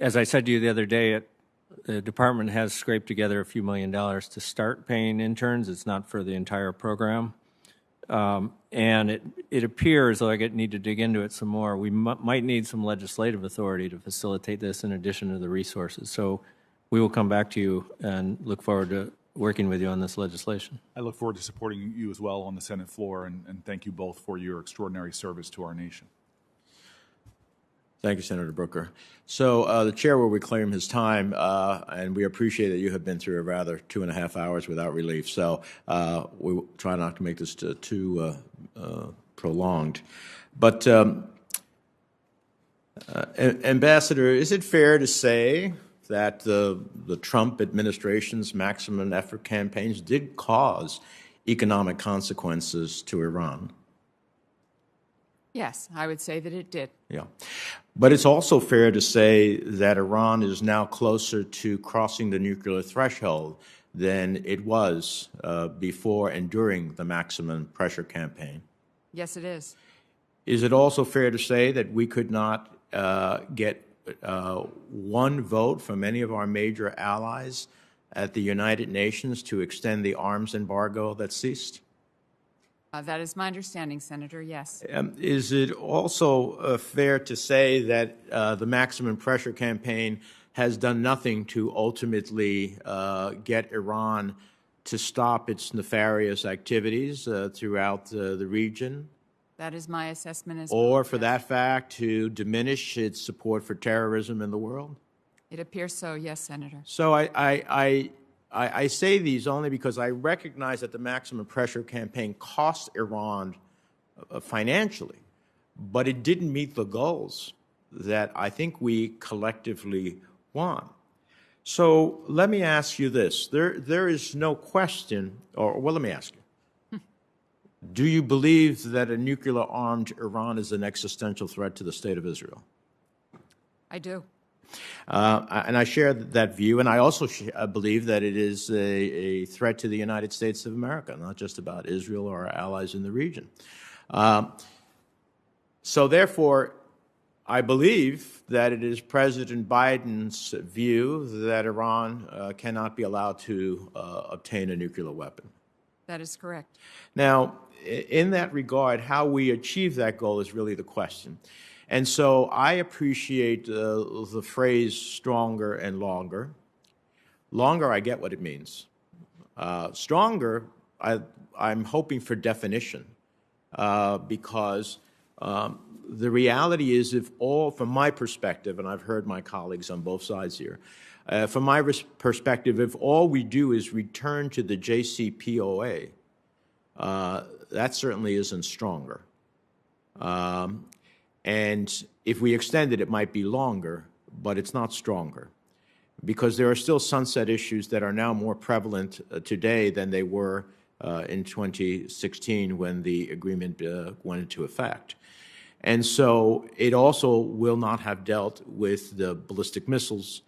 As I said to you the other day, the department has scraped together a few $1 million to start paying interns. It's not for the entire program. And it appears, though I need to dig into it some more, we might need some legislative authority to facilitate this in addition to the resources. So we will come back to you and look forward to working with you on this legislation. I look forward to supporting you as well on the Senate floor, and thank you both for your extraordinary service to our nation. Thank you, Senator Brooker. So the chair will reclaim his time, and we appreciate that you have been through a rather 2.5 hours without relief. So we will try not to make this too prolonged. But Ambassador, is it fair to say that the Trump administration's maximum effort campaigns did cause economic consequences to Iran? Yes, I would say that it did. Yeah. But it's also fair to say that Iran is now closer to crossing the nuclear threshold than it was before and during the maximum pressure campaign. Yes, it is. Is it also fair to say that we could not get one vote from any of our major allies at the United Nations to extend the arms embargo that ceased? That is my understanding, Senator, yes. Is it also fair to say that the maximum pressure campaign has done nothing to ultimately get Iran to stop its nefarious activities throughout the region? That is my assessment as well. Or, for that fact, to diminish its support for terrorism in the world? It appears so, yes, Senator. So I say these only because I recognize that the maximum pressure campaign cost Iran financially, but it didn't meet the goals that I think we collectively want. So let me ask you this. There is no question, or well, let me ask you. Do you believe that a nuclear-armed Iran is an existential threat to the State of Israel? I do. And I share that view, and I also believe that it is a threat to the United States of America, not just about Israel or our allies in the region. So therefore, I believe that it is President Biden's view that Iran cannot be allowed to obtain a nuclear weapon. That is correct. Now, in that regard, how we achieve that goal is really the question. And so I appreciate the phrase stronger and longer. Longer, I get what it means. Stronger, I'm hoping for definition because the reality is from my perspective, and I've heard my colleagues on both sides here, from my perspective, if all we do is return to the JCPOA, that certainly isn't stronger. And if we extend it, it might be longer, but it's not stronger. Because there are still sunset issues that are now more prevalent today than they were in 2016 when the agreement went into effect. And so it also will not have dealt with the ballistic missiles.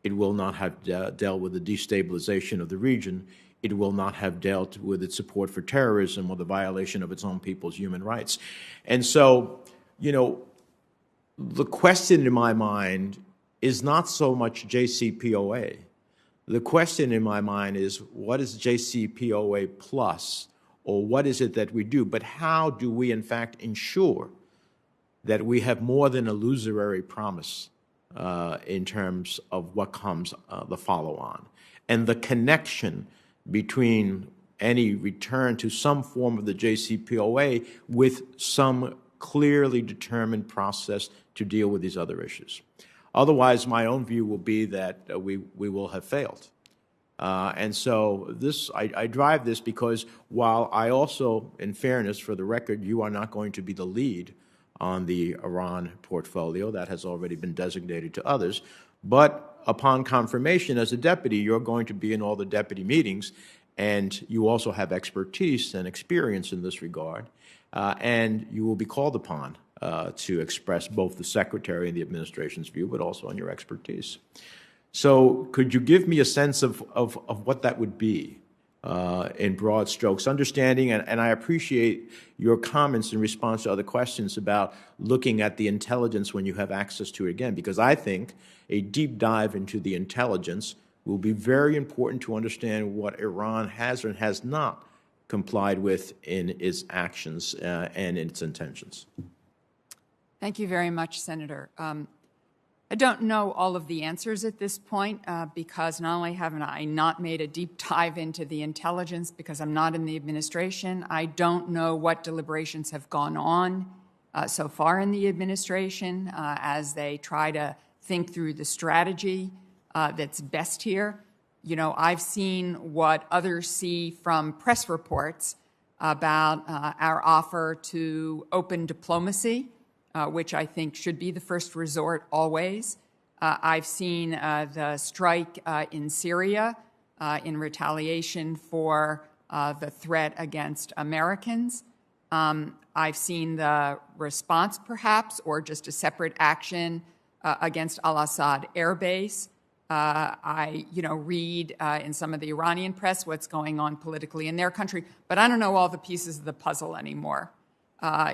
It will not have dealt with the destabilization of the region. It will not have dealt with its support for terrorism or the violation of its own people's human rights. And so, you know, the question in my mind is not so much JCPOA. The question in my mind is, what is JCPOA plus, or what is it that we do? But how do we, in fact, ensure that we have more than illusory promise in terms of what comes the follow-on? And the connection between any return to some form of the JCPOA with some clearly determined process to deal with these other issues. Otherwise, my own view will be that we will have failed. And so I drive this because while I also, in fairness, for the record, you are not going to be the lead on the Iran portfolio. That has already been designated to others. But upon confirmation as a deputy, you're going to be in all the deputy meetings, and you also have expertise and experience in this regard, and you will be called upon to express both the Secretary and the administration's view, but also on your expertise. So could you give me a sense of what that would be in broad strokes, understanding, and I appreciate your comments in response to other questions about looking at the intelligence when you have access to it again, because I think a deep dive into the intelligence will be very important to understand what Iran has or has not complied with in its actions and its intentions. Thank you very much, Senator. I don't know all of the answers at this point because not only have I not made a deep dive into the intelligence because I'm not in the administration, I don't know what deliberations have gone on so far in the administration as they try to think through the strategy that's best here. You know, I've seen what others see from press reports about our offer to open diplomacy, which I think should be the first resort always. I've seen the strike in Syria in retaliation for the threat against Americans. I've seen the response, perhaps, or just a separate action against al-Assad air base. I read in some of the Iranian press what's going on politically in their country, but I don't know all the pieces of the puzzle anymore.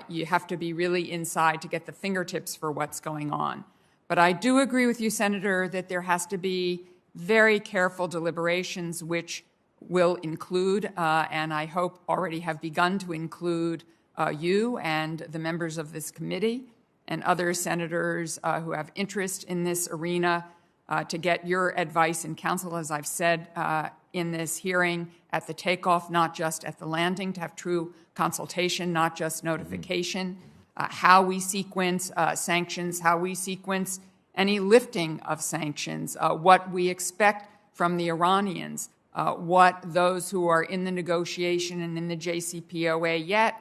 You have to be really inside to get the fingertips for what's going on. But I do agree with you, Senator, that there has to be very careful deliberations which will include, and I hope already have begun to include, you and the members of this committee and other senators who have interest in this arena to get your advice and counsel, as I've said in this hearing, at the takeoff, not just at the landing, to have true consultation, not just notification, how we sequence sanctions, how we sequence any lifting of sanctions, what we expect from the Iranians, what those who are in the negotiation and in the JCPOA yet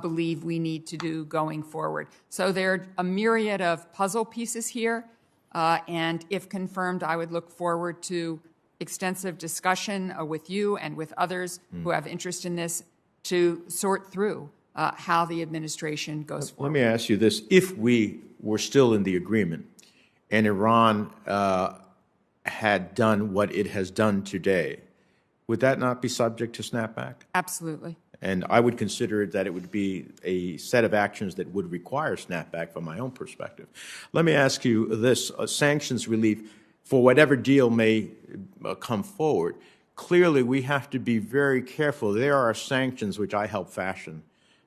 believe we need to do going forward. So there are a myriad of puzzle pieces here, and if confirmed, I would look forward to extensive discussion with you and with others who have interest in this to sort through how the administration goes forward. Let me ask you this. If we were still in the agreement and Iran had done what it has done today, would that not be subject to snapback? Absolutely. And I would consider that it would be a set of actions that would require snapback from my own perspective. Let me ask you this. Sanctions relief, for whatever deal may come forward, clearly we have to be very careful. There are sanctions which I helped fashion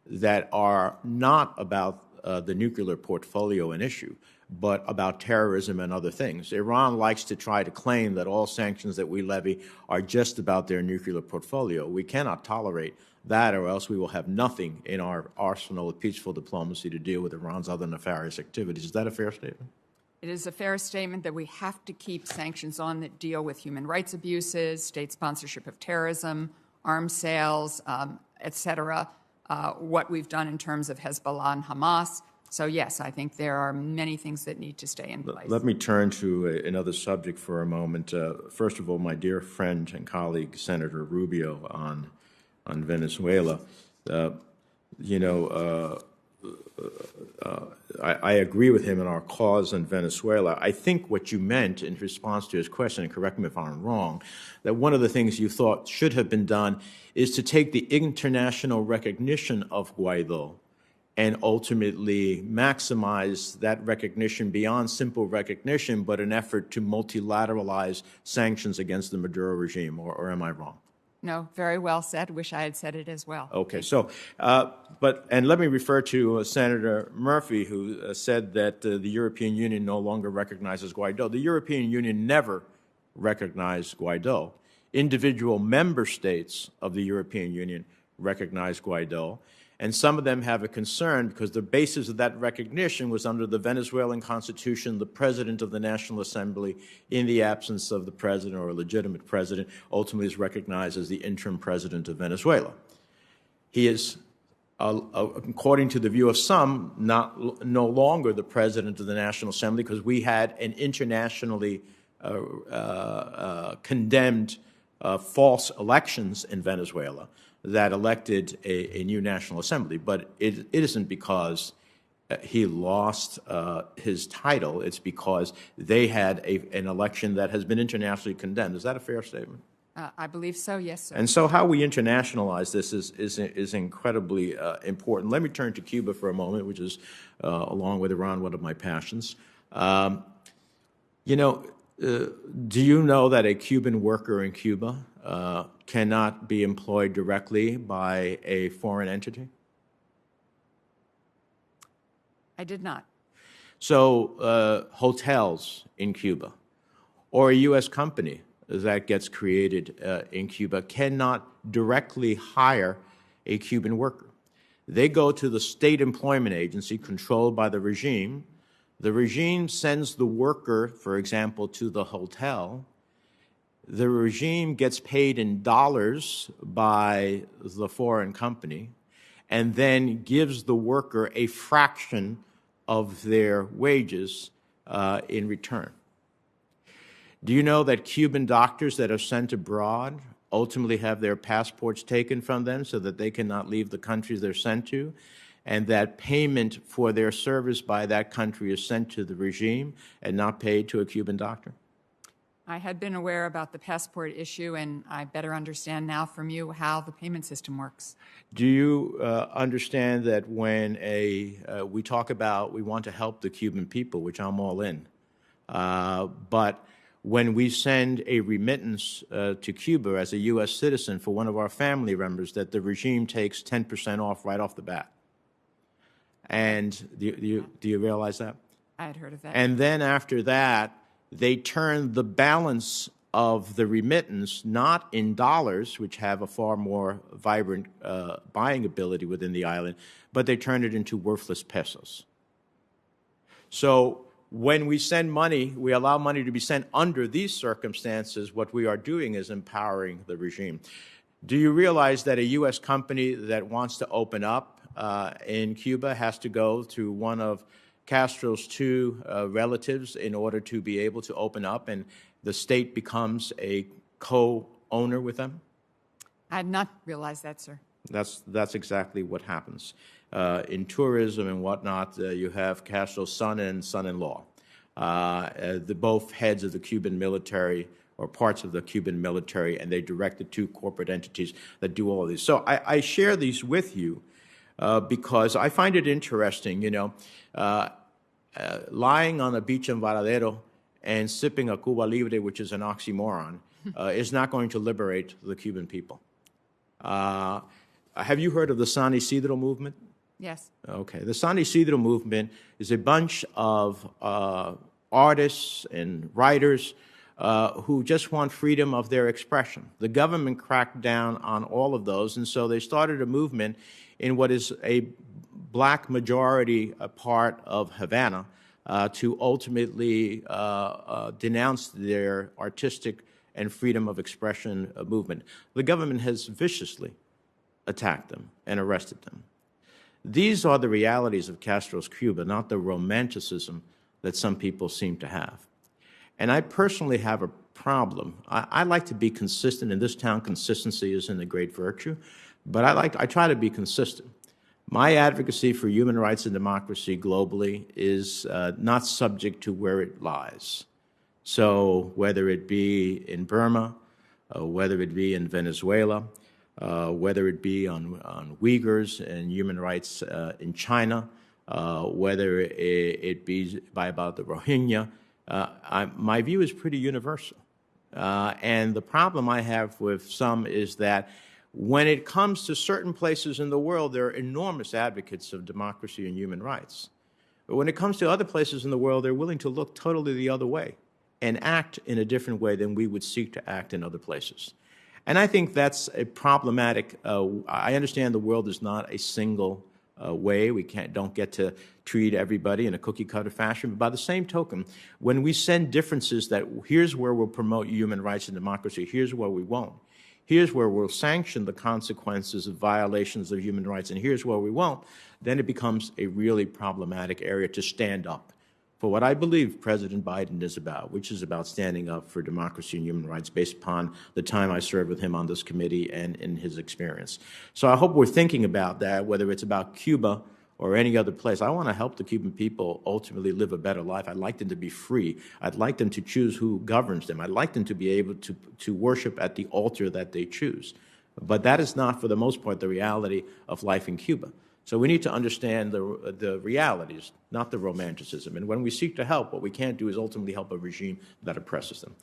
that are not about the nuclear portfolio and issue, but about terrorism and other things. Iran likes to try to claim that all sanctions that we levy are just about their nuclear portfolio. We cannot tolerate that, or else we will have nothing in our arsenal of peaceful diplomacy to deal with Iran's other nefarious activities. Is that a fair statement? It is a fair statement that we have to keep sanctions on that deal with human rights abuses, state sponsorship of terrorism, arms sales, et cetera, what we've done in terms of Hezbollah and Hamas. So, yes, I think there are many things that need to stay in place. Let me turn to another subject for a moment. First of all, my dear friend and colleague, Senator Rubio, on Venezuela. I agree with him in our cause on Venezuela. I think what you meant in response to his question, and correct me if I'm wrong, that one of the things you thought should have been done is to take the international recognition of Guaido and ultimately maximize that recognition beyond simple recognition, but an effort to multilateralize sanctions against the Maduro regime, or am I wrong? No, very well said. Wish I had said it as well. Okay, so, and let me refer to Senator Murphy, who said that the European Union no longer recognizes Guaido. The European Union never recognized Guaido. Individual member states of the European Union recognize Guaido, and some of them have a concern because the basis of that recognition was under the Venezuelan Constitution. The president of the National Assembly, in the absence of the president or a legitimate president, ultimately is recognized as the interim president of Venezuela. He is, according to the view of some, no longer the president of the National Assembly because we had an internationally condemned false elections in Venezuela that elected a new National Assembly. But it isn't because he lost his title. It's because they had an election that has been internationally condemned. Is that a fair statement? I believe so, yes, sir. And so how we internationalize this is incredibly important. Let me turn to Cuba for a moment, which is, along with Iran, one of my passions. Do you know that a Cuban worker in Cuba cannot be employed directly by a foreign entity? I did not. So hotels in Cuba or a U.S. company that gets created in Cuba cannot directly hire a Cuban worker. They go to the state employment agency controlled by the regime. The regime sends the worker, for example, to the hotel. The regime gets paid in dollars by the foreign company and then gives the worker a fraction of their wages in return. Do you know that Cuban doctors that are sent abroad ultimately have their passports taken from them so that they cannot leave the countries they're sent to, and that payment for their service by that country is sent to the regime and not paid to a Cuban doctor? I had been aware about the passport issue, and I better understand now from you how the payment system works. Do you understand that when we talk about we want to help the Cuban people, which I'm all in, but when we send a remittance to Cuba as a U.S. citizen for one of our family members, that the regime takes 10% off right off the bat? And do you realize that? I had heard of that. And then after that, they turn the balance of the remittance not in dollars, which have a far more vibrant buying ability within the island, but they turn it into worthless pesos. So when we send money, we allow money to be sent under these circumstances. What we are doing is empowering the regime. Do you realize that a U.S. company that wants to open up in Cuba has to go to one of Castro's two relatives in order to be able to open up, and the state becomes a co-owner with them? I had not realized that, sir. That's exactly what happens. In tourism and whatnot, you have Castro's son and son-in-law, both heads of the Cuban military or parts of the Cuban military, and they direct the two corporate entities that do all of these. So I share these with you because I find it interesting, lying on a beach in Varadero and sipping a Cuba Libre, which is an oxymoron, is not going to liberate the Cuban people. Have you heard of the San Isidro movement? Yes. Okay. The San Isidro movement is a bunch of artists and writers who just want freedom of their expression. The government cracked down on all of those, and so they started a movement in what is a black majority part of Havana to ultimately denounce their artistic and freedom of expression movement. The government has viciously attacked them and arrested them. These are the realities of Castro's Cuba, not the romanticism that some people seem to have. And I personally have a problem. I like to be consistent. In this town, consistency isn't a great virtue, but I try to be consistent. My advocacy for human rights and democracy globally is not subject to where it lies. So whether it be in Burma, whether it be in Venezuela, whether it be on Uyghurs and human rights in China, whether it be about the Rohingya, my view is pretty universal. And the problem I have with some is that when it comes to certain places in the world, there are enormous advocates of democracy and human rights. But when it comes to other places in the world, they're willing to look totally the other way and act in a different way than we would seek to act in other places. And I think that's a problematic. I understand the world is not a single way. We don't get to treat everybody in a cookie-cutter fashion. But by the same token, when we send differences that here's where we'll promote human rights and democracy, here's where we won't, here's where we'll sanction the consequences of violations of human rights, and here's where we won't, then it becomes a really problematic area to stand up for what I believe President Biden is about, which is about standing up for democracy and human rights based upon the time I served with him on this committee and in his experience. So I hope we're thinking about that, whether it's about Cuba or any other place. I want to help the Cuban people ultimately live a better life. I'd like them to be free. I'd like them to choose who governs them. I'd like them to be able to worship at the altar that they choose. But that is not, for the most part, the reality of life in Cuba. So we need to understand the realities, not the romanticism. And when we seek to help, what we can't do is ultimately help a regime that oppresses them.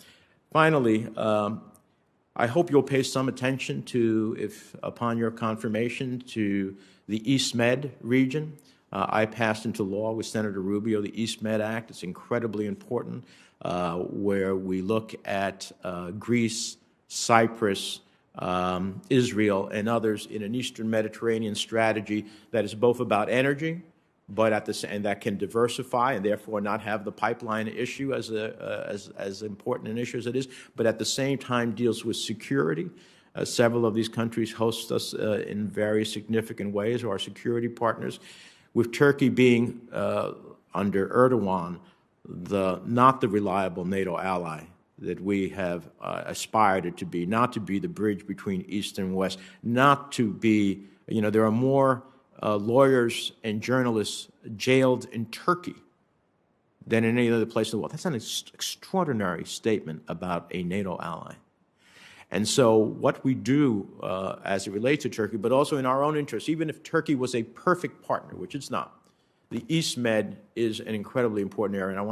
Finally, I hope you'll pay some attention to, if upon your confirmation, to the East Med region. I passed into law with Senator Rubio the East Med Act. It's incredibly important, where we look at Greece, Cyprus, Israel, and others in an Eastern Mediterranean strategy that is both about energy, but and that can diversify and therefore not have the pipeline issue as important an issue as it is, but at the same time deals with security. Several of these countries host us in very significant ways, or are security partners, with Turkey being, under Erdogan, not the reliable NATO ally that we have aspired it to be, not to be the bridge between East and West, not to be, there are more lawyers and journalists jailed in Turkey than in any other place in the world. That's an extraordinary statement about a NATO ally. And so what we do as it relates to Turkey, but also in our own interest, even if Turkey was a perfect partner, which it's not, the East Med is an incredibly important area. And I want